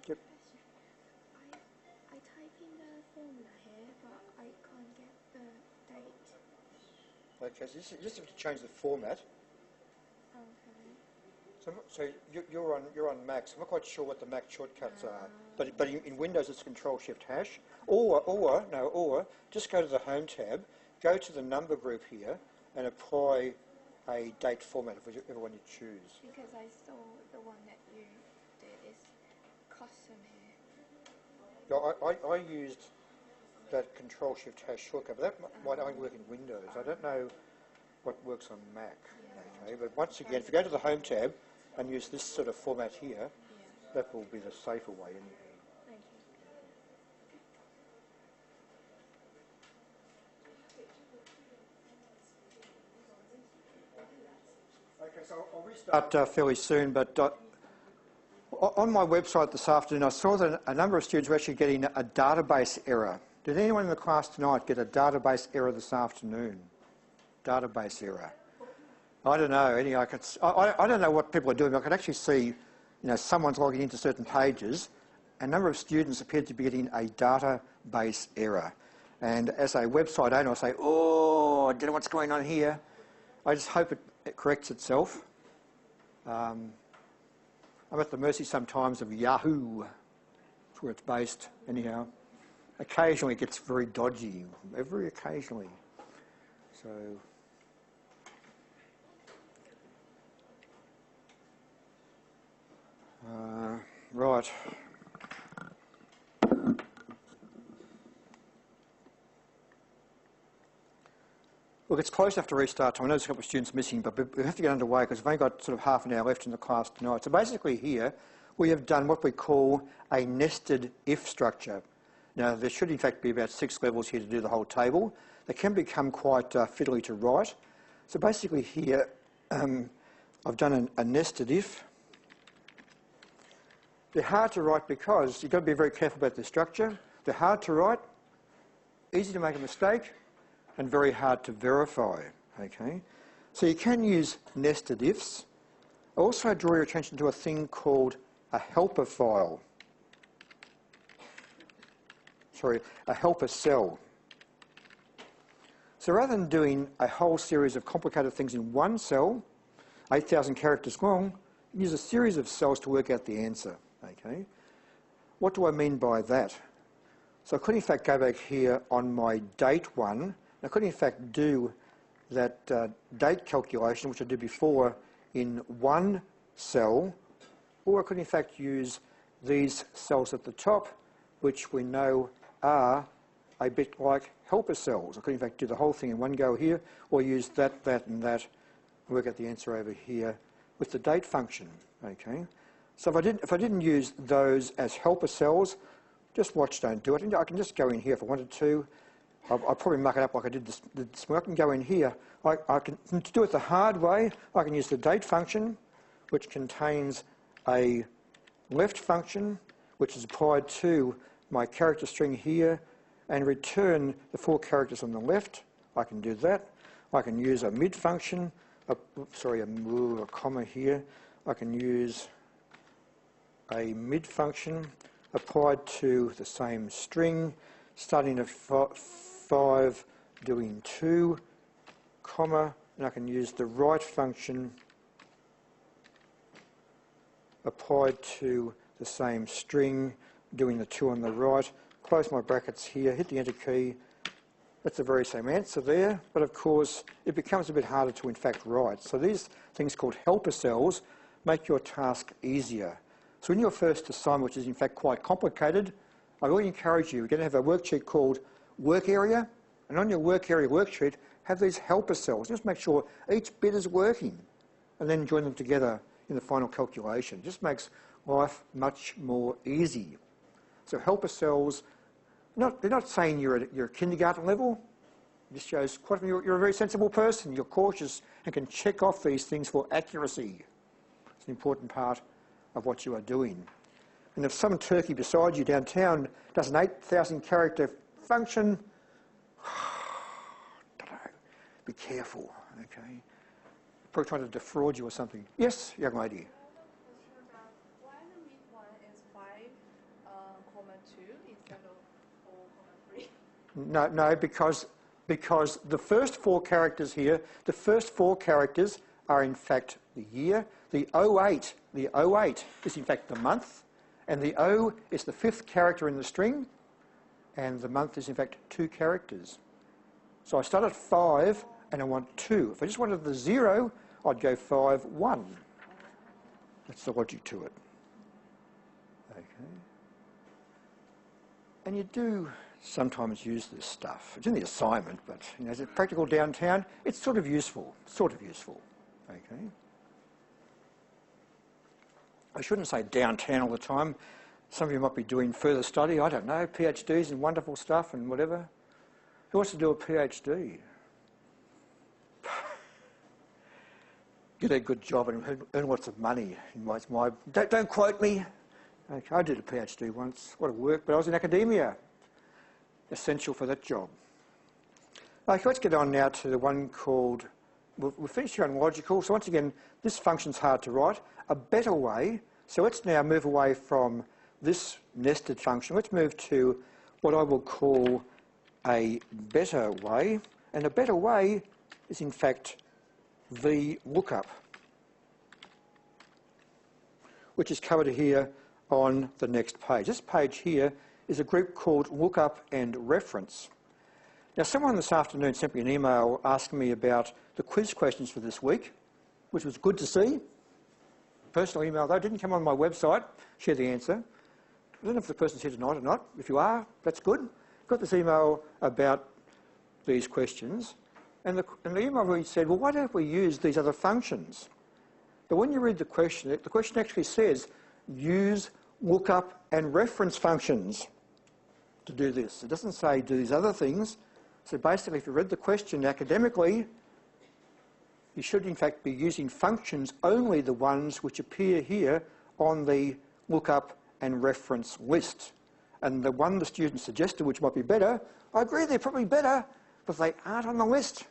A: Yep.
E: I type in the formula here, but I can't get the date.
A: Okay, so you just have to change the format.
E: Okay.
A: So you're on Mac, so I'm not quite sure what the Mac shortcuts are. But in Windows it's Control-Shift-Hash. Or just go to the Home tab, go to the number group here, and apply a date format of whichever one you choose.
E: Because I saw the one that you did is custom here.
A: Yeah, I used that Control-Shift-Hash shortcut, but that might only work in Windows. I don't know what works on Mac. Okay, but once again, if you go to the Home tab and use this sort of format here, that will be the safer way.
E: Thank you.
A: Okay, so I'll restart fairly soon, but on my website this afternoon I saw that a number of students were actually getting a database error. Did anyone in the class tonight get a database error this afternoon? Database error. I don't know. I don't know what people are doing, but I can actually see, someone's logging into certain pages. A number of students appeared to be getting a database error. And as a website owner, I say, oh, I don't know what's going on here. I just hope it corrects itself. I'm at the mercy sometimes of Yahoo. That's where it's based. Anyhow, occasionally it gets very dodgy, very occasionally. So, right. Look, it's close enough to restart time. I know there's a couple of students missing, but we have to get underway because we've only got sort of half an hour left in the class tonight. So basically here, we have done what we call a nested if structure. Now, there should in fact be about 6 levels here to do the whole table. They can become quite fiddly to write. So basically here, I've done a nested if. They're hard to write because you've got to be very careful about the structure. They're hard to write, easy to make a mistake, and very hard to verify. Okay, so you can use nested ifs. Also draw your attention to a thing called a helper file. Sorry, a helper cell. So rather than doing a whole series of complicated things in one cell, 8,000 characters long, you use a series of cells to work out the answer. Okay, what do I mean by that? So I could in fact go back here on my date one. I could in fact do that date calculation, which I did before, in one cell, or I could in fact use these cells at the top, which we know are a bit like helper cells. I could in fact do the whole thing in one go here, or use that, that and that, and work out the answer over here with the date function. Okay. So if I didn't use those as helper cells, just watch, don't do it. I can just go in here if I wanted to. I'll probably muck it up like I did this morning. I can go in here. To do it the hard way, I can use the date function, which contains a left function, which is applied to my character string here, and return the 4 characters on the left. I can do that. I can use a mid function, a comma here. I can use a mid function applied to the same string, starting at 5, doing 2, comma, and I can use the right function applied to the same string, doing the 2 on the right, close my brackets here, hit the enter key. That's the very same answer there, but of course it becomes a bit harder to in fact write. So these things called helper cells make your task easier. So in your first assignment, which is in fact quite complicated, I really encourage you, you're going to have a worksheet called Work Area, and on your Work Area worksheet, have these helper cells. Just make sure each bit is working, and then join them together in the final calculation. It just makes life much more easy. So helper cells, they're not saying you're at kindergarten level. This shows you're a very sensible person, you're cautious and can check off these things for accuracy. It's an important part of what you are doing. And if some turkey beside you downtown does an 8,000 character function, be careful, okay? Probably trying to defraud you or something. Yes, young lady.
F: Why the mid one is 5,2 instead of 4,3?
A: No, because the first 4 characters here, the first 4 characters are in fact the year. The 08 is in fact the month, and the O is the 5th character in the string, and the month is in fact 2 characters. So I start at 5 and I want 2. If I just wanted the 0, I'd go 5, 1. That's the logic to it. Okay. And you do sometimes use this stuff. It's in the assignment, but as a practical downtown, it's sort of useful. Okay. I shouldn't say downtown all the time. Some of you might be doing further study, I don't know, PhDs and wonderful stuff and whatever. Who wants to do a PhD? Get a good job and earn lots of money. Don't quote me. Okay, I did a PhD once. What a work, but I was in academia. Essential for that job. Okay, let's get on now to the one called, we'll finish here on logical. So once again, this function's hard to write. A better way, so let's now move away from this nested function. Let's move to what I will call a better way. And a better way is in fact VLOOKUP, which is covered here on the next page. This page here is a group called Lookup and Reference. Now, someone this afternoon sent me an email asking me about the quiz questions for this week, which was good to see. Personal email, though, didn't come on my website, share the answer. I don't know if the person's here tonight or not. If you are, that's good. Got this email about these questions. And the email really said, well, why don't we use these other functions? But when you read the question actually says, use lookup and reference functions to do this. It doesn't say do these other things. So basically, if you read the question academically, you should in fact be using functions, only the ones which appear here on the lookup and reference list. And the one the student suggested, which might be better, I agree they're probably better, but they aren't on the list.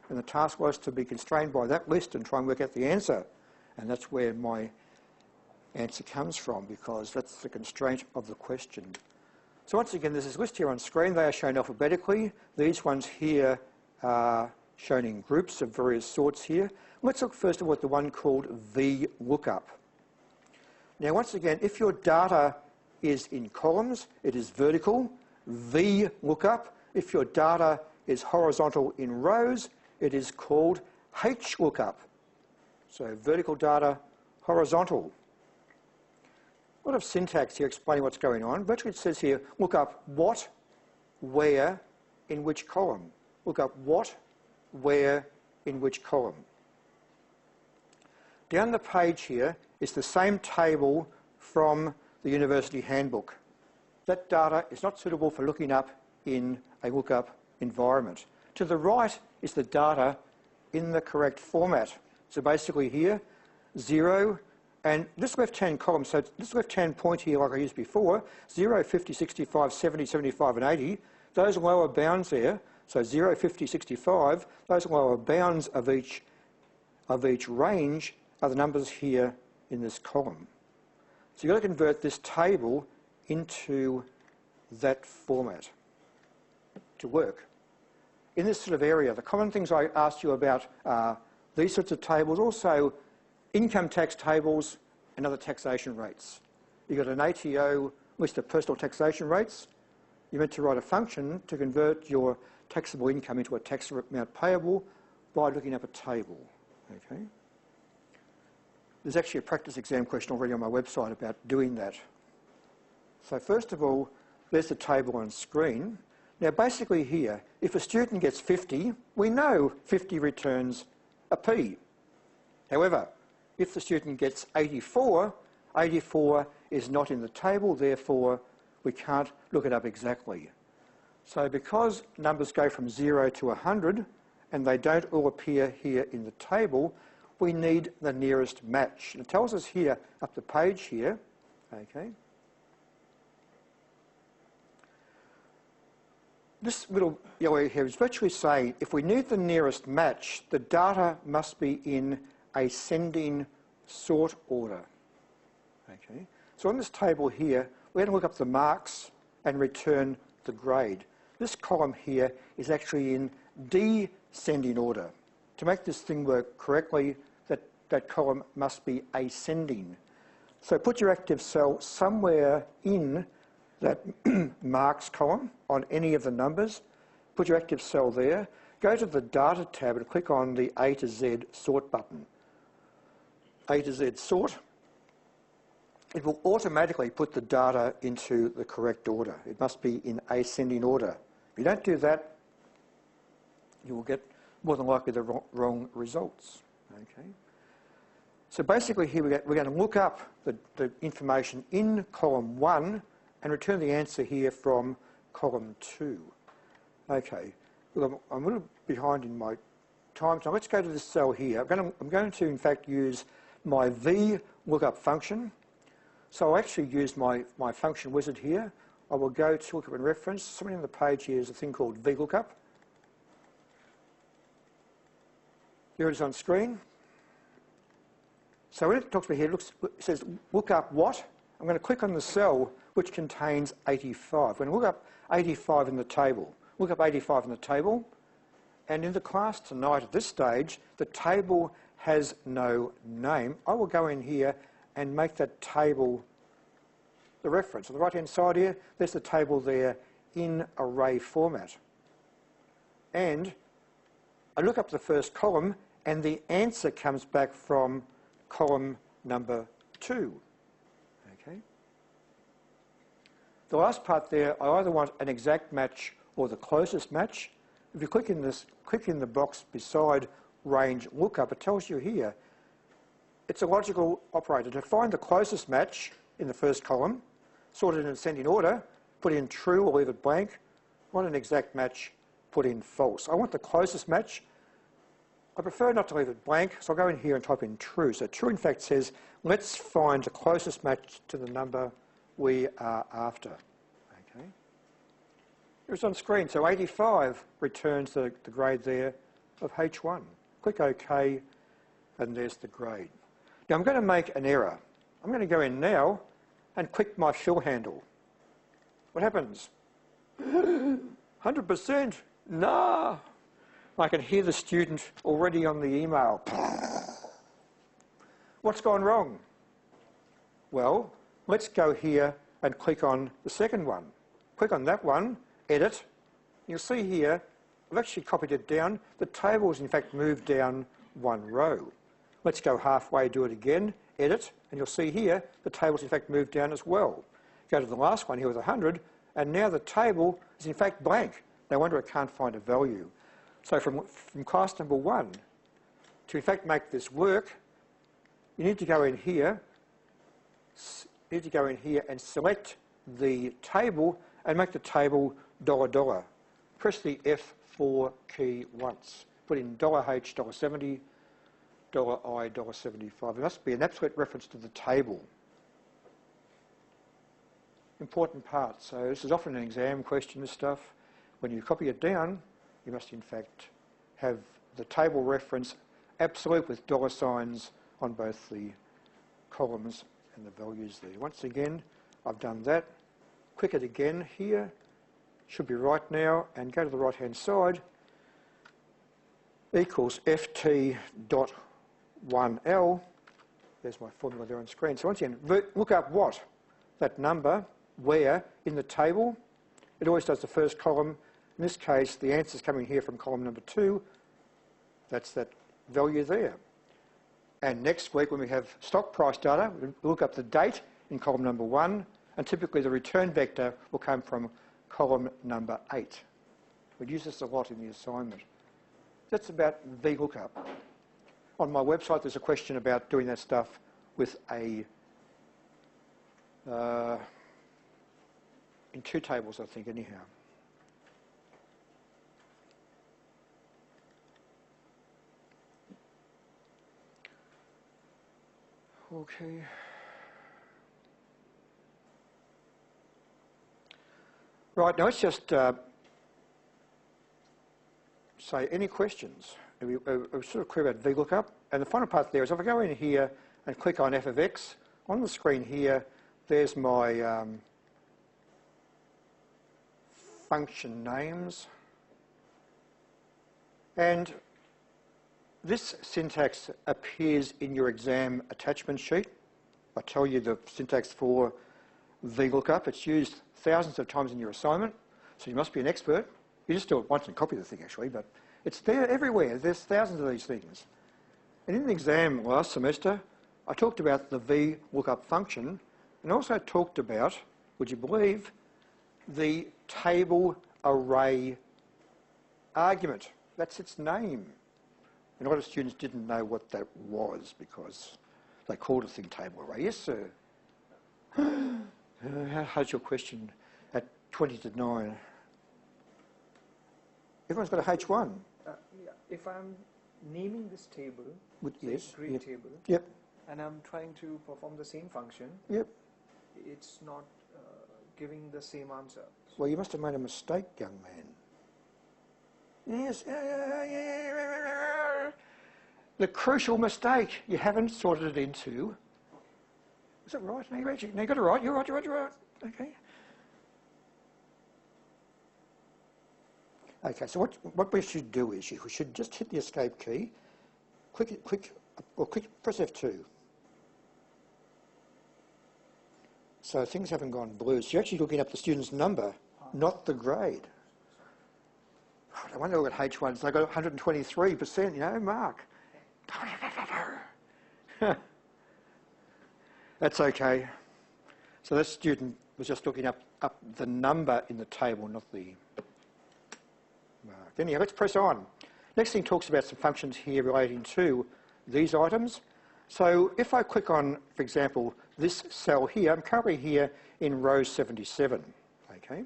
A: And the task was to be constrained by that list and try and work out the answer. And that's where my answer comes from, because that's the constraint of the question. So once again, there's this list here on screen. They are shown alphabetically. These ones here are shown in groups of various sorts here. Let's look first at the one called VLOOKUP. Now, once again, if your data is in columns, it is vertical, VLOOKUP. If your data is horizontal in rows, it is called HLOOKUP. So vertical data, horizontal. A lot of syntax here explaining what's going on. Virtually it says here, look up what, where, in which column. Look up what, where, in which column. Down the page here is the same table from the university handbook. That data is not suitable for looking up in a lookup environment. To the right is the data in the correct format. So basically here, 0, and this left-hand column, so this left-hand point here, like I used before, 0, 50, 65, 70, 75 and 80, those lower bounds there, so 0, 50, 65, those lower bounds of each range are the numbers here in this column. So you've got to convert this table into that format to work. in this sort of area, the common things I asked you about are these sorts of tables, also income tax tables and other taxation rates. You've got an ATO list of personal taxation rates. You're meant to write a function to convert your taxable income into a tax amount payable by looking up a table. Okay. There's actually a practice exam question already on my website about doing that. So first of all, there's the table on screen. Now basically here, if a student gets 50, we know 50 returns a P. However, if the student gets 84, 84 is not in the table, therefore we can't look it up exactly. So because numbers go from 0 to 100 and they don't all appear here in the table, we need the nearest match. And it tells us here up the page here, okay. This little yellow area here is virtually saying if we need the nearest match, the data must be in ascending sort order. Okay. So on this table here, we're going to look up the marks and return the grade. This column here is actually in descending order. To make this thing work correctly, that column must be ascending. So put your active cell somewhere in that marks column on any of the numbers. Put your active cell there. Go to the Data tab and click on the A to Z Sort button. A to Z Sort. It will automatically put the data into the correct order. It must be in ascending order. If you don't do that, you will get more than likely the wrong results. Okay. So basically here we're going to look up the information in column 1 and return the answer here from column 2. Okay, look, I'm a little behind in my time, so let's go to this cell here. I'm going to in fact use my VLOOKUP function. So I'll actually use my function wizard here. I will go to lookup and reference. Somewhere on the page here is a thing called VLOOKUP. Here it is on screen. So when it talks about here, it says look up what? I'm going to click on the cell which contains 85. We're going to look up 85 in the table. Look up 85 in the table. And in the class tonight at this stage, the table has no name. I will go in here and make that table the reference. On the right-hand side here, there's the table there in array format. And I look up the first column and the answer comes back from column number 2. Okay. The last part there, I either want an exact match or the closest match. If you click in the box beside range lookup, it tells you here, it's a logical operator. To find the closest match in the first column, sort it in ascending order, put in true or leave it blank. Want an exact match, put in false. I want the closest match. I prefer not to leave it blank, so I'll go in here and type in true. So true, in fact, says, let's find the closest match to the number we are after. Okay. It's on screen. So 85 returns the grade there of H1. Click OK, and there's the grade. Now I'm going to make an error. I'm going to go in now and click my fill handle. What happens? 100%? Nah. I can hear the student already on the email. What's gone wrong? Well, let's go here and click on the second one. Click on that one, edit. You'll see here, I've actually copied it down. The table's in fact moved down one row. Let's go halfway, do it again, edit, and you'll see here the table's in fact moved down as well. Go to the last one here with 100, and now the table is in fact blank. No wonder it can't find a value. So from class number 1, to in fact make this work, you need to go in here, and select the table and make the table $. Press the F4 key once. Put in $H, $70, $I, $75. It must be an absolute reference to the table. Important part. So this is often an exam question, this stuff. When you copy it down, you must in fact have the table reference absolute with $signs on both the columns and the values there. Once again, I've done that. Click it again here. Should be right now, and go to the right hand side. equals ft dot 1L. There's my formula there on screen. So once again, look up what? That number, where, in the table. It always does the first column. In this case, the answer's coming here from column number 2. That's that value there. And next week, when we have stock price data, we'll look up the date in column number 1, and typically the return vector will come from column number 8. We'd use this a lot in the assignment. That's about VLOOKUP. On my website, there's a question about doing that stuff with a in 2 tables, I think, anyhow. Okay. Right, now let's just say any questions. We're sort of clear about VLOOKUP. And the final part there is if I go in here and click on f of x, on the screen here, there's my function names. And this syntax appears in your exam attachment sheet. I tell you the syntax for VLOOKUP. It's used thousands of times in your assignment, so you must be an expert. You just do it once and copy the thing, actually, but it's there everywhere. There's thousands of these things. And in the exam last semester, I talked about the VLOOKUP function and also talked about, would you believe, the table array argument. That's its name. And a lot of students didn't know what that was because they called a thing table array. Yes, sir. How's your question at 20 to 9? Everyone's got a H1.
B: Yeah. If I'm naming this table,
A: Yes.
B: grade
A: Yep.
B: table,
A: Yep.
B: and I'm trying to perform the same function,
A: Yep.
B: it's not giving the same answer.
A: Well, you must have made a mistake, young man. Yes. The crucial mistake. You haven't sorted it into. Is that right? No, you got it right. You're right. Okay. Okay, so what we should do is we should just hit the escape key, press F2. So things haven't gone blue. So you're actually looking up the student's number, not the grade. I wonder what H1s. They got 123%, you know, mark. That's okay. So that student was just looking up the number in the table, not the mark. Anyhow, let's press on. Next thing talks about some functions here relating to these items. So if I click on, for example, this cell here, I'm currently here in row 77, okay?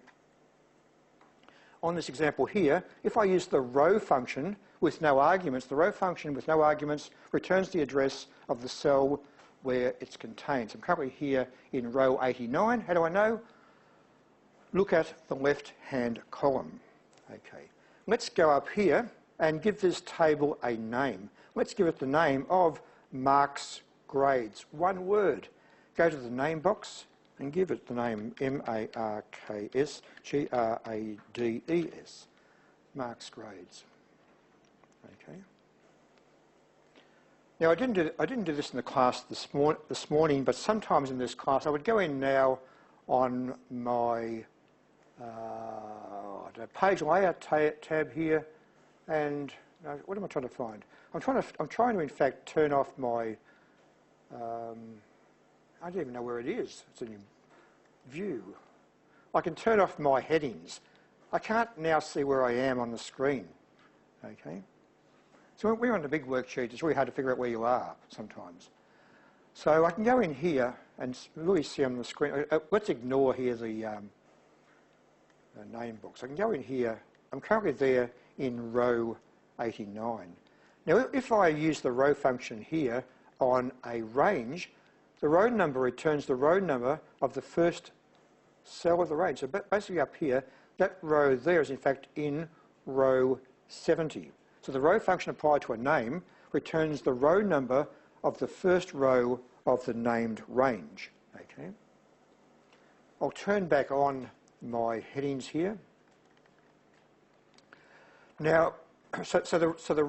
A: On this example here, if I use the row function with no arguments, the row function with no arguments returns the address of the cell where it's contained. So I'm currently here in row 89. How do I know? Look at the left-hand column. Okay. Let's go up here and give this table a name. Let's give it the name of Marks Grades. One word. Go to the name box and give it the name MARKS, Marks Grades. Okay. Now I didn't do this in the class this morning, but sometimes in this class I would go in now on my page layout tab here, and what am I trying to find? I'm trying to in fact turn off my. I don't even know where it is. It's in view. I can turn off my headings. I can't now see where I am on the screen. Okay. So when we're on the big worksheet, it's really hard to figure out where you are sometimes. So I can go in here and really see on the screen. Let's ignore here the name box. I can go in here. I'm currently there in row 89. Now, if I use the row function here on a range, the row number returns the row number of the first cell of the range. So basically up here, that row there is in fact in row 70. So the row function applied to a name returns the row number of the first row of the named range. Okay. I'll turn back on my headings here. Now, So the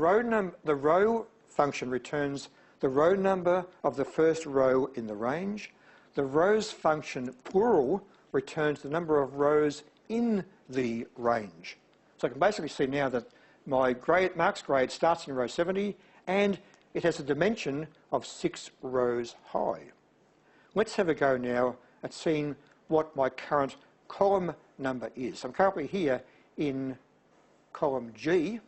A: row function returns the row number of the first row in the range. The rows function plural returns the number of rows in the range. So I can basically see now that my Mark's grade starts in row 70 and it has a dimension of 6 rows high. Let's have a go now at seeing what my current column number is. I'm currently here in column G.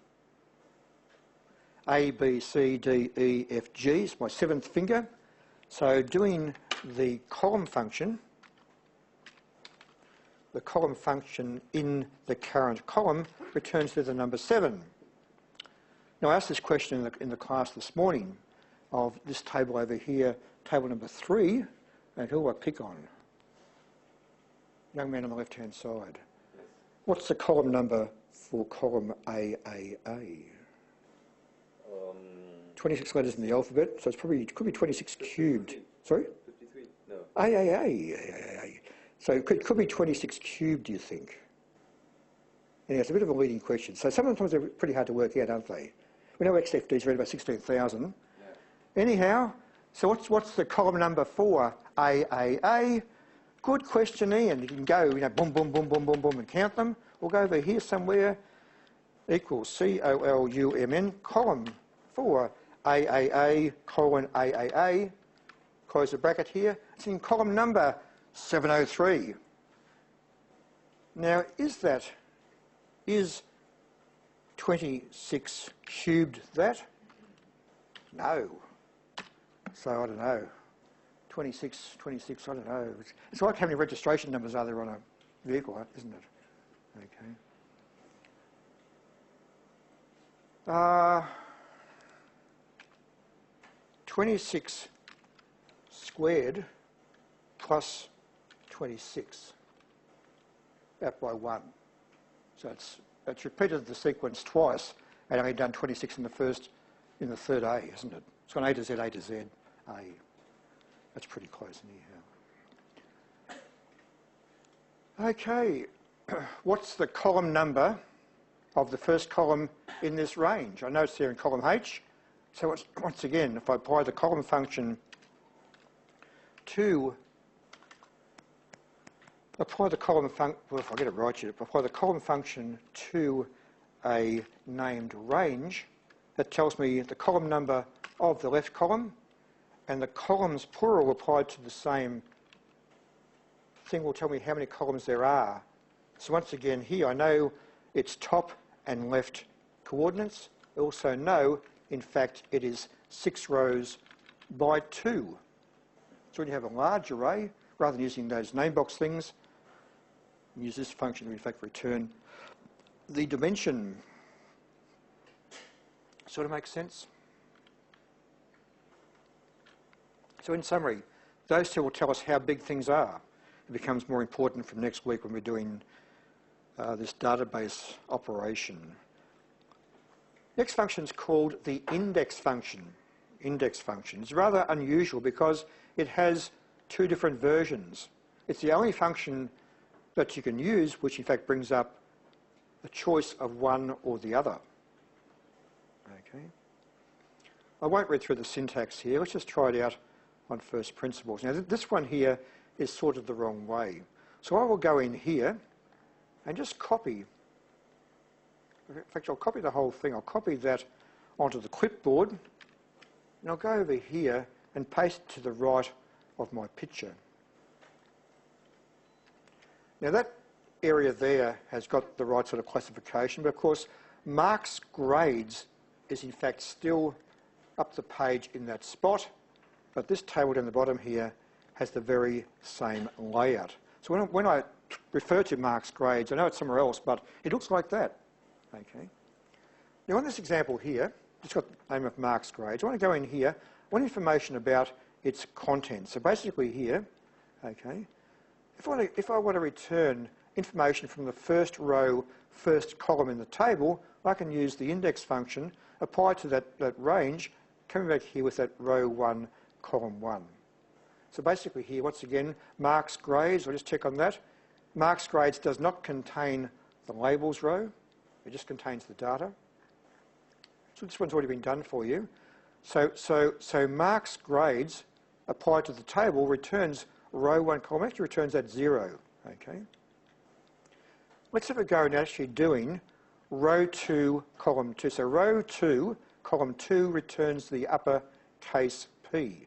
A: A, B, C, D, E, F, G is my 7th finger. So doing the column function in the current column returns to the number 7. Now I asked this question in the class this morning of this table over here, table number 3, and who do I pick on? Young man on the left-hand side. What's the column number for column AAA? 26 letters in the alphabet, so it could be 26 cubed. Sorry?
G: 53, no.
A: AAA. So it could be 26 cubed, do you think? And it's a bit of a leading question. So sometimes they're pretty hard to work out, aren't they? We know XFD is around about 16,000. Yeah. Anyhow, so what's the column number for AAA? Good question, Ian. You can go, boom, boom, boom, boom, boom, boom, and count them. We'll go over here somewhere. Equals COLUMN, column for AAA, colon AAA. Close the bracket here. It's in column number 703. Now, is 26 cubed that? No. So I don't know. 26, I don't know. It's like how many registration numbers are there on a vehicle, isn't it? Okay. 26 squared plus 26, that by 1. So it's repeated the sequence twice and only done 26 in the third A, isn't it? It's gone A to Z, A to Z, A. That's pretty close anyhow. Okay, what's the column number of the first column in this range? I know it's there in column H. So once again, if I apply the column function to apply the column function, well, if I get it right here, apply the column function to a named range, that tells me the column number of the left column, and the columns plural applied to the same thing will tell me how many columns there are. So once again here, I know it's top and left coordinates. I also know, in fact, it is 6 rows by 2. So when you have a large array, rather than using those name box things, use this function to in fact return the dimension. Sort of makes sense? So in summary, those two will tell us how big things are. It becomes more important from next week when we're doing this database operation. Next function is called the index function. Index function. It's rather unusual because it has 2 different versions. It's the only function that you can use which in fact brings up a choice of one or the other. Okay. I won't read through the syntax here. Let's just try it out on first principles. Now this one here is sorted the wrong way. So I will go in here and just copy. In fact, I'll copy the whole thing. I'll copy that onto the clipboard, and I'll go over here and paste it to the right of my picture. Now that area there has got the right sort of classification, but of course Mark's grades is in fact still up the page in that spot, but this table down the bottom here has the very same layout. So when I refer to Mark's grades, I know it's somewhere else, but it looks like that. Okay. Now on this example here, it's got the name of Mark's grades. I want to go in here, I want information about its content. So basically here, okay, if I want to return information from the first row, first column in the table, I can use the index function, apply to that range, coming back here with that row 1, column 1. So basically here, once again, Mark's grades, I'll just check on that. Mark's grades does not contain the labels row, it just contains the data. So this one's already been done for you. So Mark's grades applied to the table returns row 1, column, actually returns that 0, okay? Let's have a go at actually doing row 2, column 2. So row 2, column 2 returns the uppercase P.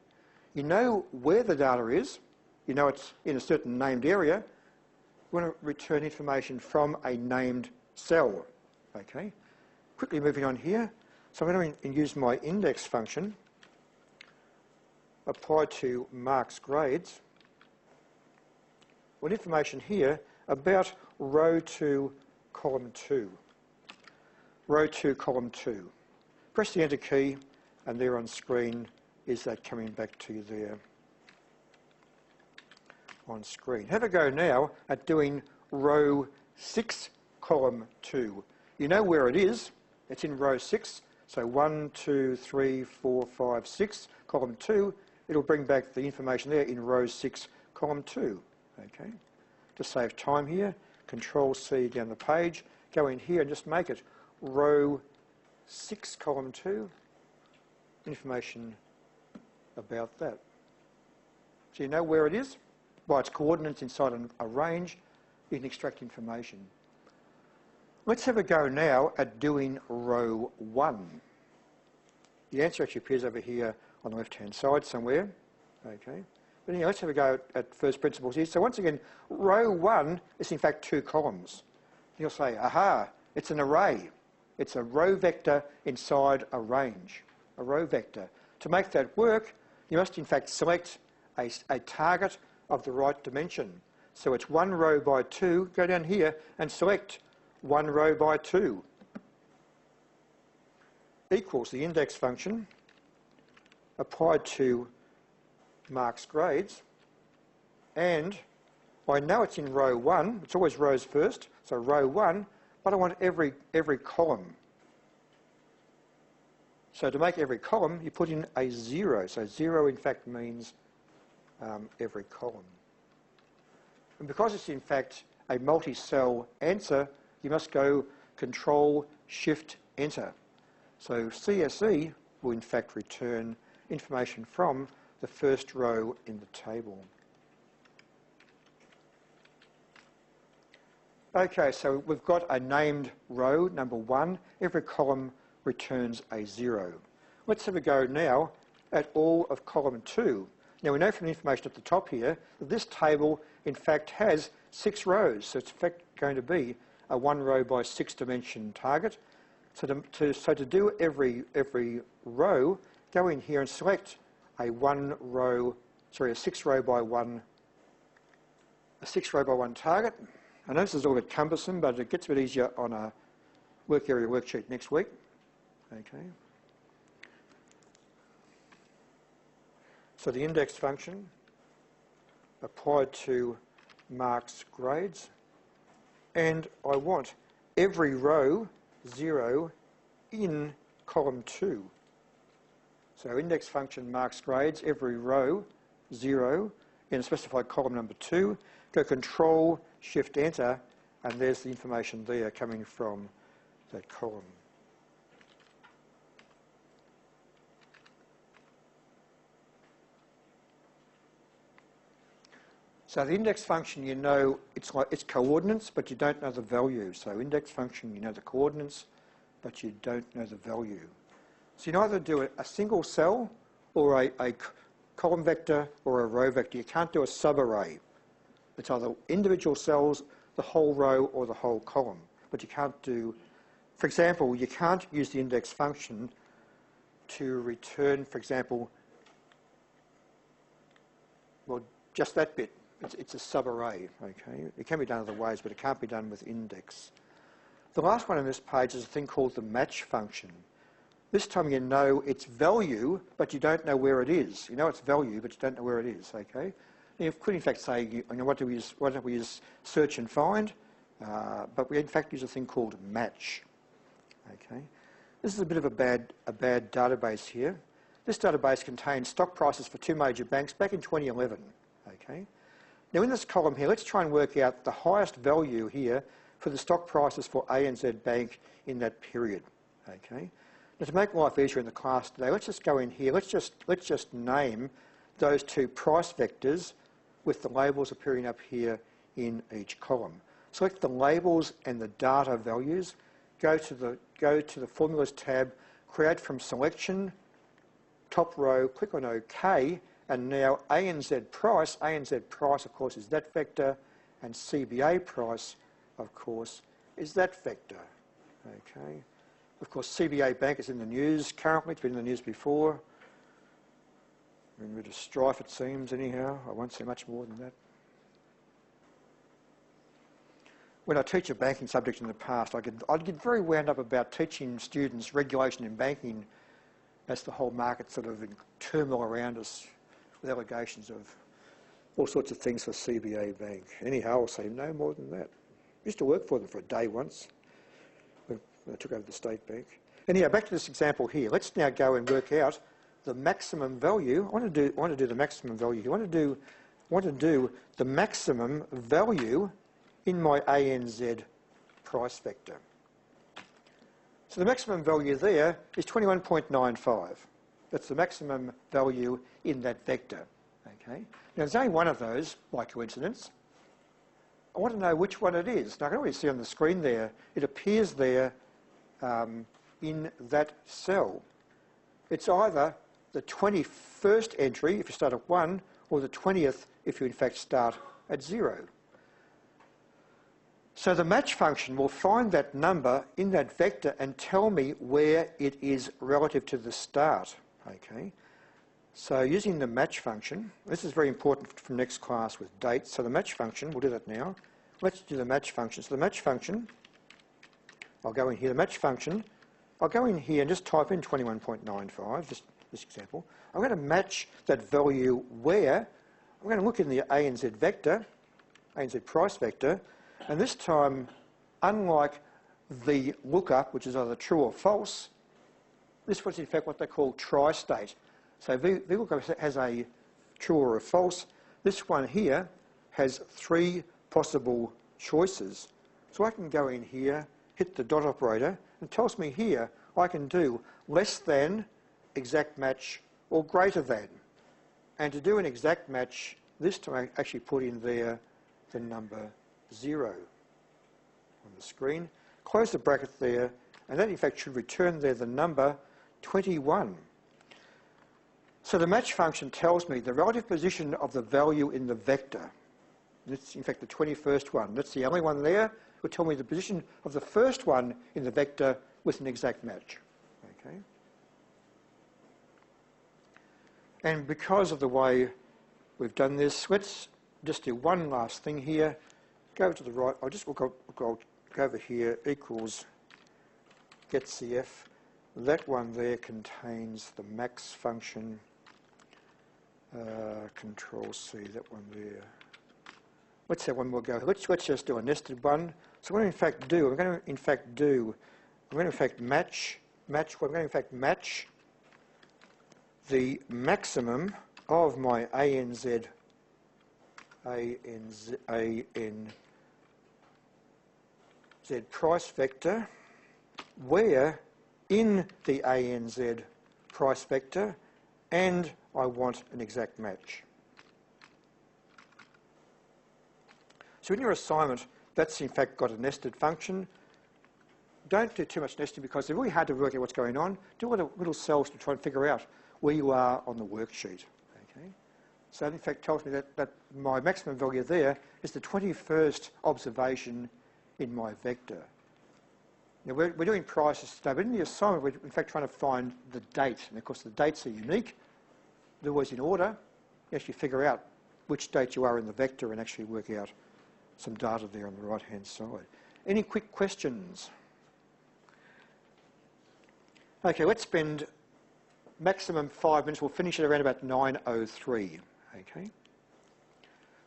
A: You know where the data is. You know it's in a certain named area. You want to return information from a named cell, okay? Quickly moving on here. So I'm going to use my index function applied to Mark's grades. With information here about row 2, column 2. Row 2, column 2. Press the enter key and there on screen is that coming back to you there on screen. Have a go now at doing row 6, column 2. You know where it is. It's in row 6. So 1, 2, 3, 4, 5, 6, column 2. It'll bring back the information there in row 6, column 2. Okay. To save time here, Control-C down the page, go in here and just make it row 6, column 2. Information about that. So you know where it is? By its coordinates inside a range, you can extract information. Let's have a go now at doing row 1. The answer actually appears over here on the left-hand side somewhere. Okay. But anyway, let's have a go at first principles here. So once again, row 1 is in fact 2 columns. You'll say, aha, it's an array. It's a row vector inside a range, a row vector. To make that work, you must in fact select a target of the right dimension. So it's 1 row by 2. Go down here and select 1 row by 2 equals the index function applied to Mark's grades, and I know it's in row 1. It's always rows first, so row 1, but I want every column. So to make every column, you put in a 0. So 0 in fact means every column. And because it's in fact a multi-cell answer, you must go Control-Shift-Enter. So CSE will in fact return information from the first row in the table. Okay, so we've got a named row, number 1. Every column returns a 0. Let's have a go now at all of column 2. Now we know from the information at the top here that this table in fact has 6 rows, so it's in fact going to be a 1 row by 6 dimension target. So to do every row, go in here and select a 6 row by 1 target. I know this is all a bit cumbersome, but it gets a bit easier on a work area worksheet next week. Okay. So the index function applied to Mark's grades, and I want every row 0 in column 2. So index function Mark's grades, every row 0 in a specified column number 2. Go Control-Shift-Enter, and there's the information there coming from that column. So the index function, you know it's coordinates, but you don't know the value. So index function, you know the coordinates, but you don't know the value. So you can either do a single cell or a column vector or a row vector. You can't do a subarray. It's either individual cells, the whole row, or the whole column. But you can't do, for example, you can't use the index function to return, for example, well, just that bit. It's a subarray, okay? It can be done other ways, but it can't be done with index. The last one on this page is a thing called the match function. This time you know its value, but you don't know where it is. You know its value, but you don't know where it is, okay? You could in fact say, you know, why don't we use search and find? But we in fact use a thing called match, okay? This is a bit of a bad database here. This database contains stock prices for 2 major banks back in 2011, okay? Now in this column here, let's try and work out the highest value here for the stock prices for ANZ Bank in that period, okay? Now, to make life easier in the class today, let's just go in here. Let's just name those two price vectors with the labels appearing up here in each column. Select the labels and the data values. Go to the Formulas tab, create from selection, top row, click on OK, and now ANZ price of course is that vector, and CBA price of course is that vector. Okay. Of course CBA Bank is in the news currently, it's been in the news before. We're in a bit of strife it seems anyhow, I won't say much more than that. When I teach a banking subject in the past, I'd get very wound up about teaching students regulation in banking as the whole market sort of in turmoil around us with allegations of all sorts of things for CBA Bank. Anyhow, I'll say no more than that. I used to work for them for a day once when I took over the State Bank. Anyhow, back to this example here. Let's now go and work out the maximum value. I want to do the maximum value. I want to do the maximum value in my ANZ price vector. So the maximum value there is 21.95. That's the maximum value in that vector. Okay. Now there's only one of those by coincidence. I want to know which one it is. Now I can already see on the screen there, it appears there in that cell. It's either the 21st entry if you start at 1 or the 20th if you in fact start at 0. So the match function will find that number in that vector and tell me where it is relative to the start. Okay. So using the match function, this is very important for next class with dates. So the match function, we'll do that now. Let's do the match function. So the match function, I'll go in here, the match function, I'll go in here and just type in 21.95, just this example. I'm going to match that value where, I'm going to look in the ANZ vector, ANZ price vector, and this time, unlike the lookup, which is either true or false, this was in fact what they call tri-state. So VLOOKUP has a true or a false. This one here has 3 possible choices. So I can go in here, hit the dot operator, and it tells me here I can do less than, exact match, or greater than. And to do an exact match, this time I actually put in there the number 0 on the screen. Close the bracket there, and that in fact should return there the number 21. So the match function tells me the relative position of the value in the vector. It's in fact the 21st one. That's the only one there. It will tell me the position of the first one in the vector with an exact match. Okay. And because of the way we've done this, let's just do one last thing here. Go to the right. I'll go over here, equals getCF. That one there contains the max function. Control C, that one there. Let's have one more go. Let's just do a nested one. So what I'm going to in fact match the maximum of my ANZ price vector where in the ANZ price vector, and I want an exact match. So in your assignment, that's in fact got a nested function. Don't do too much nesting because it's really hard to work out what's going on. Do little cells to try and figure out where you are on the worksheet. Okay? So that in fact tells me that my maximum value there is the 21st observation in my vector. Now we're doing prices today, but in the assignment we're in fact trying to find the date. And of course the dates are unique. They're always in order. You actually figure out which date you are in the vector and actually work out some data there on the right hand side. Any quick questions? Okay, let's spend maximum 5 minutes. We'll finish at around about 9:03. Okay.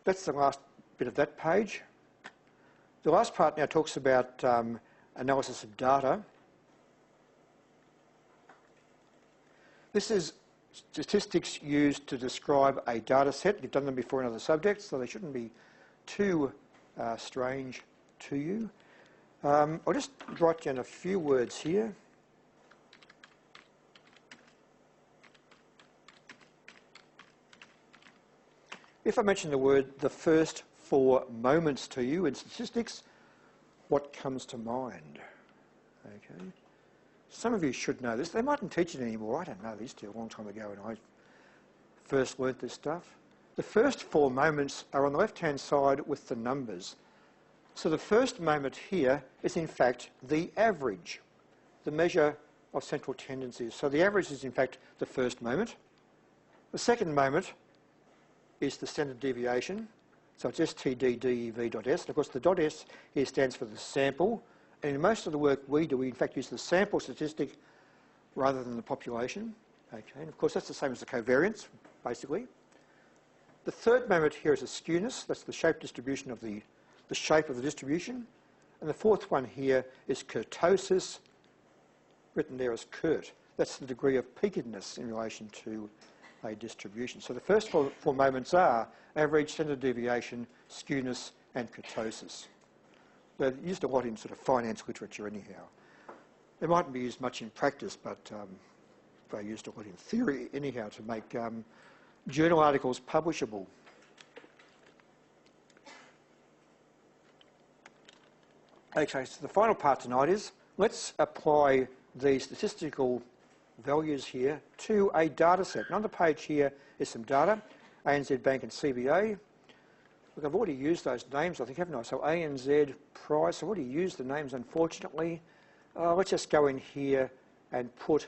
A: That's the last bit of that page. The last part now talks about analysis of data. This is statistics used to describe a data set. You've done them before in other subjects, so they shouldn't be too strange to you. I'll just write down a few words here. If I mention the word the first 4 moments to you in statistics, what comes to mind? Okay. Some of you should know this. They mightn't teach it anymore. I don't know. They used to a long time ago when I first learnt this stuff. The first 4 moments are on the left-hand side with the numbers. So the first moment here is in fact the average, the measure of central tendencies. So the average is in fact the first moment. The second moment is the standard deviation. So it's STDDEV.S. And of course the .S here stands for the sample. And in most of the work we do, we in fact use the sample statistic rather than the population. Okay, and of course that's the same as the covariance, basically. The third moment here is a skewness. That's the shape distribution of the shape of the distribution. And the fourth one here is kurtosis, written there as Kurt. That's the degree of peakedness in relation to a distribution. So the first four moments are average, standard deviation, skewness, and kurtosis. They're used a lot in sort of finance literature anyhow. They mightn't be used much in practice, but they're used a lot in theory anyhow to make journal articles publishable. Okay, so the final part tonight is let's apply the statistical values here to a data set. And on the page here is some data, ANZ Bank and CBA. Look, I've already used those names, I think, haven't I? So ANZ, Price, I've already used the names, unfortunately. Let's just go in here and put,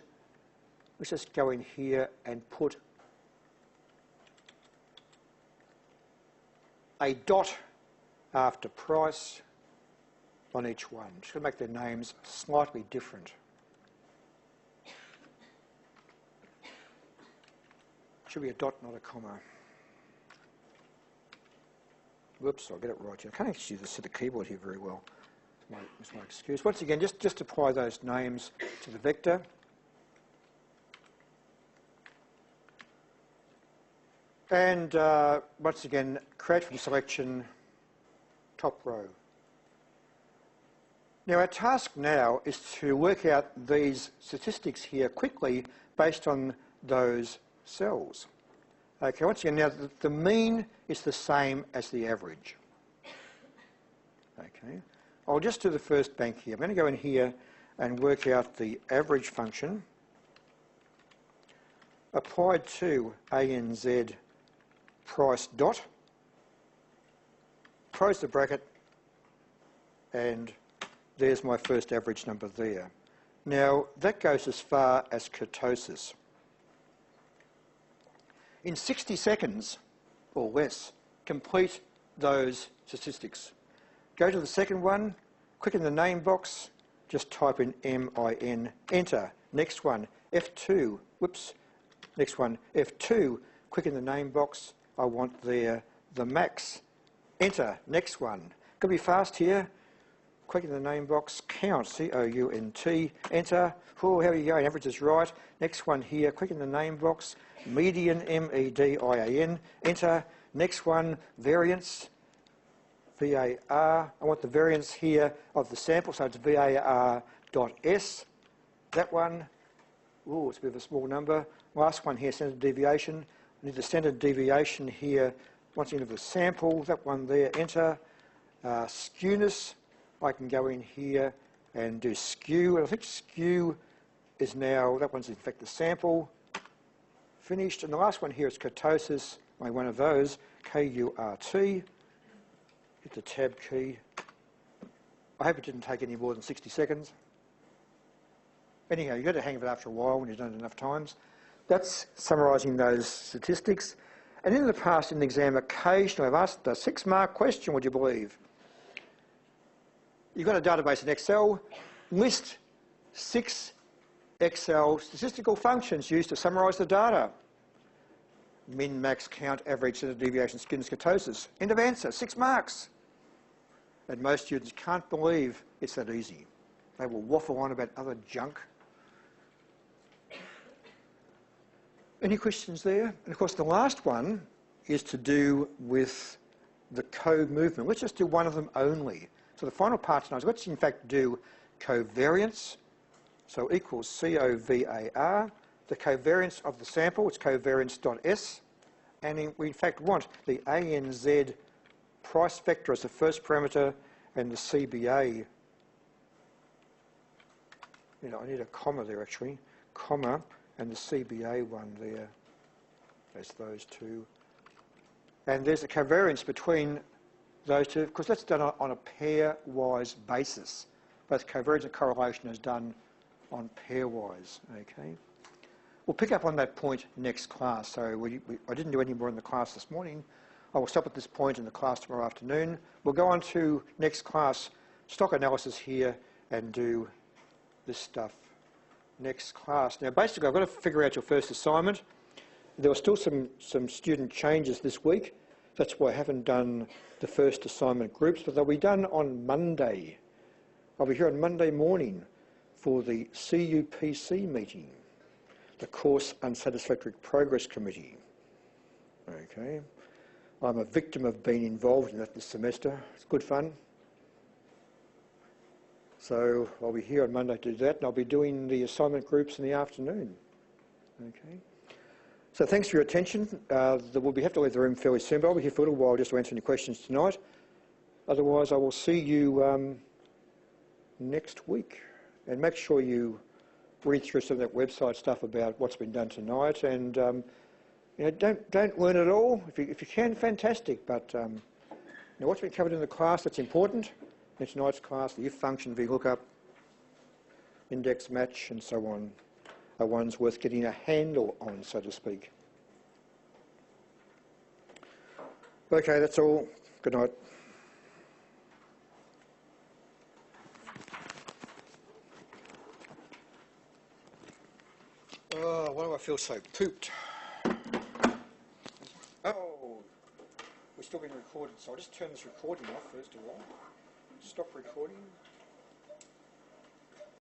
A: a dot after Price on each one. Just going to make their names slightly different. Should be a dot, not a comma. Whoops, I'll get it right here. I can't actually see the keyboard here very well. That's my excuse. Once again, just apply those names to the vector. And once again, create from selection, top row. Now our task now is to work out these statistics here quickly based on those cells. Okay, once again, now the mean is the same as the average. Okay, I'll just do the first bank here. I'm going to go in here and work out the average function applied to ANZ price dot, close the bracket, and there's my first average number there. Now that goes as far as kurtosis. In 60 seconds or less, complete those statistics. Go to the second one, click in the name box, just type in MIN, enter. Next one, F2, whoops, next one, F2, click in the name box, I want there the max, enter. Next one, got to be fast here, click in the name box, count, C-O-U-N-T, enter. Oh, how are you going? Average is right. Next one here, click in the name box, median, M-E-D-I-A-N, enter. Next one, variance, VAR. I want the variance here of the sample, so it's VAR.S. That one, ooh, it's a bit of a small number. Last one here, standard deviation. I need the standard deviation here, once again of the sample, that one there, enter. Skewness, I can go in here and do skew, and I think skew is now, that one's in fact the sample. Finished, and the last one here is kurtosis, one of those, K-U-R-T. Hit the tab key. I hope it didn't take any more than 60 seconds. Anyhow, you get a hang of it after a while when you've done it enough times. That's summarising those statistics. And in the past, in the exam, occasionally I've asked a 6-mark question, would you believe? You've got a database in Excel, list 6 Excel statistical functions used to summarise the data. Min, max, count, average, standard deviation, skewness, kurtosis. End of answer, 6 marks. And most students can't believe it's that easy. They will waffle on about other junk. Any questions there? And of course the last one is to do with the co-movement. Let's just do one of them only. So the final part tonight is let's in fact do covariance. So equals COVAR, the covariance of the sample, it's covariance.S, and we in fact want the ANZ price vector as the first parameter and the CBA. I need a comma there actually, comma, and the CBA one there. That's those two. And there's a covariance between those two, because that's done on a pairwise basis. Both covariance and correlation is done on pairwise, okay? We'll pick up on that point next class. So I didn't do any more in the class this morning. I will stop at this point in the class tomorrow afternoon. We'll go on to next class, stock analysis here, and do this stuff next class. Now basically I've got to figure out your first assignment. There were still some student changes this week. That's why I haven't done the first assignment groups, but they'll be done on Monday. I'll be here on Monday morning for the CUPC meeting, the Course Unsatisfactory Progress Committee. Okay. I'm a victim of being involved in that this semester. It's good fun. So I'll be here on Monday to do that, and I'll be doing the assignment groups in the afternoon. Okay. So thanks for your attention. We'll have to leave the room fairly soon, but I'll be here for a little while just to answer any questions tonight. Otherwise, I will see you next week. And make sure you read through some of that website stuff about what's been done tonight. And don't learn it all. If you can, fantastic. But what's been covered in the class that's important. In tonight's class, the if function, VLOOKUP, index match, and so on, are ones worth getting a handle on, so to speak. Okay, that's all. Good night. Oh, why do I feel so pooped? Oh, we're still being recorded, so I'll just turn this recording off first of all. Stop recording.